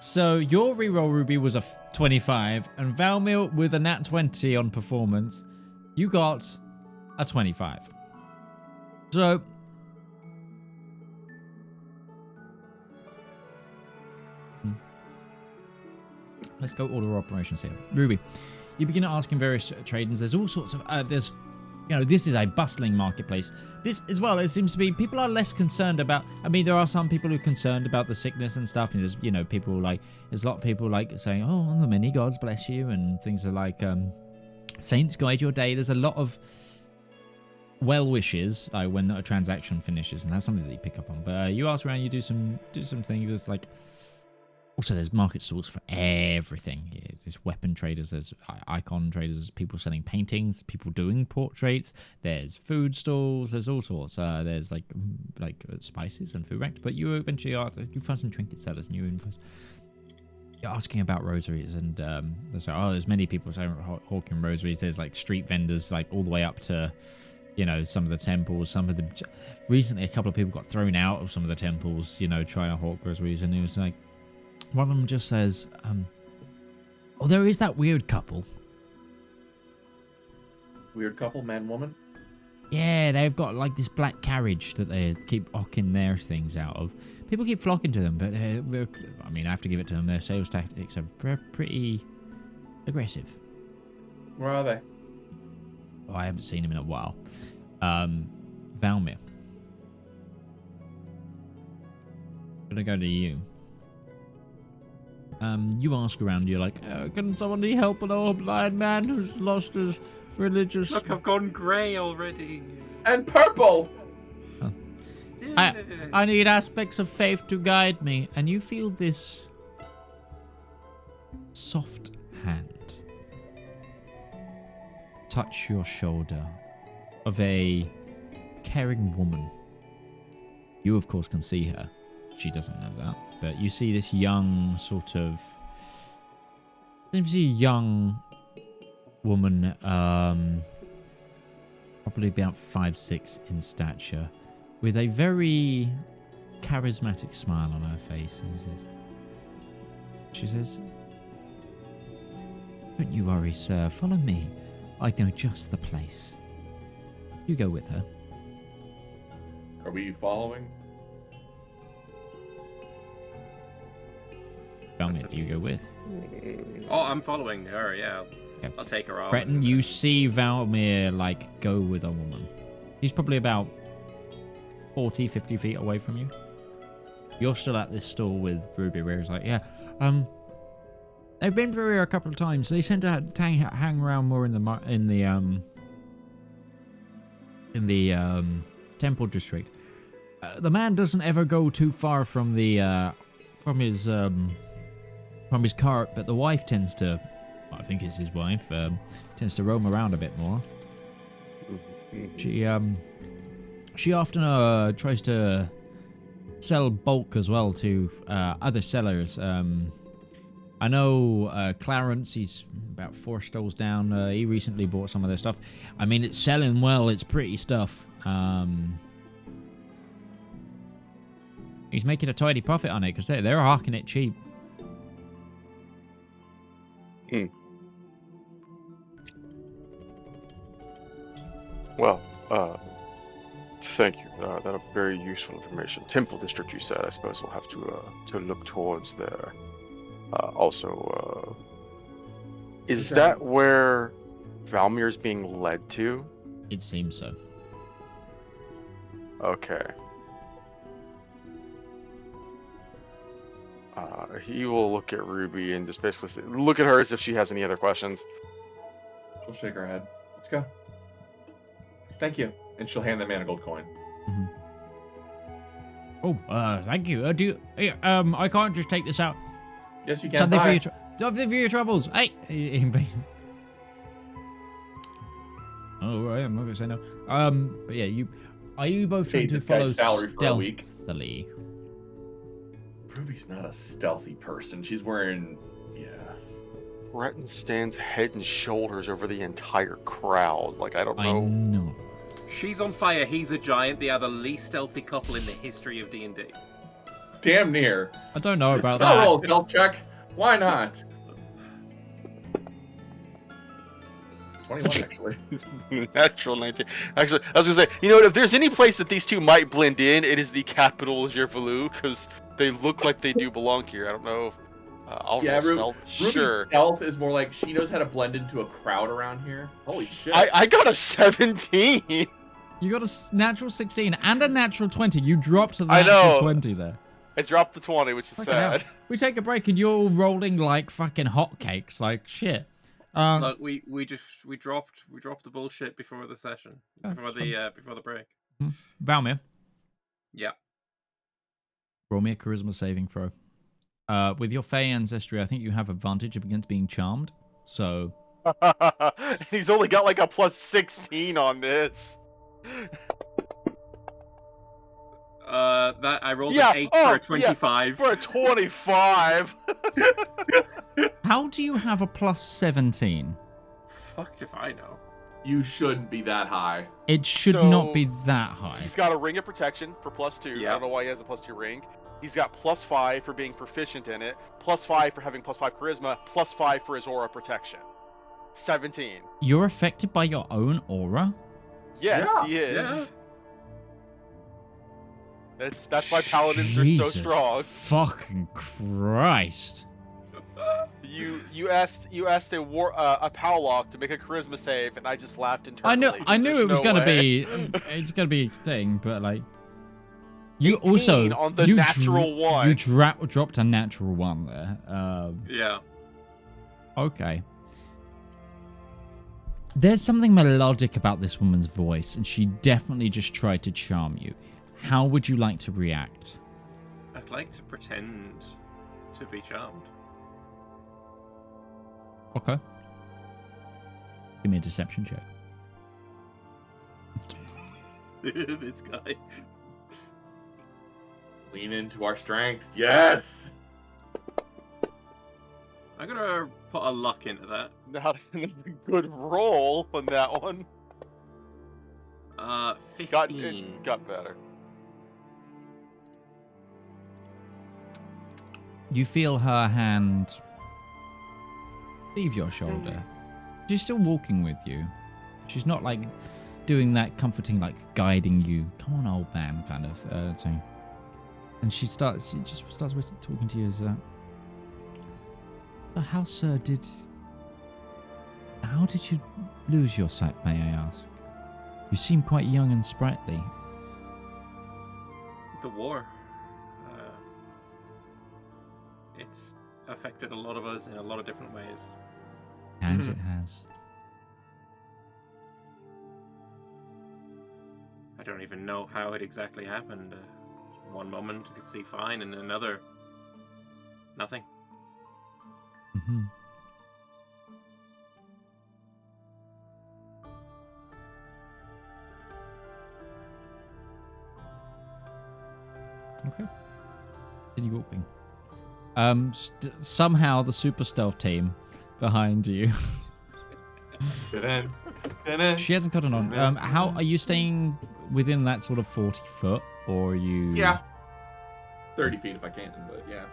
So your reroll, Ruby, was a 25, and Valymr with a nat 20 on performance, you got a 25. So let's go order operations here. Ruby, you begin asking various traders. There's all sorts of this is a bustling marketplace. This as well, it seems to be people are less concerned about. I mean, there are some people who are concerned about the sickness and stuff. And there's people like there's a lot of people like saying, "Oh, the many gods bless you," and things are like saints guide your day. There's a lot of well wishes like when a transaction finishes, and that's something that you pick up on. But you ask around, you do some things. There's like also there's market stalls for everything. There's weapon traders, there's icon traders, there's people selling paintings, people doing portraits. There's food stalls. There's all sorts. There's like spices and food racks. But you eventually you find some trinket sellers, and you're asking about rosaries, and there's many people hawking rosaries. There's like street vendors like all the way up to some of the temples. Some of them recently, a couple of people got thrown out of some of the temples, trying to hawk rosaries, and it was like one of them just says, oh, there is that weird couple. Weird couple, man, woman. Yeah, they've got like this black carriage that they keep hawking their things out of. People keep flocking to them, but I mean, I have to give it to them. Their sales tactics are pretty aggressive. Where are they? Oh, I haven't seen him in a while. Valymr. Gonna go to you. You ask around, you're like, can someone need help? An old blind man who's lost his religious... Look, I've gone grey already. And purple! I need aspects of faith to guide me. And you feel this soft hand touch your shoulder of a caring woman. You, of course, can see her. She doesn't know that. But you see this young sort of... Seems to be a young woman, probably about 5'6" in stature, with a very charismatic smile on her face. And she says, don't you worry, sir. Follow me. I know just the place. You go with her. Are we following? Valymr, do you go with? Oh, I'm following her, yeah. Okay. I'll take her off. Breton, you see Valymr, like, go with a woman. He's probably about 40, 50 feet away from you. You're still at this store with Ruby, where he's like, yeah, they've been through here a couple of times. They tend to hang around more in the temple district. The man doesn't ever go too far from the from his cart, but the wife tends to, I think it's his wife, tends to roam around a bit more. She often tries to sell bulk as well to other sellers. I know Clarence, he's about 4 stalls down. He recently bought some of their stuff. I mean, it's selling well. It's pretty stuff. He's making a tidy profit on it because they're hawking it cheap. Well, thank you. That's very useful information. Temple District, you said. I suppose we'll have to look towards there. Also, is that where Valymr is being led to? It seems so. Okay. He will look at Ruby and just basically look at her as if she has any other questions. She'll shake her head. Let's go. Thank you. And she'll hand the man a gold coin. Mm-hmm. Oh, thank you. I can't just take this out. Yes, you can. Something for your troubles. Hey. Oh, right. I'm not gonna say no. But yeah, are you both trying to follow stealthily? Ruby's not a stealthy person. She's wearing, Breton stands head and shoulders over the entire crowd. Like, I don't know. I know. She's on fire. He's a giant. They are the least stealthy couple in the history of D&D. Damn near. I don't know about that. I'll roll a stealth check. Why not? 21, actually. Natural 19. Actually, I was gonna say, if there's any place that these two might blend in, it is the capital Jervalu, because they look like they do belong here. I don't know. I'll roll stealth. Ruby's stealth is more like she knows how to blend into a crowd around here. Holy shit. I got a 17. You got a natural 16 and a natural 20. You dropped to the natural 20 there. I dropped the 20, which is sad. Hell. We take a break and you're all rolling like fucking hotcakes, like shit. Look, we dropped the bullshit before the session, before the break. Valymr. Yeah. Roll me a charisma saving throw. With your Fey ancestry, I think you have advantage against being charmed. So. He's only got like a plus 16 on this. That I rolled an 8 for a 25. Yeah, for a 25. How do you have a plus 17? Fucked if I know. You shouldn't be that high. It should not be that high. He's got a ring of protection for plus 2. Yeah. I don't know why he has a plus 2 ring. He's got +5 for being proficient in it, +5 for having +5 charisma, +5 for his aura protection. 17. You're affected by your own aura? Yes, Yeah, he is. yeah. That's why paladins are so Jesus strong. Fucking Christ. You asked a Powlock to make a charisma save, and I just laughed internally. I knew it was There's no gonna way. be it's gonna be a thing, but like you 18 also on the you natural one. You dropped a natural one there. Yeah. Okay. There's something melodic about this woman's voice, and she definitely just tried to charm you. How would you like to react? I'd like to pretend to be charmed. Okay. Give me a deception check. This guy. Lean into our strengths. Yes. I'm gonna put a luck into that. Not a good roll on that one. 15. Got better. You feel her hand leave your shoulder. She's still walking with you. She's not like doing that comforting, like guiding you. Come on, old man, kind of thing. And she just starts talking to you as how did you lose your sight, may I ask? You seem quite young and sprightly. The war. It's affected a lot of us in a lot of different ways. As it has. I don't even know how it exactly happened. One moment I could see fine, and another, nothing. Mm-hmm. Okay. Continue walking. Somehow the super stealth team behind you. She hasn't got it on. How are you staying within that sort of 40 foot, or are you? Yeah. 30 feet if I can, but yeah.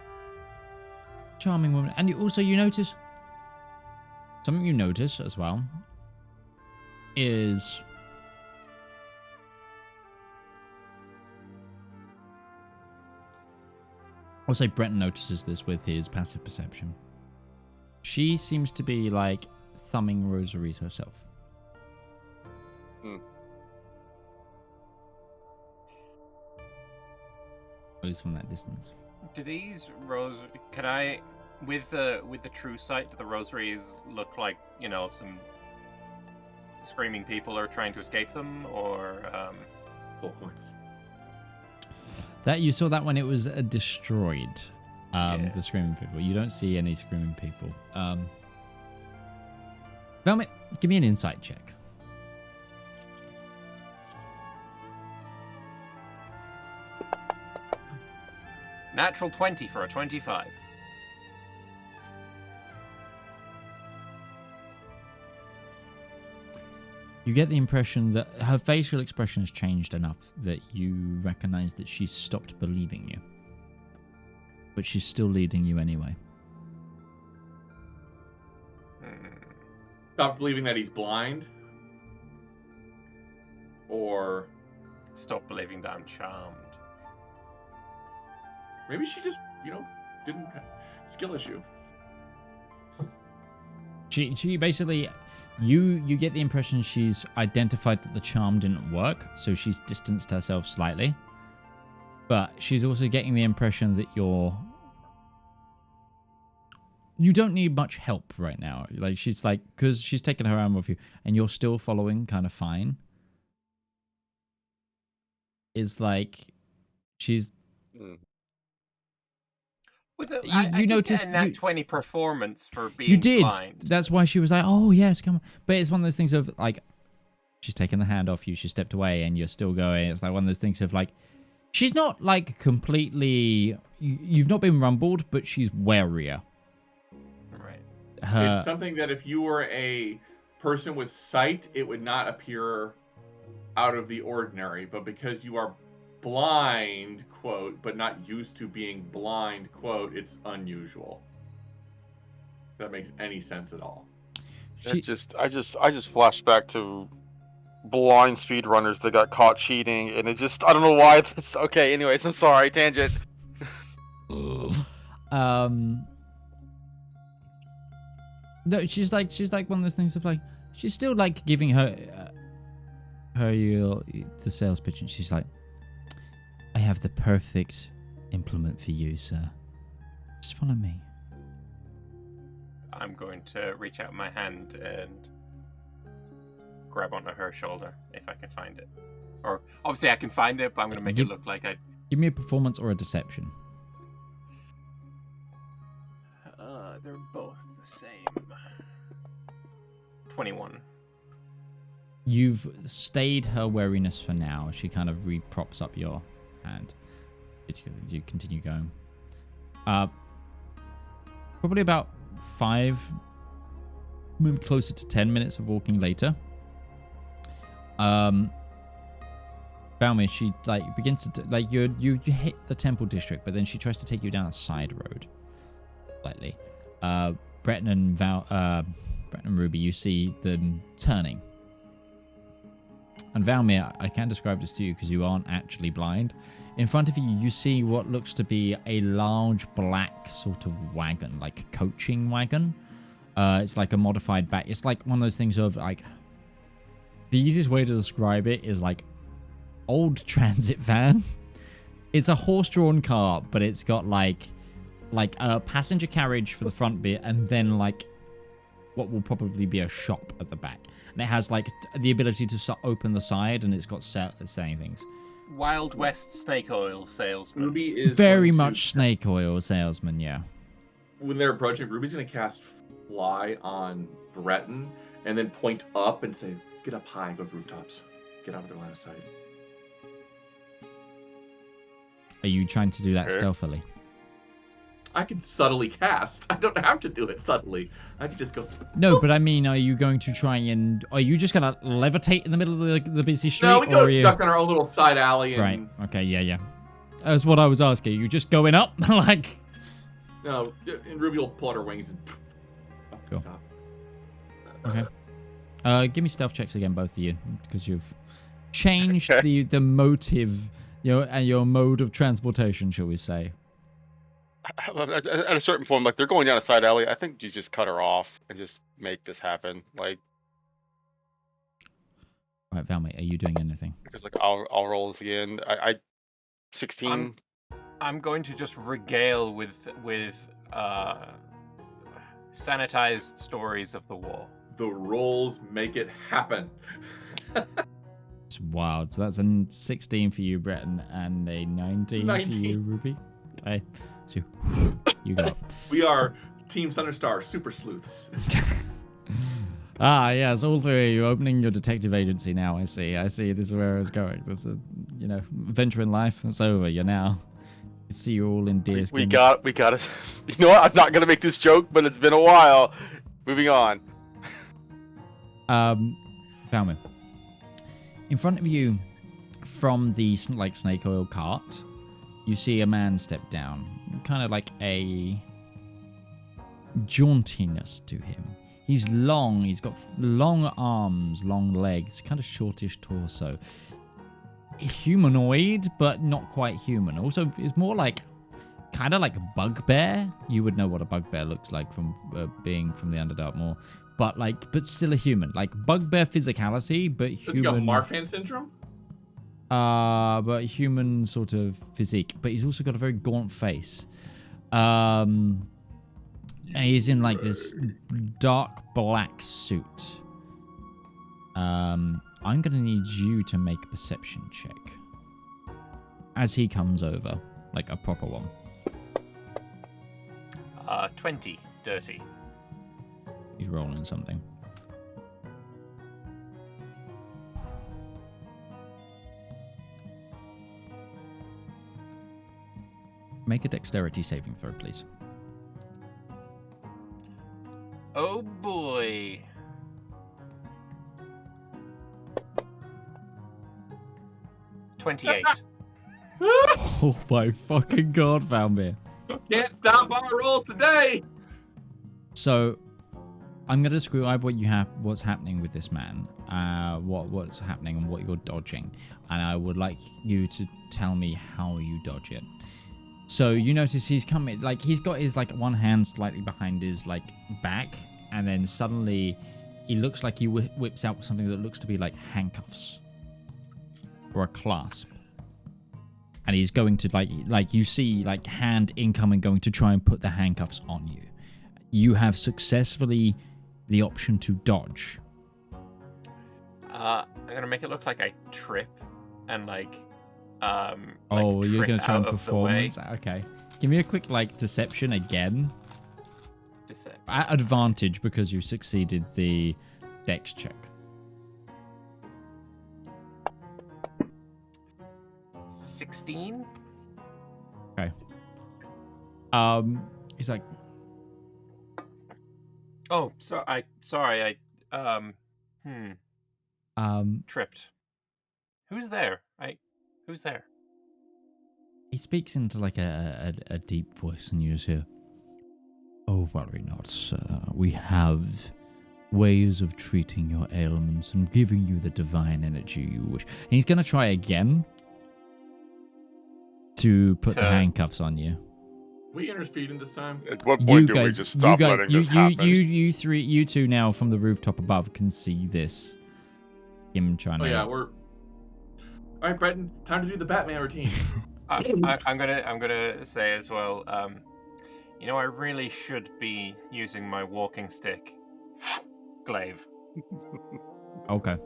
Charming woman, and you notice something. You notice as well is I'll say Breton notices this with his passive perception. She seems to be like thumbing rosaries herself. At least from that distance. Do these can I, with the true sight, do the rosaries look like, some screaming people are trying to escape them, or Full points. That you saw that when it was destroyed. Yeah. The screaming people. You don't see any screaming people. Valymr, give me an insight check. Natural 20 for a 25. You get the impression that her facial expression has changed enough that you recognize that she's stopped believing you. But she's still leading you anyway. Stop believing that he's blind? Or Stop believing that I'm charmed. maybe she just, didn't skill issue. She basically, you get the impression she's identified that the charm didn't work, so she's distanced herself slightly. But she's also getting the impression that you don't need much help right now. Like, she's like, because she's taken her arm off you, and you're still following kind of fine. It's like, she's... I noticed did get a nat 20 performance for being You did. blind. That's why she was like, oh, yes, come on. But it's one of those things of, like, she's taken the hand off you, she stepped away, and you're still going. It's like one of those things of, like, she's not, like, completely... You've not been rumbled, but she's warier. Right. It's something that if you were a person with sight, it would not appear out of the ordinary. But because you are blind, quote, but not used to being blind, quote, it's unusual. If that makes any sense at all. I just flashed back to blind speedrunners that got caught cheating, and I don't know why. It's okay. Anyways, I'm sorry. Tangent. No, she's like one of those things of like, she's still like giving her the sales pitch, and she's like, I have the perfect implement for you, sir. Just follow me. I'm going to reach out my hand and grab onto her shoulder if I can find it. Or obviously I can find it, but I'm going to make it look like I. Give me a performance or a deception. They're both the same. 21. You've stayed her wariness for now. She kind of props up your hand. You continue going. Probably about 5, maybe closer to 10 minutes of walking later. Valymr, she like begins to like you hit the temple district, but then she tries to take you down a side road slightly. Breton and Ruby, you see them turning. And Valymr, I can describe this to you because you aren't actually blind. In front of you, you see what looks to be a large black sort of wagon, like coaching wagon. It's like a modified back. It's like one of those things of like, the easiest way to describe it is like old transit van. It's a horse-drawn car, but it's got like a passenger carriage for the front bit, and then like what will probably be a shop at the back. And it has like the ability to open the side, and it's got saying things. Wild West snake oil salesman. Ruby is very much snake oil salesman, yeah. When they're approaching, Ruby's going to cast Fly on Breton, and then point up and say, let's get up high, go to rooftops. Get out of their line of sight. Are you trying to do that stealthily? I can subtly cast. I don't have to do it subtly. I can just go. No, but I mean, are you going to try and... Are you just going to levitate in the middle of the busy street? No, we go you... duck on our own little side alley. And... Right, okay, yeah. That's what I was asking. You just going up? Like... No, and Ruby will pull out her wings and... Up to the top. Okay. Give me stealth checks again, both of you, because you've changed the motive, and your mode of transportation, shall we say. At a certain point, like they're going down a side alley, I think you just cut her off and just make this happen. Like, right, Valymr, are you doing anything? Because like I'll roll this again. I 16. I'm going to just regale with sanitized stories of the war. The rolls make it happen. It's wild. So that's a 16 for you, Breton, and a 19 for you, Ruby. Okay. So you go. We are Team Sunderstar, super sleuths. Yes, all three of you opening your detective agency now. I see. This is where I was going. This is, adventure in life. It's over. You're now. You see you all in deer skins. We got it. You know what? I'm not gonna make this joke, but it's been a while. Moving on. Valymr. In front of you, from the snake oil cart, you see a man step down. Kind of like a jauntiness to him. He's long. He's got long arms, long legs, kind of shortish torso. Humanoid, but not quite human. Also, it's more like kind of like a bugbear. You would know what a bugbear looks like from being from the Underdark more. But still a human. Like bugbear physicality, but human. Does he got Marfan syndrome? But human sort of physique. But he's also got a very gaunt face. And he's in like this dark black suit. I'm gonna need you to make a perception check as he comes over, like a proper one. 20, dirty. He's rolling something. Make a dexterity saving throw, please. Oh boy. $28. Oh my fucking god, Valymr. Can't stop our rolls today. So, I'm gonna describe what's happening with this man, what's happening and what you're dodging, and I would like you to tell me how you dodge it. So you notice he's coming, like he's got his like one hand slightly behind his like back, and then suddenly he looks like he whips out something that looks to be like handcuffs or a clasp. And he's going to like you see like hand incoming going to try and put the handcuffs on you. You have successfully the option to dodge. I'm gonna make it look like I trip and oh, you're gonna try and out of the perform way. it? Okay. Give me a quick like deception again. Deception. At advantage because you succeeded the dex check. 16. Okay. He's like, Oh, sorry. Tripped. Who's there? Who's there? he speaks into like a deep voice, and you just hear, "Oh, worry not, sir. We have ways of treating your ailments and giving you the divine energy you wish." And he's gonna try again to put the handcuffs on you. We interceding this time. At what point do we guys, just stop letting this happen? you two now from the rooftop above can see this. Him trying to. Oh yeah, we're. All right, Breton. Time to do the Batman routine. I'm gonna say as well. I really should be using my walking stick. Glaive. Okay.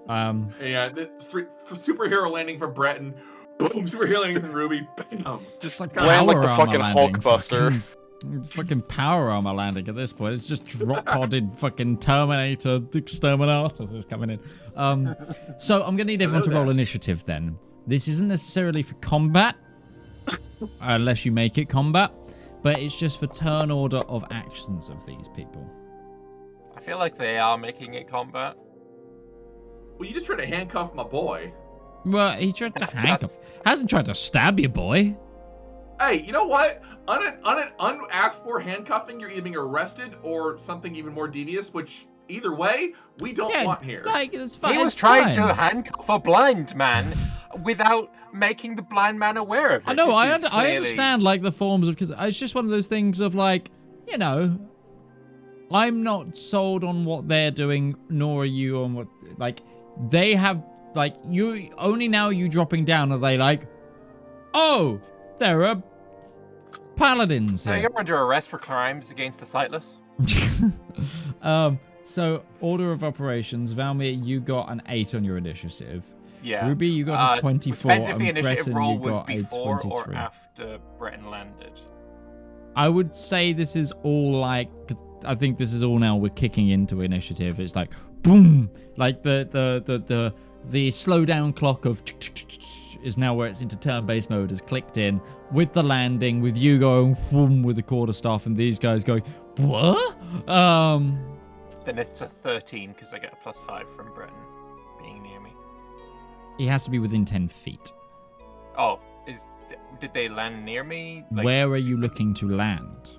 Yeah, superhero landing from Breton. Boom, superhero landing from Ruby. Bam. Just like Land like power the armor fucking landing, Hulkbuster. Fucking power armor landing at this point. It's just drop podded fucking Terminator exterminatus is coming in. So I'm gonna need everyone to roll initiative then. This isn't necessarily for combat, unless you make it combat, but it's just for turn order of actions of these people. I feel like they are making it combat. Well, you just tried to handcuff my boy. Well, he tried to handcuff. Hasn't tried to stab you, boy. Hey, you know what? Unasked for handcuffing, you're either being arrested or something even more devious, which either way, we don't want here. Like, it's fine. He was trying to handcuff a blind man without making the blind man aware of it. I know, I understand, like, the forms of... Because it's just one of those things of, like, you know... I'm not sold on what they're doing, nor are you on what... Like, they have... Like, you... Only now you dropping down are they like... Oh! There are... Paladins. So you're under arrest for crimes against the sightless? So, order of operations. Valymr, you got an 8 on your initiative. Yeah. Ruby, you got a 24. Depends if the and initiative Breton, roll you was got a before 23. or after Breton landed. I would say this is all like... I think this is all now we're kicking into initiative. It's like, boom! Like the slow down clock of... is now where it's into turn-based mode has clicked in with the landing, with you going whoom with the quarterstaff and these guys going, what? Then it's a 13 because I get a +5 from Breton being near me. He has to be within 10 feet. Oh, did they land near me? Like, where are you looking to land?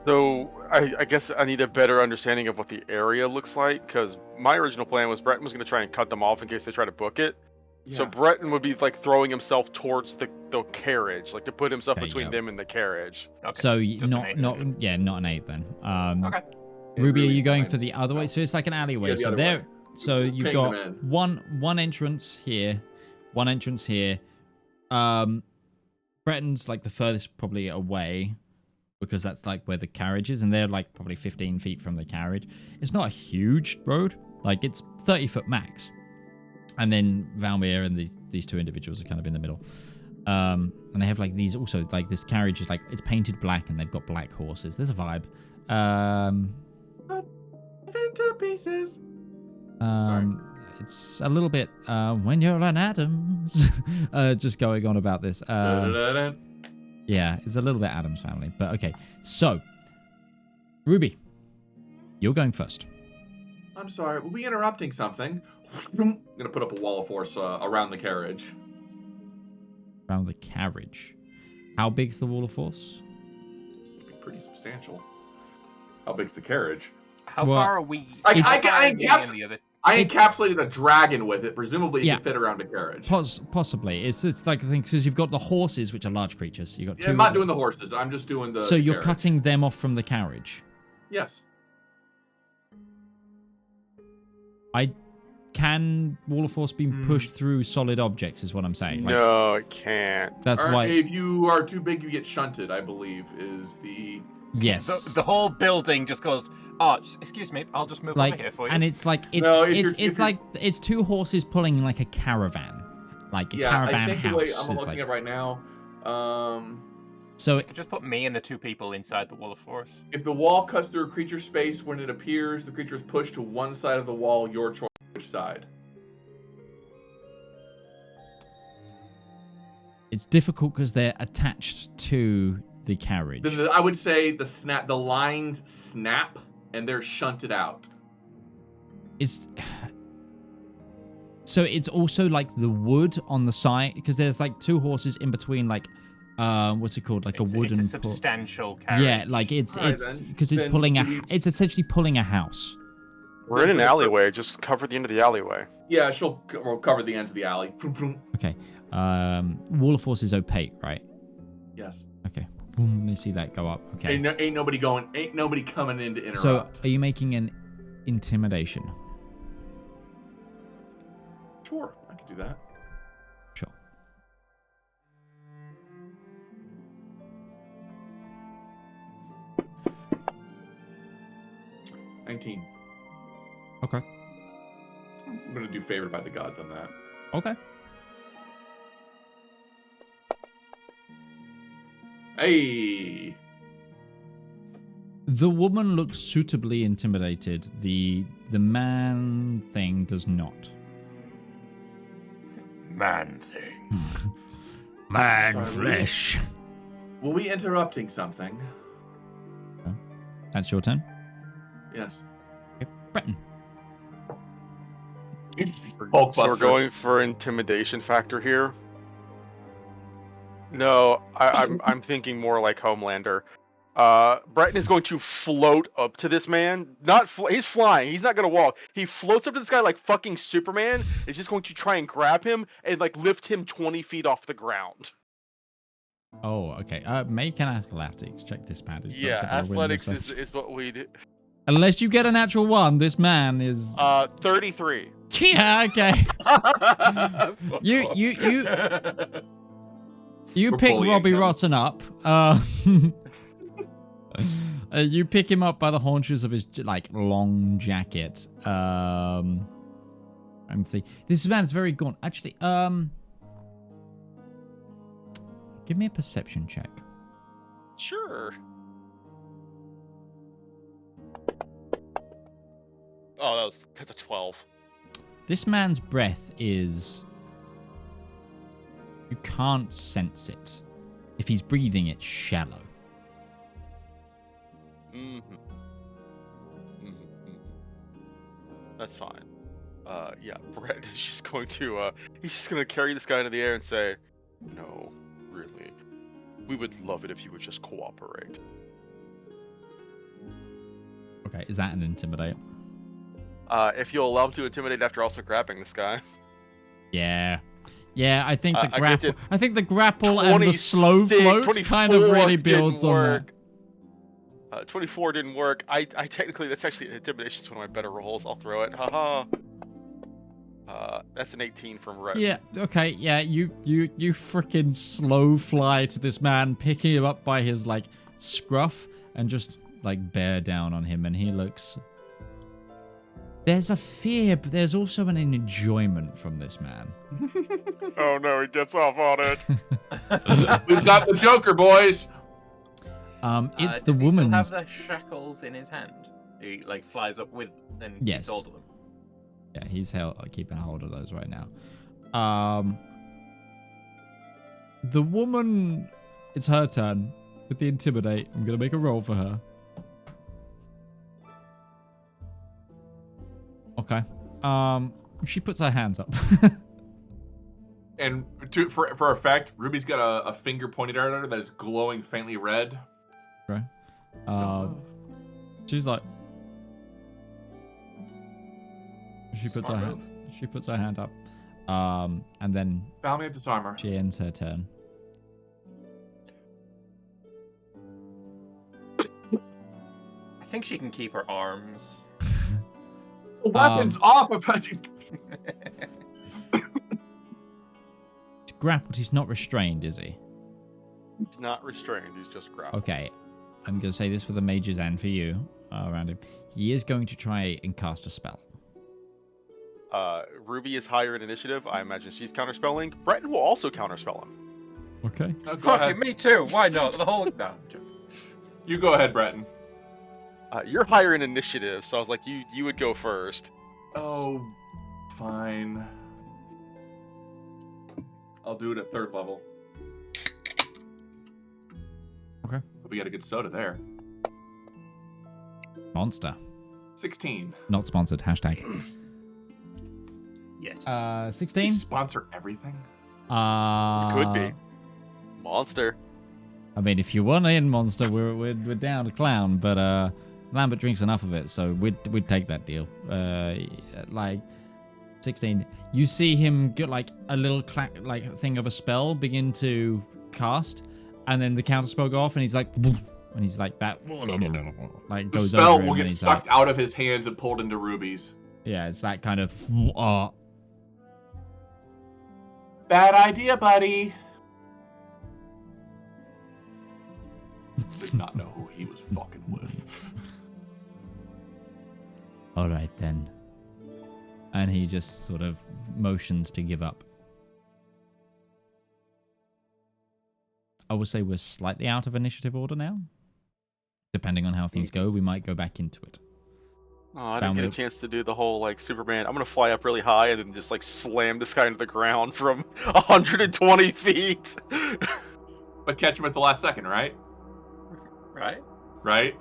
So I guess I need a better understanding of what the area looks like, because my original plan was Breton was going to try and cut them off in case they try to book it. Yeah. So Breton would be like throwing himself towards the carriage, like to put himself between them and the carriage. Okay. So not an 8 then. Okay. Ruby, are you going for the other way? So it's like an alleyway. Yeah, the so you've got one entrance here, one entrance here. Breton's like the furthest probably away, because that's like where the carriage is, and they're like probably 15 feet from the carriage. It's not a huge road, like it's 30 foot max. And then Valymr and these two individuals are kind of in the middle. And they have like these also, like this carriage is like, it's painted black and they've got black horses. There's a vibe. Into pieces. It's a little bit, when you're an Addams, just going on about this. Yeah, it's a little bit Addams Family, but okay. So, Ruby, you're going first. I'm sorry, were we interrupting something? I'm gonna put up a wall of force around the carriage. Around the carriage. How big's the wall of force? It'd be pretty substantial. How big's the carriage? How far are we? I I encapsulated a dragon with it. Presumably, it could fit around a carriage. Possibly. It's like the thing, because you've got the horses, which are large creatures. You got two. I'm not doing the horses. I'm just doing the. So you're carriage. cutting them off from the carriage. Yes. Can Wall of Force be pushed through solid objects, is what I'm saying. Like, No, it can't. That's why. If you are too big, you get shunted, I believe, is the... Yes. The whole building just goes, oh, excuse me, I'll just move over here for you. And it's like, it's two horses pulling like a caravan. Like a caravan I think house. the way I'm looking at right now, so just put me and the two people inside the wall of force. if the wall cuts through a creature's space when it appears, the creature is pushed to one side of the wall, your choice which side. it's difficult because they're attached to the carriage. Then I would say the lines snap and they're shunted out. So it's also like the wood on the side, because there's like two horses in between, like what's it called, like it's a wooden. It's a substantial carriage. Yeah, like it's because it's pulling it's essentially pulling a house. We're in an alleyway. Just cover the end of the alleyway. Yeah, she'll cover the ends of the alley. Okay. Wall of Force is opaque, right? Yes. Okay. Boom, let me see that go up. Okay. Ain't nobody coming in to interrupt. So, are you making an intimidation? Sure, I can do that. Sure. $19. Okay. I'm gonna do favored by the gods on that. Okay. Hey. The woman looks suitably intimidated. The man thing does not. Man thing. Man Sorry, flesh. Were we interrupting something? Okay. That's your turn. Yes. Okay. Breton. Hulkbuster. So we're going for intimidation factor here. No, I'm thinking more like Homelander. Breton is going to float up to this man. He's flying. He's not going to walk. He floats up to this guy like fucking Superman. Is just going to try and grab him and like lift him 20 feet off the ground. Oh, okay. Make an athletics check. This man is. Yeah, athletics is what we do. Unless you get a natural one, this man is. 33. Yeah. Okay. You pick Robbie Rotten up. You pick him up by the haunches of his like long jacket. And see, this man's very gaunt. Actually, give me a perception check. Sure. Oh, that's a 12. This man's breath is. You can't sense it. If he's breathing, it's shallow. That's fine. Yeah, Brett is just going to he's just gonna carry this guy into the air and say, "No, really, we would love it if you would just cooperate." Okay, is that an intimidate? If you'll allow him to intimidate after also grabbing this guy. Yeah. Yeah, I think the I grapple. I think the grapple and the slow float kind of really builds on that. 24 didn't work. I technically, that's actually intimidation is one of my better rolls. I'll throw it. Haha. That's an 18 from Red. Yeah. Okay. Yeah. You freaking slow fly to this man, picking him up by his like scruff, and just like bear down on him, and he looks. There's a fear, but there's also an enjoyment from this man. Oh no, he gets off on it. We've got the Joker, boys. It's the does woman's. He still have the shackles in his hand. He like flies up with and Yes. keeps hold of them. Yeah, he's keeping hold of those right now. The woman, it's her turn with the intimidate. I'm gonna make a roll for her. Okay. She puts her hands up. And for effect, Ruby's got a finger pointed at her that is glowing faintly red. Okay. She's like. She puts her hand up. And then Valymr disarmor. she ends her turn. I think she can keep her arms. The weapon's off. He's grappled. He's not restrained, is he? He's not restrained. He's just grappled. Okay. I'm going to say this for the mages and for you around him. He is going to try and cast a spell. Ruby is higher in initiative. I imagine she's counterspelling. Breton will also counterspell him. Okay. Fuck it, me too. Why not? The whole no. You go ahead, Breton. You're higher in initiative, so I was like, you would go first. Oh, fine. I'll do it at 3rd level. Okay. But we got a good soda there. Monster. 16. Not sponsored. Hashtag. Yet. 16. Sponsor everything. Could be. Monster. I mean, if you want in Monster, we're down to clown, but Lambert drinks enough of it, so we'd take that deal. Like 16. You see him get like a little thing of a spell begin to cast, and then the counter spell go off, and he's like, and he's like that, like goes the spell over him, will get and he's sucked like, out of his hands and pulled into Ruby's. Yeah, it's that kind of. Bad idea, buddy. Did not know who he was fucking with. All right then. And he just sort of motions to give up. I would say we're slightly out of initiative order now. Depending on how things go, we might go back into it. Oh, I didn't get a chance to do the whole like Superman. I'm gonna fly up really high and then just like slam this guy into the ground from 120 feet. But catch him at the last second, right? Right? Right?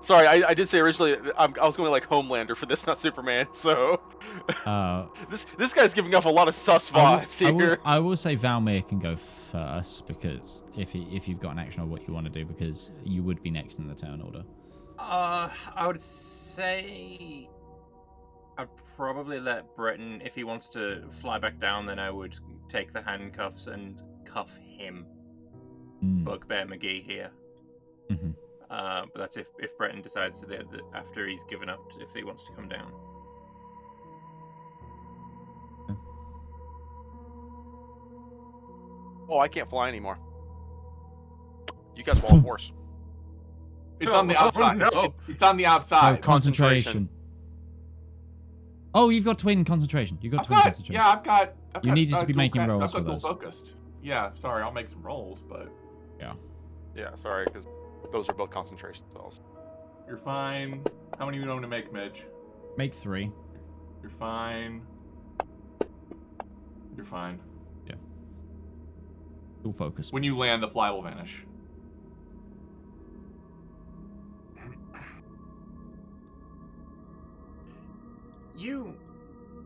Sorry, I did say originally I was going like Homelander for this, not Superman. So this guy's giving off a lot of sus vibes here. I will say Valymr can go first because if you've got an action on what you want to do, because you would be next in the turn order. I would say I'd probably let Breton, if he wants to fly back down, then I would take the handcuffs and cuff him. Bugbear McGee here. Mm-hmm. But that's if Breton decides that after he's given up, if he wants to come down. Oh, I can't fly anymore. You guys will force. It's on the outside. Oh, no. It's on the outside. Oh, concentration. Oh, you've got twin concentration. You've got twin concentration. Yeah, I've got. You needed to be making rolls I've got for those. focused. Yeah, sorry, I'll make some rolls, but. Yeah, sorry, because those are both concentration spells. You're fine. How many do you want to make, Midge? Make 3. You're fine. You're fine. Yeah. Full focus. When you land, the fly will vanish. You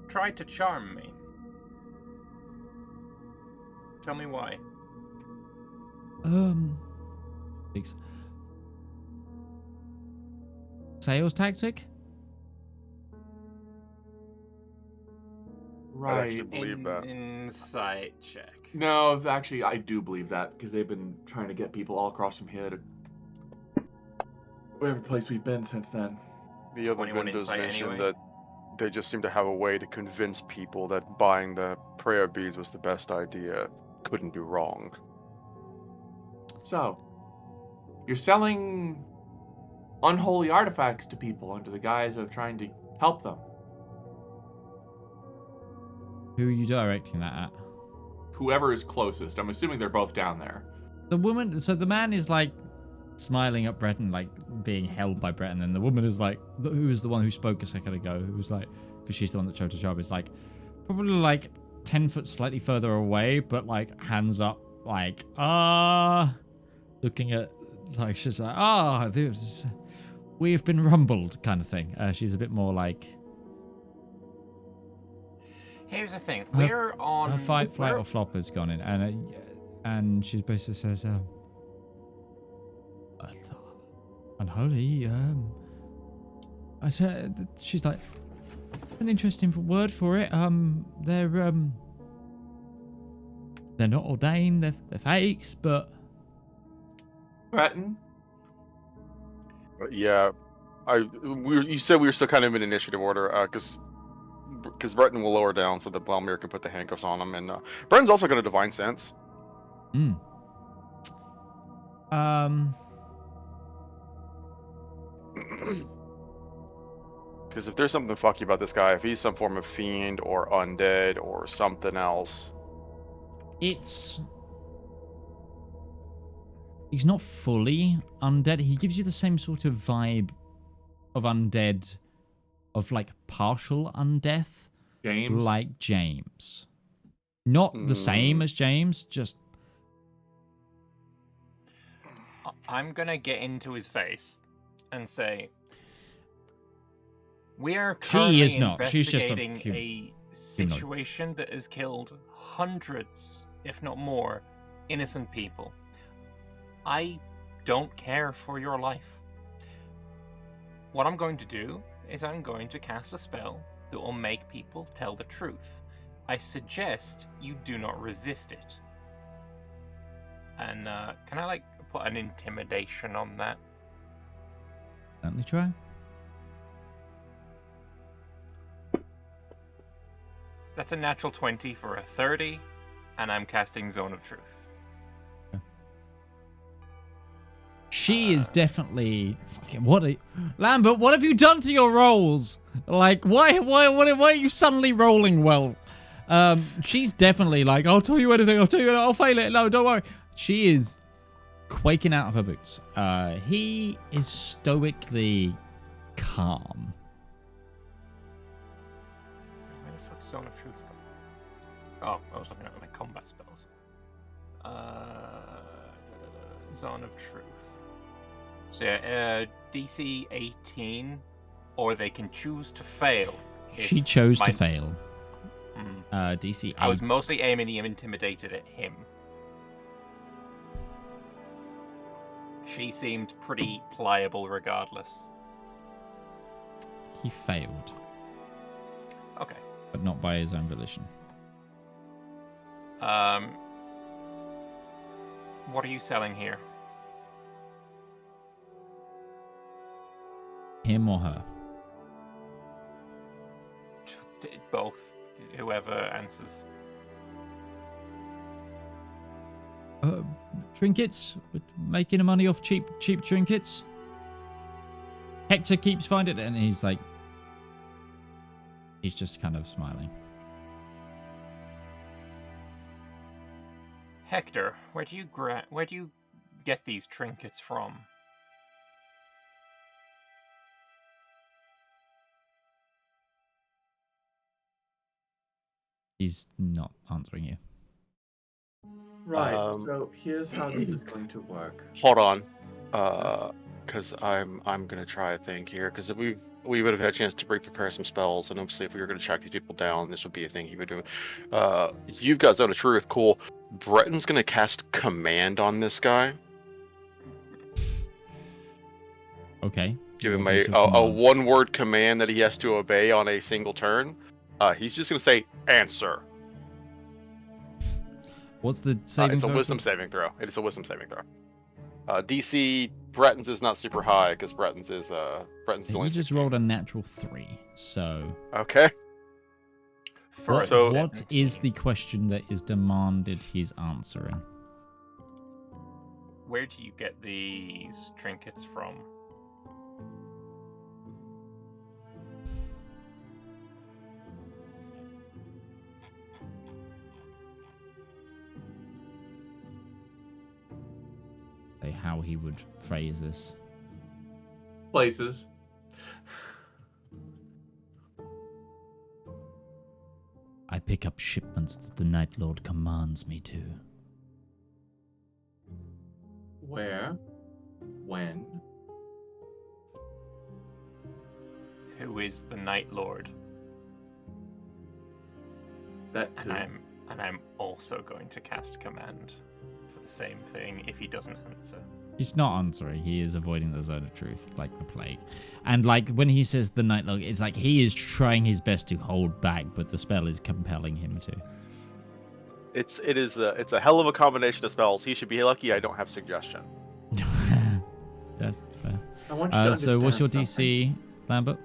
tried to charm me. Tell me why. Sales tactic? I actually believe that. Insight check. No, actually, I do believe that because they've been trying to get people all across from here to whatever place we've been since then. The other 21 vendors insight mentioned anyway. that they just seem to have a way to convince people that buying the prayer beads was the best idea. Couldn't do wrong. So, you're selling unholy artifacts to people under the guise of trying to help them. Who are you directing that at? Whoever is closest. I'm assuming they're both down there. The woman, so the man is like smiling at Breton, like being held by Breton, and the woman is like, who is the one who spoke a second ago, who was like, because she's the one that chose to job, is like, probably like 10 foot slightly further away, but like hands up, like, looking at, like, she's like, we have been rumbled kind of thing. She's a bit more like... Here's the thing. Her- We're on... Her fight, flight, we're- or flop has gone in. And she basically says, unholy, I said, she's like, an interesting word for it. They're not ordained, they're fakes, but... Breton? Yeah, you said we were still kind of in initiative order, because Breton will lower down so that Valymr can put the handcuffs on him, and Breton's also going to divine sense. Because if there's something fucky about this guy, if he's some form of fiend or undead or something else, He's not fully undead. He gives you the same sort of vibe of undead, of like partial undeath, James? like James. Not the same as James, just... I'm gonna get into his face and say, we are currently She is not. She's just a investigating a situation that has killed hundreds, if not more, innocent people. I don't care for your life. What I'm going to do is I'm going to cast a spell that will make people tell the truth. I suggest you do not resist it. And can I like put an intimidation on that? Certainly try. That's a natural 20 for a 30, and I'm casting Zone of Truth. She is definitely fucking Lambert, what have you done to your rolls? Like, why are you suddenly rolling well? She's definitely like, I'll tell you anything, I'll fail it. No, don't worry. She is quaking out of her boots. He is stoically calm. Where the fuck's Zone of Truth gone? Oh, I was looking at my combat spells. Zone of Truth. So yeah, DC 18, or they can choose to fail. She chose to fail. DC 8. I was mostly aiming the intimidated at him. She seemed pretty pliable regardless. He failed, Okay. but not by his own volition. What are you selling here? Him or her? Both. Whoever answers. Trinkets? We're making money off cheap trinkets? Hector keeps finding it, and he's like... He's just kind of smiling. Hector, where do you get these trinkets from? He's not answering you. Right, so here's how this is going to work. hold on, because I'm gonna try a thing here, because we would have had a chance to prepare some spells, and obviously if we were gonna track these people down, this would be a thing he would do. You've got Zone of Truth, cool. Breton's gonna cast Command on this guy. Okay. Give him What is a your command? one-word command that he has to obey on a single turn. He's just gonna say answer. What's the saving It's a throw? wisdom saving throw. It is a wisdom saving throw. DC Breton's is not super high because Breton's is He only just 16. rolled a natural 3, so... Okay. For a What 17. is the question that is demanded he's answering? Where do you get these trinkets from? Like how he would phrase this. Places. I pick up shipments that the Night Lord commands me to. Where? When? who is the Night Lord? That too. And I'm also going to cast command for the same thing if he doesn't answer. He's not answering. He is avoiding the zone of truth like the plague. And like when he says the Night Lord, it's like he is trying his best to hold back, but the spell is compelling him to. It's a hell of a combination of spells. He should be lucky I don't have suggestion. That's fair. I want you to So what's your understand DC, Lambert?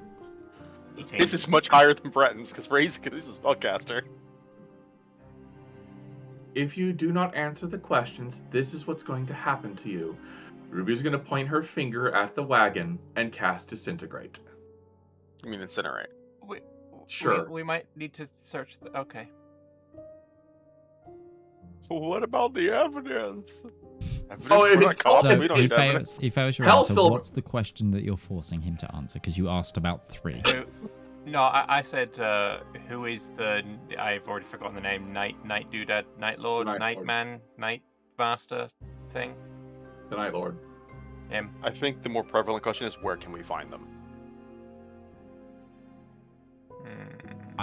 18. This is much higher than Breton's because this is a spellcaster. If you do not answer the questions, this is what's going to happen to you. Ruby's going to point her finger at the wagon and cast Disintegrate. You mean incinerate? Sure. We might need to search the... Okay. What about the evidence? Oh, We're not it's cops, So we don't he need evidence. fails your Hell answer. Silver. What's the question that you're forcing him to answer? Because you asked about 3. No, I said, who is the... I've already forgotten the name. Night Doodad, Night Lord, Night Night Lord. Man, Night Master thing? The Night Lord. Him. I think the more prevalent question is where can we find them?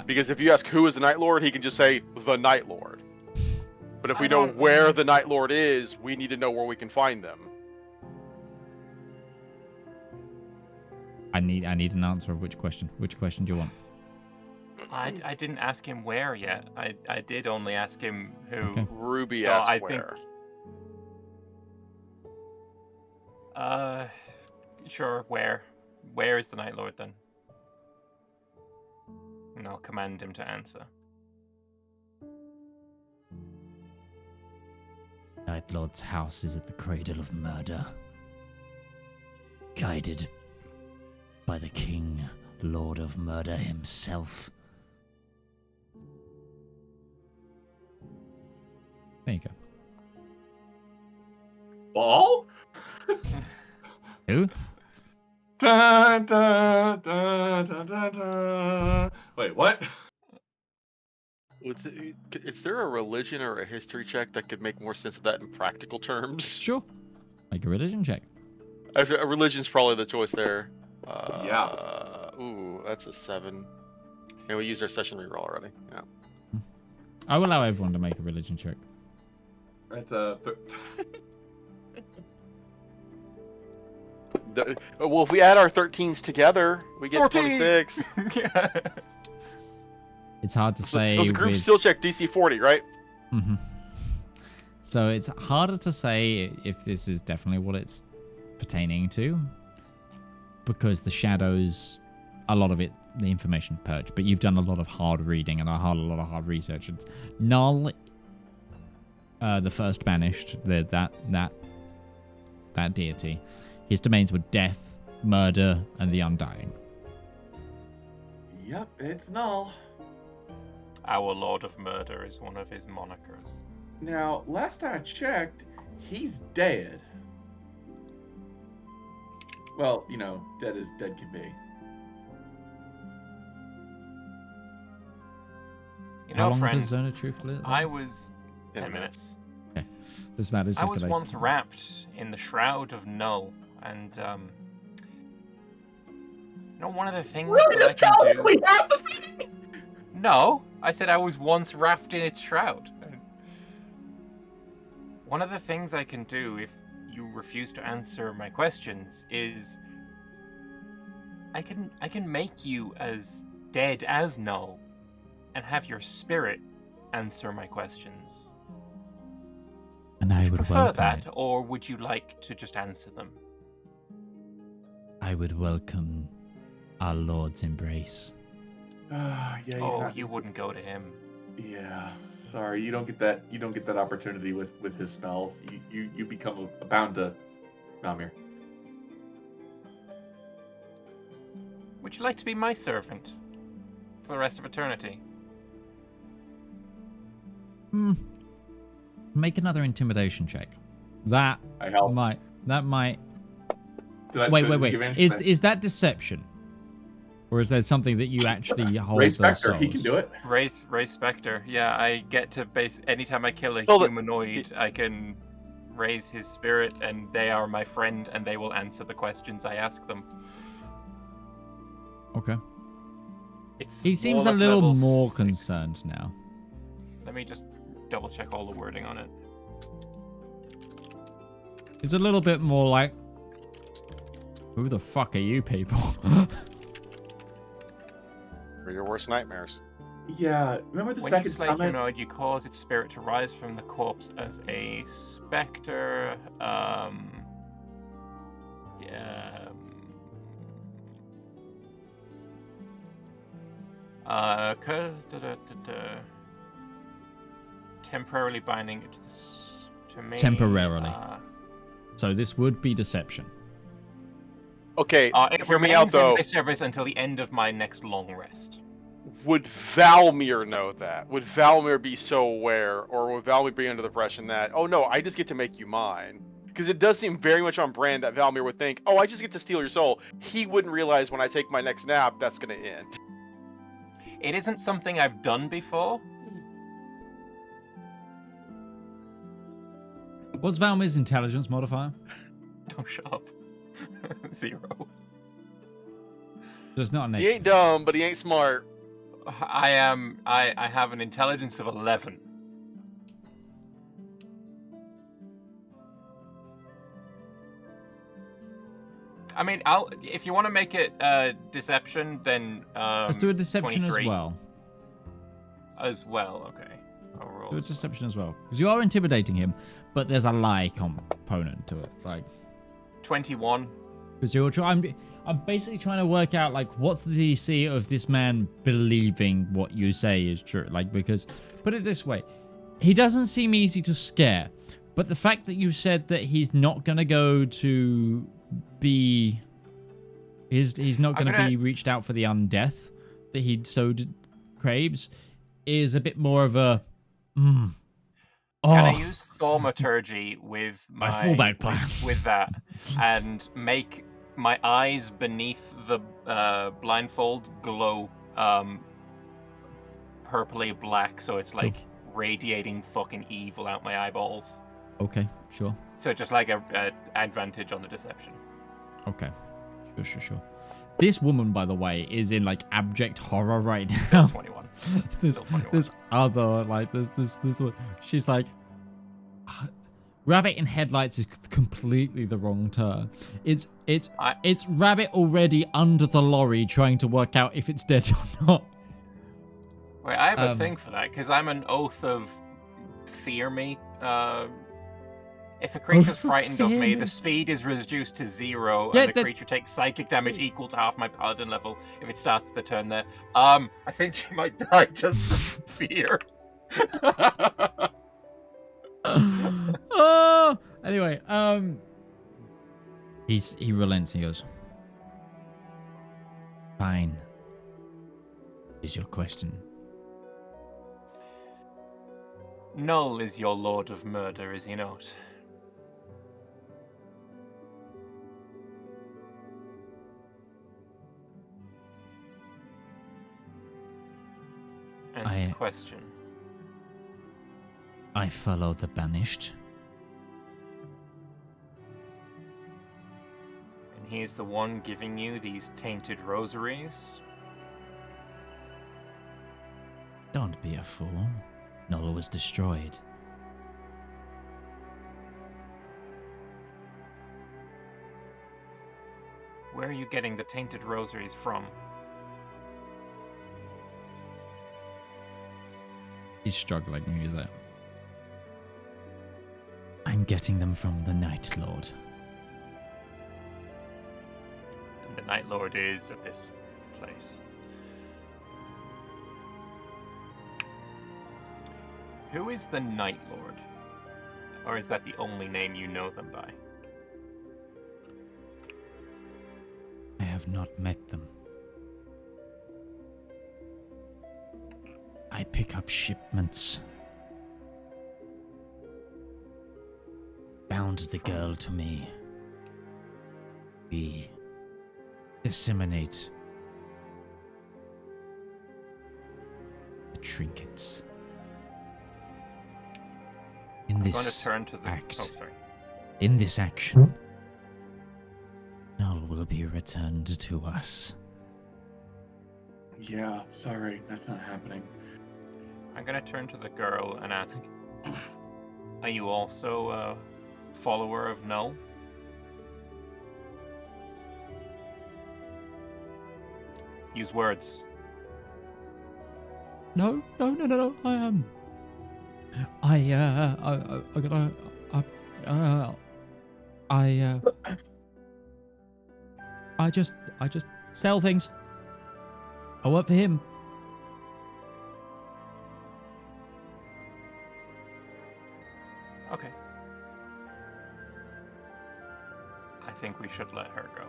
Because if you ask who is the Night Lord, he can just say the Night Lord. But if we know where the Night Lord is, we need to know where we can find them. I need an answer of which question. Which question do you want? I didn't ask him where yet. I did only ask him who. Okay. Ruby So asked I where. Sure, where? Where is the Night Lord then? And I'll command him to answer. Night Lord's house is at the cradle of murder. Guided by the King, Lord of Murder himself. There you go. Ball? Who? Da, da, da, da, da, da. Wait, what? Is there a religion or a history check that could make more sense of that in practical terms? Sure. Make a religion check. A religion's probably the choice there. Yeah. Ooh, that's a 7. And we used our session reroll already. Yeah. I will allow everyone to make a religion check. That's a... Well, if we add our 13s together, we get 14! 26. It's hard to say. It was a group with... skill check DC 40, right? Mm-hmm. So it's harder to say if this is definitely what it's pertaining to, because the shadows, a lot of it, the information purged. But you've done a lot of hard reading and a lot of hard research. And Null, the first banished, that deity, his domains were death, murder, and the undying. Yep, it's Null. Our Lord of Murder is one of his monikers. Now, last I checked, he's dead. Well, you know, dead as dead can be. You How know, long friend, does Zone of Truth live? I was 10 10 minutes. Okay. This matter's I just was gonna... once wrapped in the Shroud of Null, and you know, one of the things Really, that I just tell can me do. we have the thing! No, I said I was once wrapped in its shroud. One of the things I can do if you refuse to answer my questions is I can make you as dead as Null and have your spirit answer my questions. And I would Prefer welcome that, it. or would you like to just answer them? I would welcome our Lord's embrace. Yeah. Oh, you wouldn't go to him. Yeah. Sorry, you don't get that. You don't get that opportunity with his spells. You become a bound to Valymr. Would you like to be my servant for the rest of eternity? Make another intimidation check. That I help. might. Wait. Did you give answer? Is that deception, or is that something that you actually hold Ray those Spectre, souls? he can do it. Race Spectre. Yeah, I get to base anytime I kill a Well, humanoid, I can raise his spirit, and they are my friend, and they will answer the questions I ask them. Okay. It's He seems a Warlock little level more 6. concerned now. Let me just double check all the wording on it. It's a little bit more like, who the fuck are you people? For your worst nightmares. Yeah, remember the When second you slay comment? humanoid, you cause its spirit to rise from the corpse as a specter. Temporarily binding it to me. Temporarily. So this would be deception. Okay, It hear me out remains though. in this service until the end of my next long rest. Would Valymr know that? Would Valymr be so aware, or would Valymr be under the impression that, oh no, I just get to make you mine? Because it does seem very much on brand that Valymr would think, oh, I just get to steal your soul. He wouldn't realize when I take my next nap, that's going to end. It isn't something I've done before. What's Valmyr's intelligence modifier? Don't shut up. 0. So it's not a He negative. ain't dumb, but he ain't smart. I have an intelligence of 11. I mean, if you want to make it deception, then Let's do a deception 23. as well. As well, okay. I'll roll. Do a deception as well. Because you are intimidating him, but there's a lie component to it. Like, 21. because you're trying. I'm basically trying to work out, like, what's the DC of this man believing what you say is true. Like, because, put it this way, he doesn't seem easy to scare, but the fact that you said that he's not going to go to be... He's not going to be reached out for the undeath that he so craves is a bit more of a... Can I use thaumaturgy with my fallback plan. with that and make my eyes beneath the blindfold glow purpley black, so it's like radiating fucking evil out my eyeballs? Okay, sure. So just like a advantage on the deception. Okay, sure. This woman, by the way, is in like abject horror right now. 21. This other, like, this one. She's like, rabbit in headlights is completely the wrong term. It's rabbit already under the lorry trying to work out if it's dead or not. Wait, I have a thing for that because I'm an oath of fear me. If a creature's frightened of me, the speed is reduced to 0, and the creature takes psychic damage equal to half my paladin level if it starts the turn there. I think she might die just from fear. Anyway, he relents. He goes, fine. Is your question? Null is your lord of murder, is he not? Answer the question. I follow the banished. And he is the one giving you these tainted rosaries? Don't be a fool. Null was destroyed. Where are you getting the tainted rosaries from? He's struggling. Who is that? I'm getting them from the Night Lord. And the Night Lord is at this place. Who is the Night Lord? Or is that the only name you know them by? I have not met them. I pick up shipments. Bound the girl to me. We disseminate the trinkets. In I'm this going to turn to the act, Oh, sorry. in this action, Null will be returned to us. Yeah, sorry, that's not happening. I'm gonna turn to the girl and ask, are you also a follower of Null? Use words. No. I just sell things. I work for him. Okay. I think we should let her go.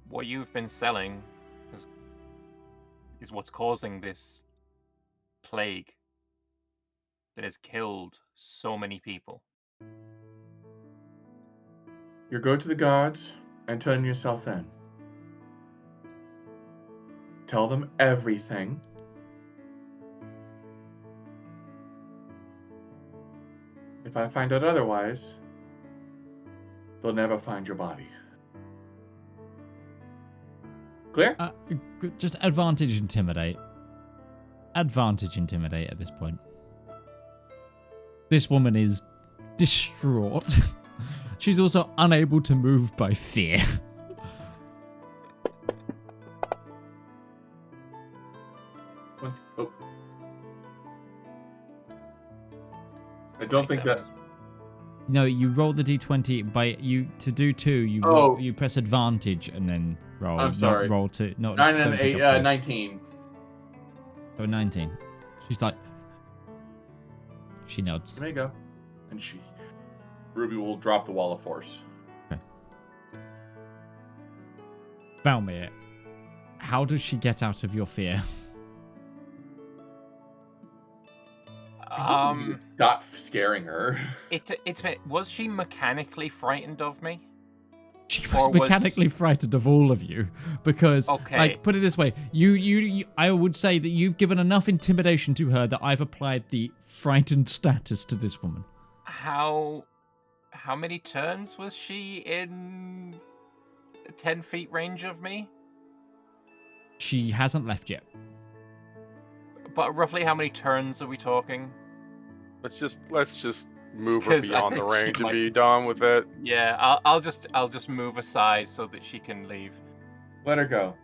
What you've been selling is what's causing this plague that has killed so many people. You go to the gods and turn yourself in. Tell them everything. If I find out otherwise, they'll never find your body. Clear? Just advantage intimidate. Advantage intimidate at this point. This woman is distraught. She's also unable to move by fear. Oh. I don't think that. No, you roll the d20 to do 2. You press advantage and then roll. I'm sorry. Not roll 2. No, 9 and 8, 19. Oh, 19. She's like. She nods. There you go. And Ruby will drop the wall of force. Okay. Valymr, how does she get out of your fear? Stop scaring her. Was she mechanically frightened of me? She was mechanically frightened of all of you because, like, put it this way: I would say that you've given enough intimidation to her that I've applied the frightened status to this woman. How many turns was she in 10 feet range of me? She hasn't left yet. But roughly how many turns are we talking? Let's just move her beyond the range and be done with it. Yeah, I'll just move aside so that she can leave. Let her go.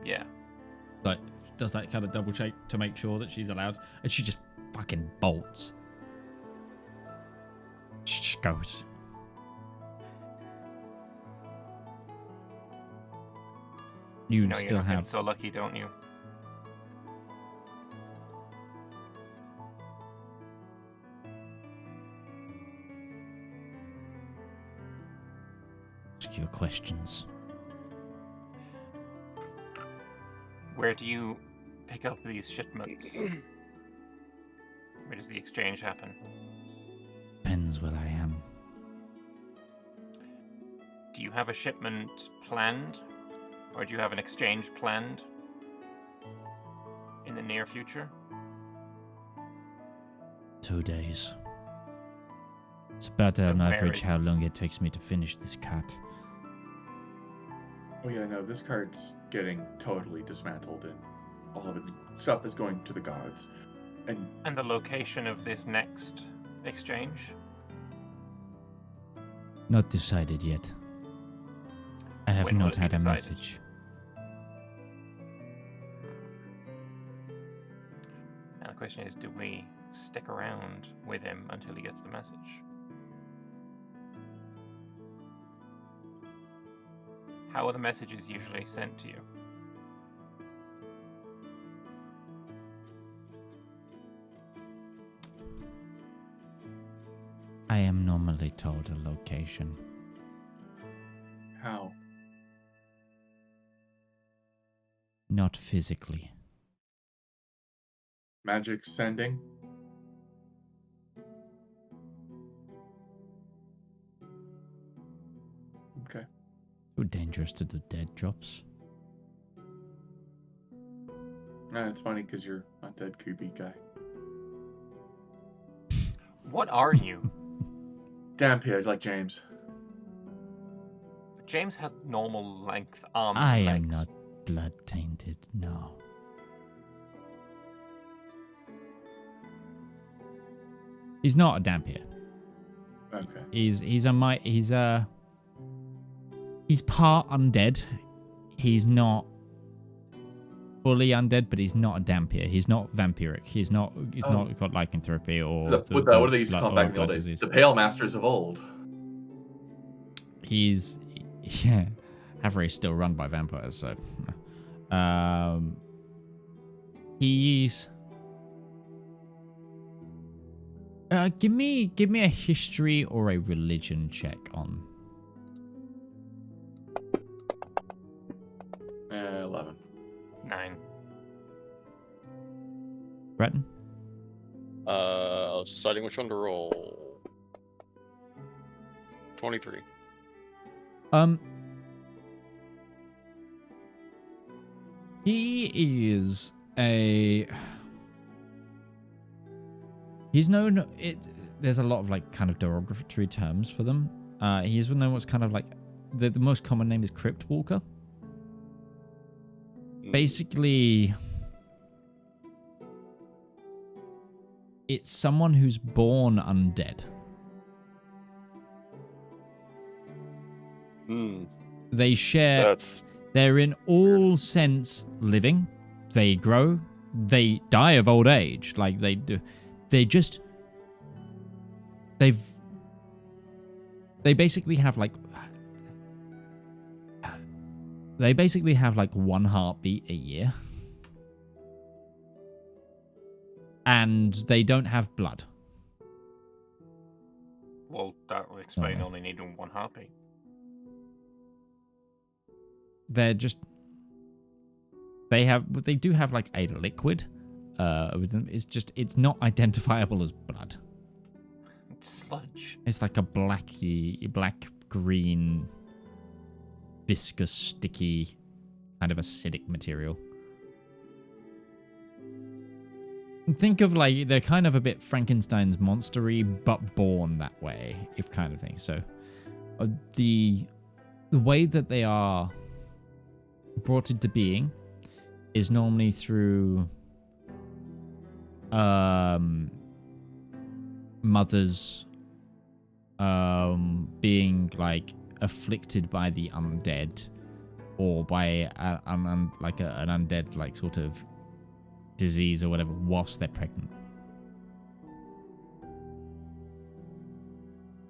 Yeah. Like, does that kind of double check to make sure that she's allowed, and she just fucking bolts. She just goes. You know still you're have. So lucky, don't you? Ask your questions. Where do you pick up these shipments? Where does the exchange happen? Depends where I am. Do you have a shipment planned? Or do you have an exchange planned in the near future? 2 days. It's about on average how long it takes me to finish this cut. Oh yeah, no, this card's getting totally dismantled and all of the stuff is going to the gods. And the location of this next exchange? Not decided yet. I have When will not it be had a decided? message. Now the question is, do we stick around with him until he gets the message? How are the messages usually sent to you? I am normally told a location. How? Not physically. Magic sending? Okay. Too dangerous to do dead drops. It's funny because you're not dead creepy guy. What are you? Damn peers like James. James had normal length arms. I and am legs. not blood tainted, no. He's not a Dampier. Okay. He's part undead. He's not fully undead, but he's not a Dampier. He's not vampiric. He's not got lycanthropy or What do they used to call them back in the old days? disease. The Pale Masters of old. He's Havre still run by vampires, so he's give me a history or a religion check on 11. 9. Breton. I was deciding which one to roll. 23. He is he's known there's a lot of like kind of derogatory terms for them. He's known what's kind of like the most common name is Crypt Walker. Basically, it's someone who's born undead. They share. They're in all sense living. They grow. They die of old age. Like they do. They basically have like. They basically have like one heartbeat a year. And they don't have blood. Well, that will explain only needing one heartbeat. They're just... They do have like a liquid with them. It's just, it's not identifiable as blood. It's sludge. It's like a black-green, viscous, sticky, kind of acidic material. Think of like, they're kind of a bit Frankenstein's monster-y, but born that way, if kind of thing. So the way that they are brought into being is normally through mothers being like afflicted by the undead, or by an undead like sort of disease or whatever whilst they're pregnant.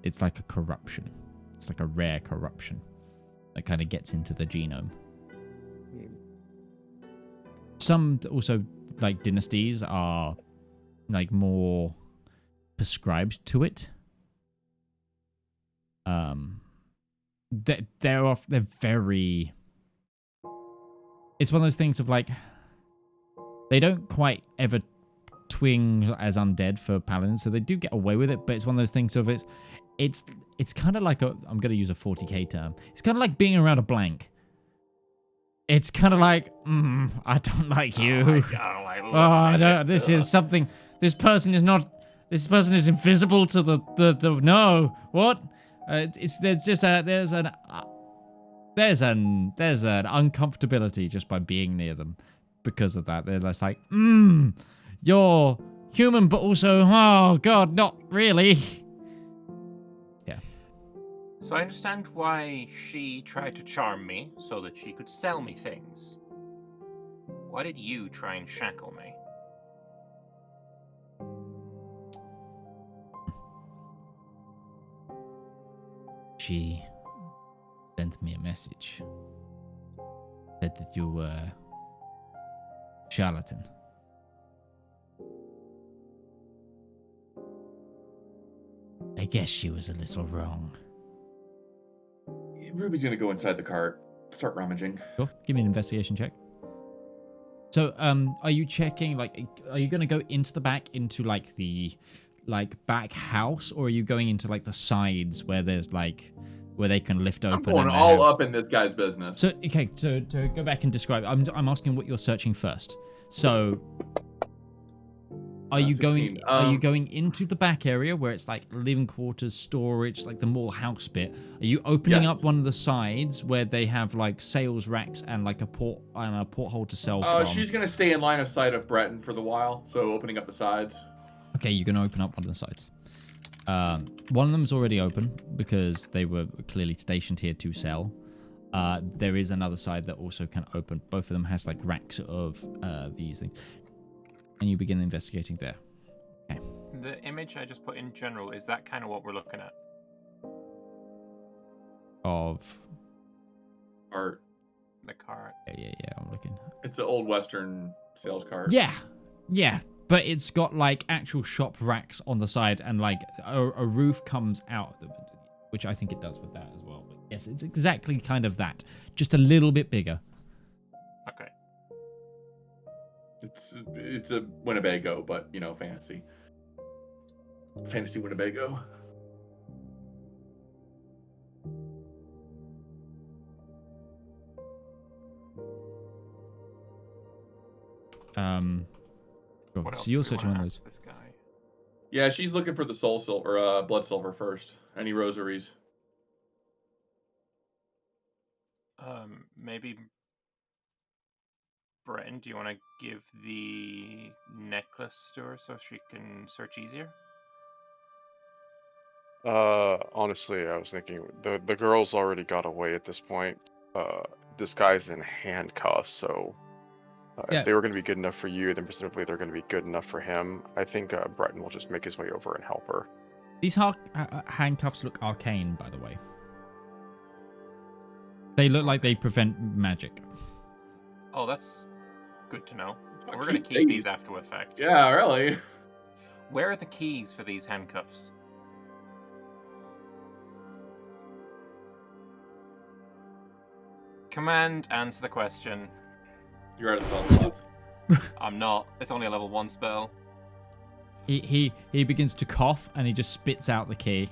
It's like a corruption. It's like a rare corruption that kind of gets into the genome. Some also like dynasties are like more prescribed to it. They're very. It's one of those things of like, they don't quite ever twing as undead for paladins, so they do get away with it. But it's one of those things of it's kind of like I'm going to use a 40k term. It's kind of like being around a blank. It's kind of like, I don't like you. I don't. This is something. This person is not. This person is invisible to the no. What? There's an uncomfortability just by being near them because of that. They're just like, you're human, but also, oh god, not really. Yeah. So I understand why she tried to charm me so that she could sell me things. Why did you try and shackle me? She sent me a message. Said that you were charlatan. I guess she was a little wrong. Ruby's gonna go inside the cart, start rummaging. Sure. Give me an investigation check. So, are you checking, like, are you going to go into the back, into, like, the, like, back house, or are you going into, like, the sides where there's, like, where they can lift open? I'm going all up in this guy's business. So, okay, to go back and describe, I'm asking what you're searching first. So, Are you 16. going? Are you going into the back area where it's like living quarters, storage, like the more house bit? Are you opening Yes. up one of the sides where they have like sales racks and like a porthole to sell from? She's gonna stay in line of sight of Breton for the while, so opening up the sides. Okay, you're gonna open up one of the sides. One of them's already open because they were clearly stationed here to sell. There is another side that also can open. Both of them has like racks of these things. And you begin investigating there. Okay. The image I just put in general, is that kind of what we're looking at? Of Art. The cart. yeah, I'm looking. It's an old Western sales cart. Yeah. But it's got like actual shop racks on the side and like a roof comes out, which I think it does with that as well. But yes, it's exactly kind of that, just a little bit bigger. Okay. It's a Winnebago, but you know, fancy Winnebago. Cool. What else So you're do we searching wanna one of ask those. this guy? Yeah, she's looking for the soul silver, blood silver first. Any rosaries? Maybe Breton, do you want to give the necklace to her so she can search easier? Honestly, I was thinking the girl's already got away at this point. This guy's in handcuffs, so Yeah. if they were going to be good enough for you, then presumably they're going to be good enough for him. I think Breton will just make his way over and help her. These handcuffs look arcane, by the way. They look like they prevent magic. Oh, that's good to know. Oh, We're going to keep keep these. these after effect. Yeah, really. Where are the keys for these handcuffs? Command, answer the question. You're out of spell slots. I'm not. It's only a level 1 spell. He begins to cough and he just spits out the key.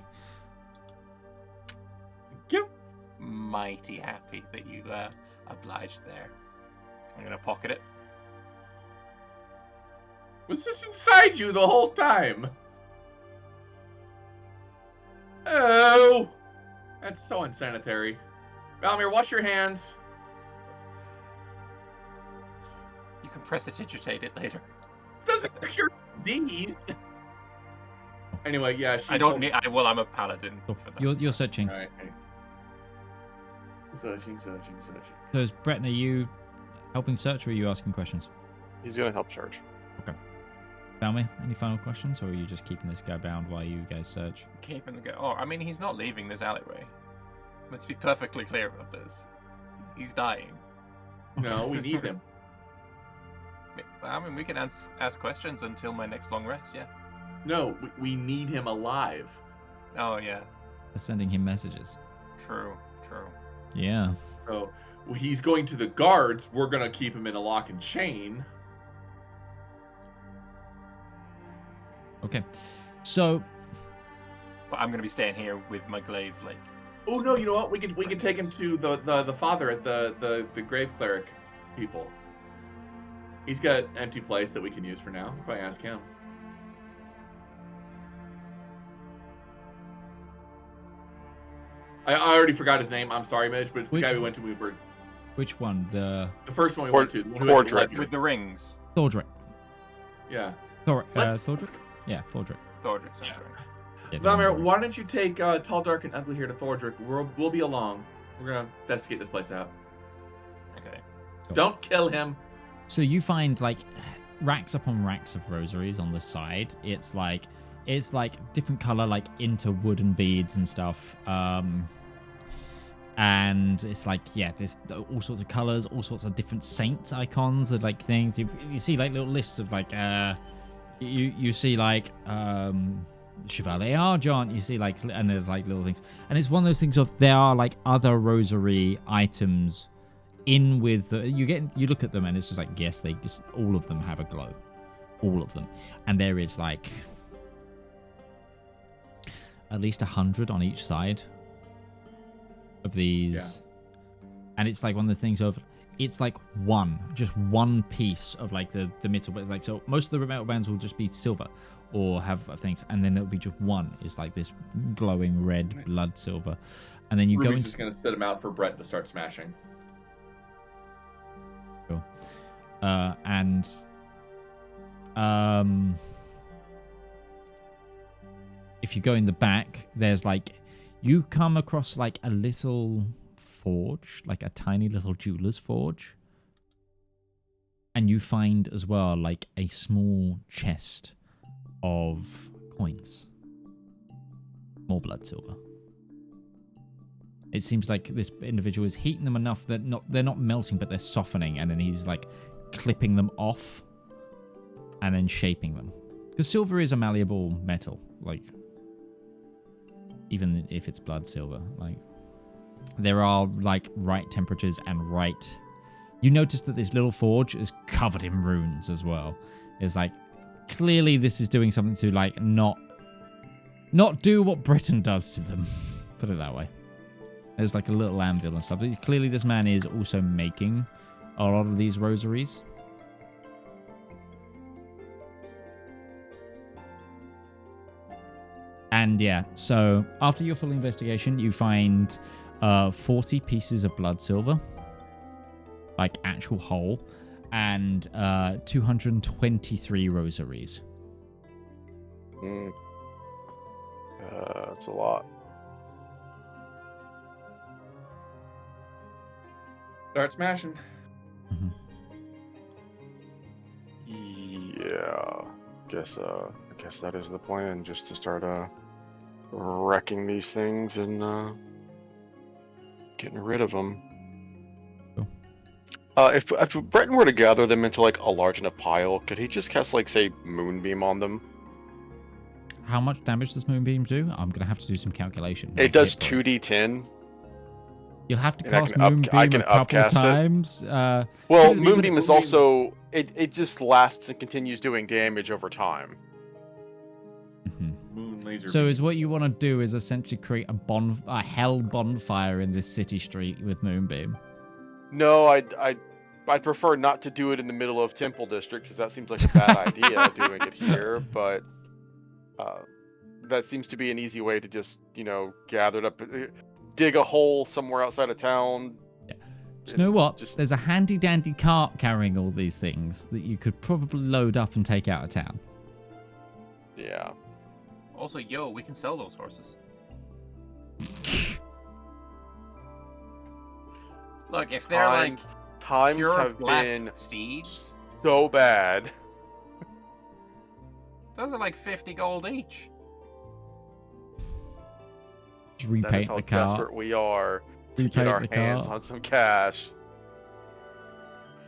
Yep. Mighty happy that you obliged there. I'm going to pocket it. Was this inside you the whole time? Oh, that's so unsanitary. Valymr, wash your hands. You can prestidigitate it later. Doesn't cure disease. Anyway, yeah, she's I don't need. Well, I'm a paladin Cool. for that. You're searching. All right. Searching. So is Breton, are you helping search or are you asking questions? He's going to help search. Valymr, any final questions or are you just keeping this guy bound while you guys search? Keeping the go. Oh, I mean, he's not leaving this alleyway. Let's be perfectly clear about this. He's dying. No, we need him. I mean, we can ask questions until my next long rest. Yeah. No, we need him alive. Oh yeah. They're sending him messages. True. Yeah. So he's going to the guards. We're gonna keep him in a lock and chain. Okay. So But I'm gonna be staying here with my glaive, like. Oh no, you know what? We could take him to the father at the grave cleric people. He's got an empty place that we can use for now. We'll probably ask him. I already forgot his name. I'm sorry, Midge, but it's the guy we went to. which one? The first one we went to. The one who had the ledger. With the rings. Thordric. Yeah. Thordric? Yeah, Thordric. Thordric sounds Yeah. right. Yeah, Valymr, why don't you take Tall, Dark, and Ugly here to Thordric? We'll be along. We're gonna investigate this place out. Okay. Cool. Don't kill him. So you find like racks upon racks of rosaries on the side. It's like different color, like interwoven beads and stuff. And it's like, yeah, there's all sorts of colors, all sorts of different saints icons and like things. You see like little lists of like you see like Chevalier Argent, you see like, and there's like little things, and it's one of those things of there are like other rosary items in with you look at them and it's just like, yes, they just, all of them have a glow, all of them, and there is like at least 100 on each side of these, and it's like one of the things of it's like just one piece of like the metal, but it's like, so most of the metal bands will just be silver or have things, and then there'll be just one is like this glowing red blood silver, and then you Ruby's go into just gonna set him out for Brett to start smashing. Sure. If you go in the back, there's like, you come across like a little forge, like a tiny little jeweler's forge, and you find as well like a small chest of coins, more blood silver. It seems like this individual is heating them enough that they're not melting, but they're softening, and then he's like clipping them off and then shaping them. Because silver is a malleable metal, like, even if it's blood silver, like, there are like right temperatures and right. You notice that this little forge is covered in runes as well. It's like, clearly this is doing something to like not do what Breton does to them. Put it that way. There's like a little anvil and stuff. Clearly this man is also making a lot of these rosaries. And yeah, so after your full investigation, you find 40 pieces of blood silver, like actual whole, and 223 rosaries. That's a lot. Start smashing. Mm-hmm. Yeah, I guess that is the plan, just to start wrecking these things and getting rid of them. Cool. If Breton were to gather them into like a large enough pile, could he just cast like, say, Moonbeam on them? How much damage does Moonbeam do? I'm gonna have to do some calculation. It does 2d10. You'll have to And I cast can up- Moonbeam I can a couple upcast it. times. Well, Dude, Moonbeam is also it just lasts and continues doing damage over time. Moon laser. So is what you want to do is essentially create a hell bonfire in this city street with Moonbeam. No, I'd prefer not to do it in the middle of Temple District, because that seems like a bad idea doing it here, but that seems to be an easy way to just, gather it up, dig a hole somewhere outside of town. Yeah. Do you know what? There's a handy dandy cart carrying all these things that you could probably load up and take out of town. Yeah. Also, we can sell those horses. Look, if they're times pure have black been steeds, so bad. those are like 50 gold each. Just That is repaint how the cart. desperate we are to Repaint get our the hands cart. on some cash.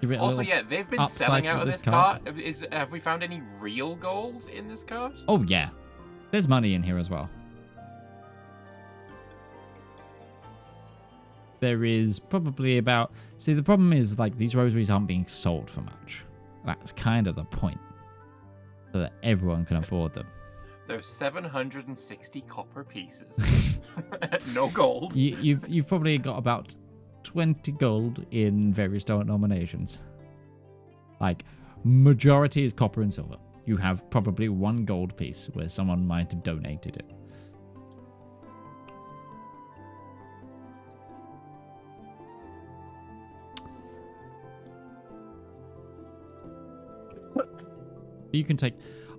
Give it a Also, little they've been selling upcycle out of this this cart. cart. Have we found any real gold in this cart? Oh yeah, there's money in here as well. There is probably about. See, the problem is like these rosaries aren't being sold for much. That's kind of the point, so that everyone can afford them. There's 760 copper pieces. No gold. You've probably got about 20 gold in various denominations. Like, majority is copper and silver. You have probably one gold piece where someone might have donated it. You can take,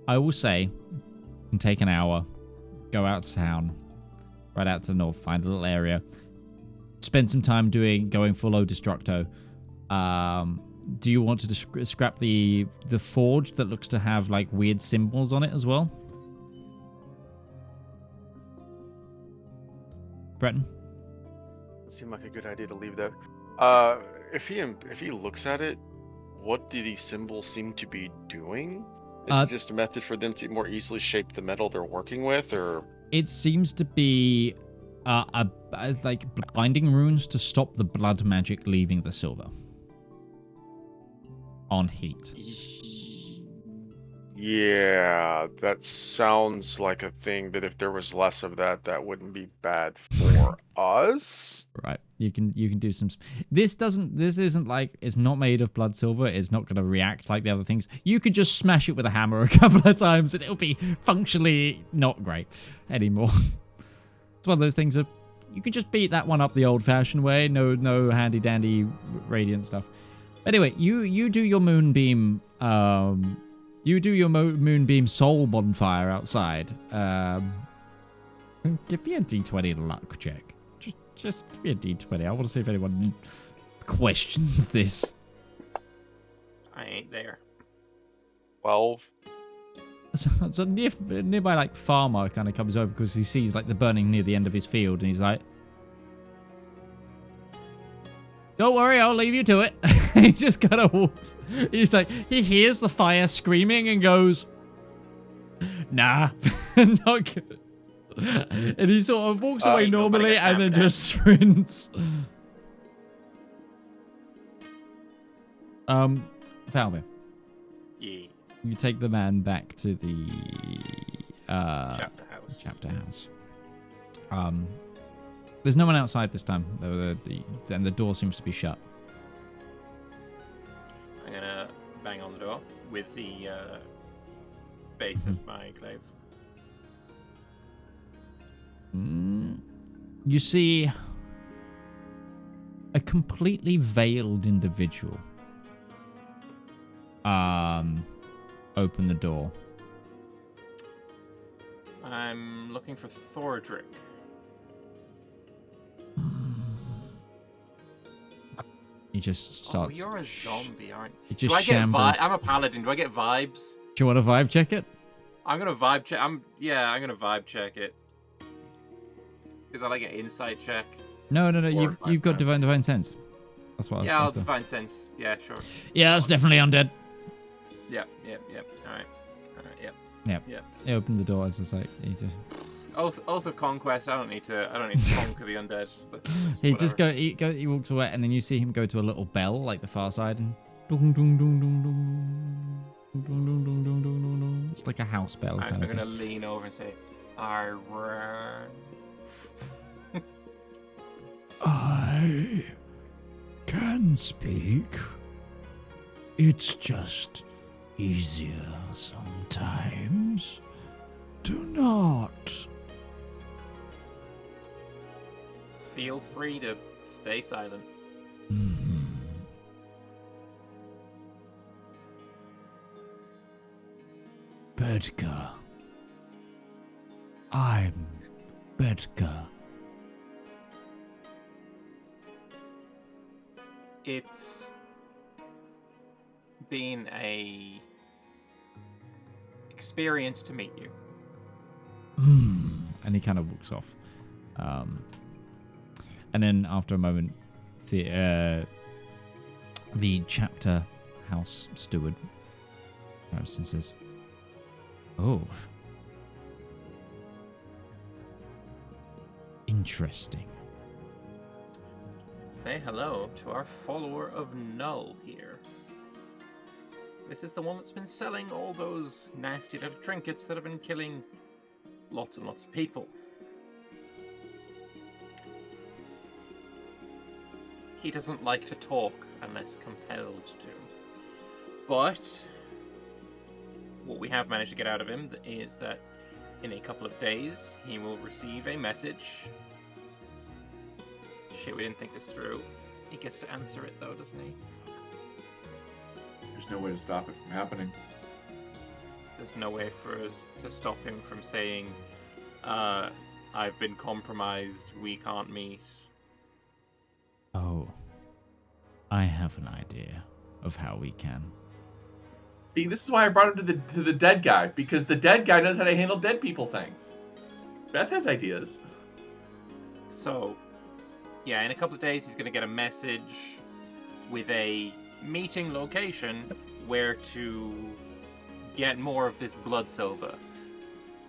I will say, you can take an hour, go out to town, right out to the north, find a little area, spend some time going full Destructo. Do you want to scrap the forge that looks to have like weird symbols on it as well? Breton? It seemed like a good idea to leave that. If he looks at it, what do these symbols seem to be doing? Is it just a method for them to more easily shape the metal they're working with, or? It seems to be like binding runes to stop the blood magic leaving the silver on heat. Yeah, that sounds like a thing that if there was less of that, that wouldn't be bad for for us. Right. You can do some. This isn't like, it's not made of blood silver. It's not going to react like the other things. You could just smash it with a hammer a couple of times and it'll be functionally not great anymore. It's one of those things of, you could just beat that one up the old-fashioned way. No handy dandy radiant stuff. Anyway, you do your moonbeam. You do your moonbeam soul bonfire outside. Give me a D20 luck check. Just give me a D20. I want to see if anyone questions this. I ain't there. 12. So nearby, like, farmer kind of comes over because he sees, like, the burning near the end of his field, and he's like, "Don't worry, I'll leave you to it." He just kind of walks. He's like, he hears the fire screaming and goes, "Nah, not good." And he sort of walks away normally and then just sprints. Valymr. Yeah. You take the man back to the Chapter house. There's no one outside this time, and the door seems to be shut. I'm gonna bang on the door with the base of my glaive. You see a completely veiled individual open the door. I'm looking for Thordrick. He just starts. Oh, you're a zombie, aren't you? He just Do I get shambles. I'm a paladin. Do I get vibes? Do you want to vibe check it? I'm gonna vibe check. I'm gonna vibe check it. Is that like an insight check? No. You've got divine sense. That's what. Yeah, I'll divine sense. Yeah, sure. Yeah, it's definitely undead. Yep. All right. Yep. He opened the door as it's like he just. Oath of conquest. I don't need to conquer the undead. He just he walks away, and then you see him go to a little bell like the far side, and dung dung dung dung dung dung dung dung dung dung dung dung. It's like a house bell. I'm gonna lean over and say, "Iran." I can speak. It's just easier sometimes to not. Feel free to stay silent. Bedka. I'm Bedka. It's been a experience to meet you. And he kind of walks off. And then after a moment, the chapter house steward comes and says, "Oh, interesting. Say hello to our follower of Null here. This is the one that's been selling all those nasty little trinkets that have been killing lots and lots of people. He doesn't like to talk unless compelled to. But what we have managed to get out of him is that in a couple of days he will receive a message. Shit, we didn't think this through. He gets to answer it though, doesn't he? There's no way to stop it from happening. There's no way for us to stop him from saying, I've been compromised, we can't meet. Oh, I have an idea of how we can." See, this is why I brought him to the dead guy, because the dead guy knows how to handle dead people things. Beth has ideas. So, yeah, in a couple of days he's going to get a message with a meeting location where to get more of this blood silver.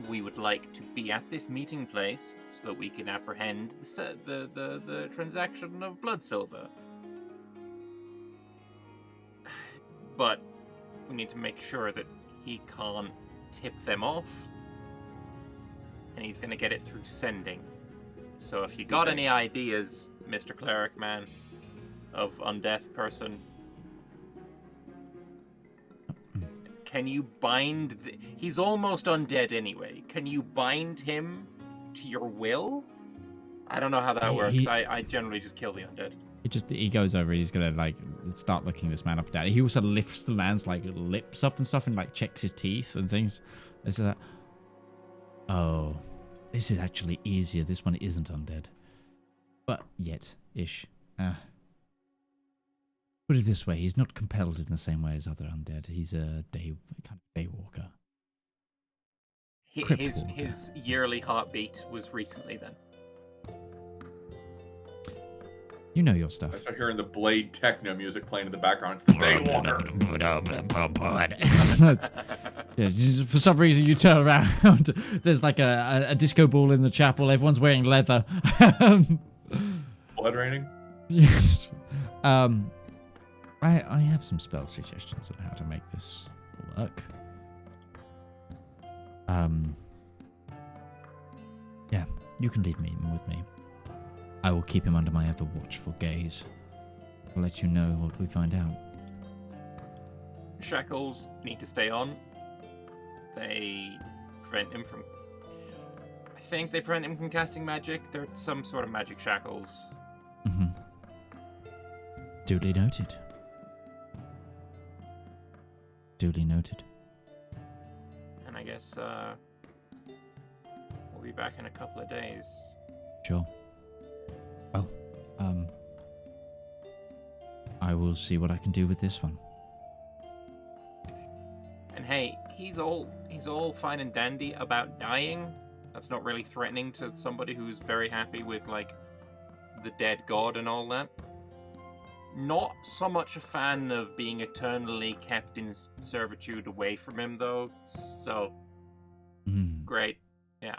We would like to be at this meeting place so that we can apprehend the transaction of blood silver. But we need to make sure that he can't tip them off, and he's going to get it through sending. So if you got any ideas, Mr. Cleric Man, of undeath person, can you bind... He's almost undead anyway. Can you bind him to your will? I don't know how that works. I generally just kill the undead. He goes over. He's gonna like start looking this man up and down. He also lifts the man's like lips up and stuff, and like checks his teeth and things. And so that. Oh, this is actually easier. This one isn't undead, but yet ish. Put it this way: he's not compelled in the same way as other undead. He's a kind of day walker. His yearly heartbeat was recently then. You know your stuff. I start hearing the Blade techno music playing in the background. It's the Daywalker. Yeah, just for some reason you turn around. There's like a disco ball in the chapel. Everyone's wearing leather. Blood raining. Yes. I have some spell suggestions on how to make this work. Yeah, you can leave me with me. I will keep him under my ever watchful gaze. I'll let you know what we find out. Shackles need to stay on. They prevent him from... I think they prevent him from casting magic. They're some sort of magic shackles. Mm-hmm. Duly noted. Duly noted. And I guess we'll be back in a couple of days. Sure. Well, I will see what I can do with this one. And hey, he's all fine and dandy about dying. That's not really threatening to somebody who's very happy with like the dead god and all that. Not so much a fan of being eternally kept in servitude away from him though. So great. Yeah.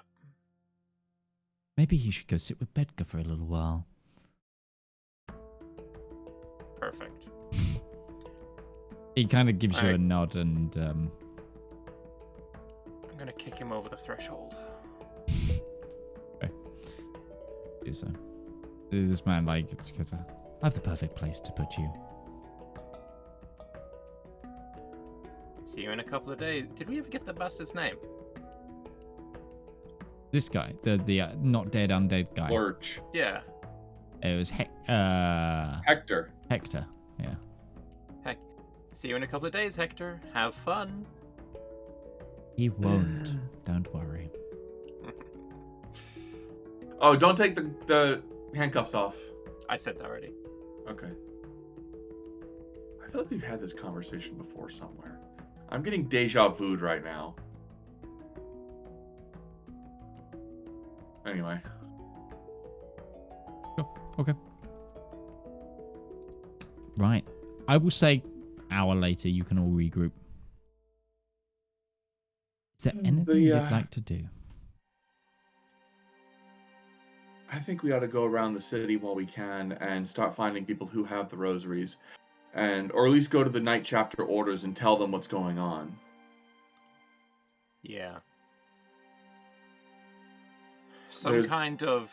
Maybe he should go sit with Bedka for a little while. Perfect. He kind of gives you a nod and... I'm going to kick him over the threshold. Okay. Do so. This man, like, I have the perfect place to put you. See you in a couple of days. Did we ever get the bastard's name? This guy, the not dead undead guy. Lurch. Yeah. It was Hector. Hector, yeah. Heck. See you in a couple of days, Hector. Have fun. He won't. Don't worry. Oh, don't take the handcuffs off. I said that already. Okay. I feel like we've had this conversation before somewhere. I'm getting deja vu'd right now. Anyway. Oh, okay. Right. I will say hour later you can all regroup. Is there anything you'd like to do? I think we ought to go around the city while we can and start finding people who have the rosaries. Or at least go to the night chapter orders and tell them what's going on. Yeah. Some kind of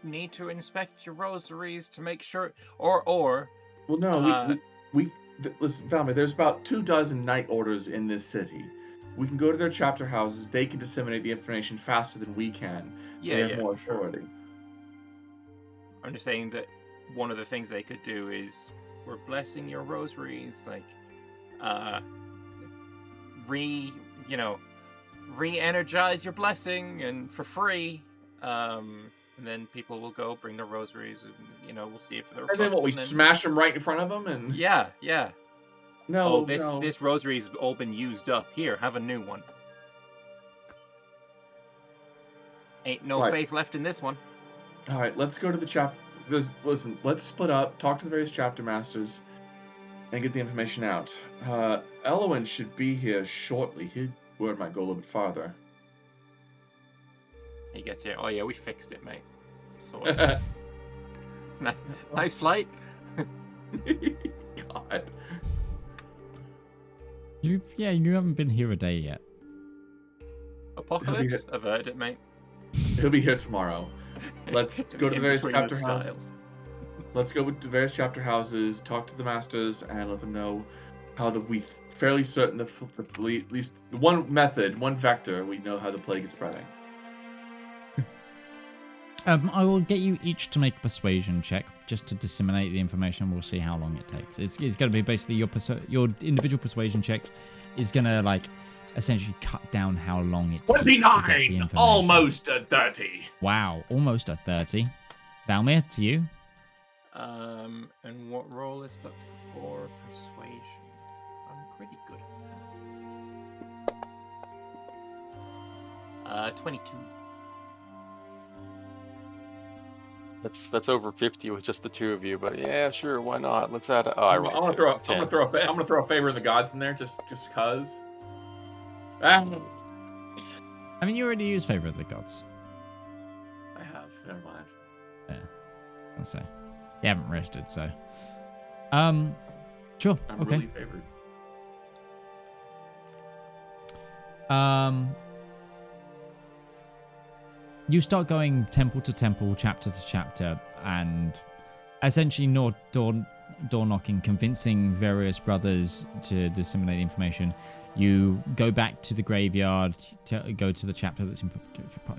need to inspect your rosaries to make sure well no, listen, Valymr, there's about 24 night orders in this city. We can go to their chapter houses, they can disseminate the information faster than we can. They have more authority. Sure. I'm just saying that one of the things they could do is we're blessing your rosaries, like re-energize your blessing and for free, and then people will go bring their rosaries and we'll see if they're and then we smash them right in front of them and this rosary's all been used up. Here, have a new one. Ain't no faith left in this one. All right, let's go to the chapter. Listen, let's split up, talk to the various chapter masters, and get the information out. Elwyn should be here shortly. His word might go a little bit farther. He gets here. Oh yeah, we fixed it, mate. So nice flight. God. You haven't been here a day yet. Apocalypse? Averted it, mate. He'll be here tomorrow. Let's go to the various In-betweener chapter houses. Let's go to various chapter houses, talk to the masters, and let them know how we fairly certain at least the one method, one vector, we know how the plague is spreading. I will get you each to make a persuasion check just to disseminate the information. We'll see how long it takes. It's going to be basically your individual persuasion checks is going to like essentially cut down how long it takes to get the 29, information. almost a 30. Wow, almost a 30. Valymr, to you. And what roll is that for persuasion? I'm pretty good at that. 22. That's over 50 with just the two of you, but yeah, sure, why not? Let's add. Oh, I I'm rolled gonna two. throw a favor of the gods in there just cause. I mean, you already used Favor of the Gods. I have. Never mind. Yeah, I'll say. You haven't rested, so. Sure. I'm Okay. really favored. You start going temple to temple, chapter to chapter, and essentially door knocking, convincing various brothers to disseminate the information. You go back to the graveyard, to go to the chapter that's in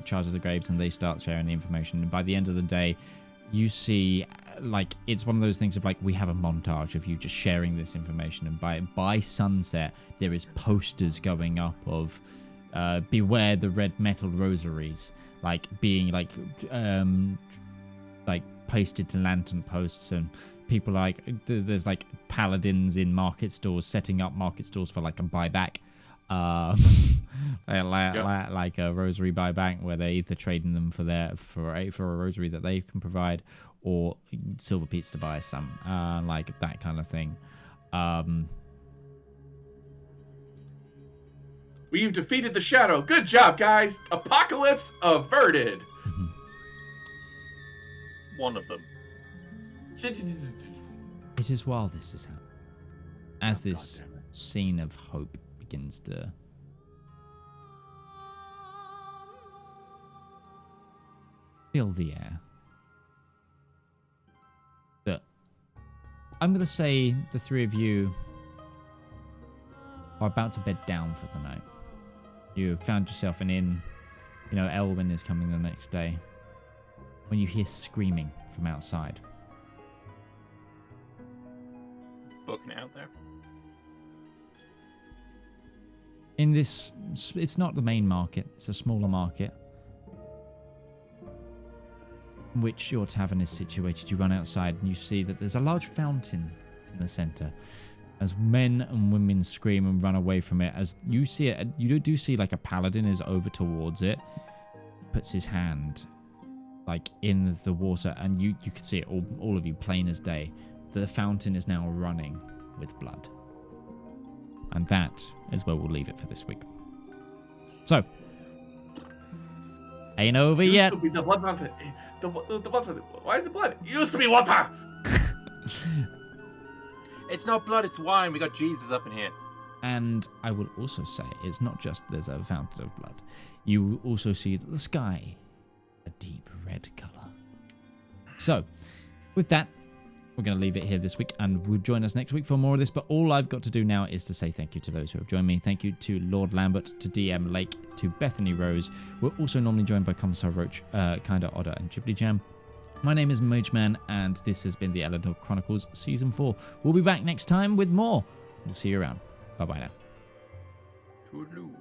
charge of the graves, and they start sharing the information. And by the end of the day, you see, like, it's one of those things of like, we have a montage of you just sharing this information, and by sunset, there is posters going up of beware the red metal rosaries, like being like pasted to lantern posts, and people like there's like paladins in market stores setting up market stores for like a buyback, like a rosary buyback where they're either trading them for a rosary that they can provide, or silver pieces to buy some, like that kind of thing. We've defeated the shadow. Good job, guys. Apocalypse averted. One of them. It is while this is happening, as this scene of hope begins to fill the air, that I'm going to say the three of you are about to bed down for the night. You have found yourself an inn. You know, Elwyn is coming the next day. When you hear screaming from outside. Booking out there. In this, it's not the main market, it's a smaller market in which your tavern is situated. You run outside and you see that there's a large fountain in the center. As men and women scream and run away from it, as you see it, you do see like a paladin is over towards it, puts his hand like in the water, and you can see it, all of you, plain as day. The fountain is now running with blood. And that is where we'll leave it for this week. So, ain't over yet. Used to be the blood fountain. The blood fountain. Why is it blood? It used to be water. It's not blood, it's wine. We got Jesus up in here. And I will also say, it's not just there's a fountain of blood. You also see that the sky, a deep red color. So, with that, we're going to leave it here this week, and we'll join us next week for more of this. But all I've got to do now is to say thank you to those who have joined me. Thank you to Lord Lambert, to DM Lake, to Bethany Rose. We're also normally joined by Commissar Roach, Kinda Otter, and Ghibli Jam. My name is Mageman, and this has been the Elendor Chronicles Season 4. We'll be back next time with more. We'll see you around. Bye-bye now. Toodaloo.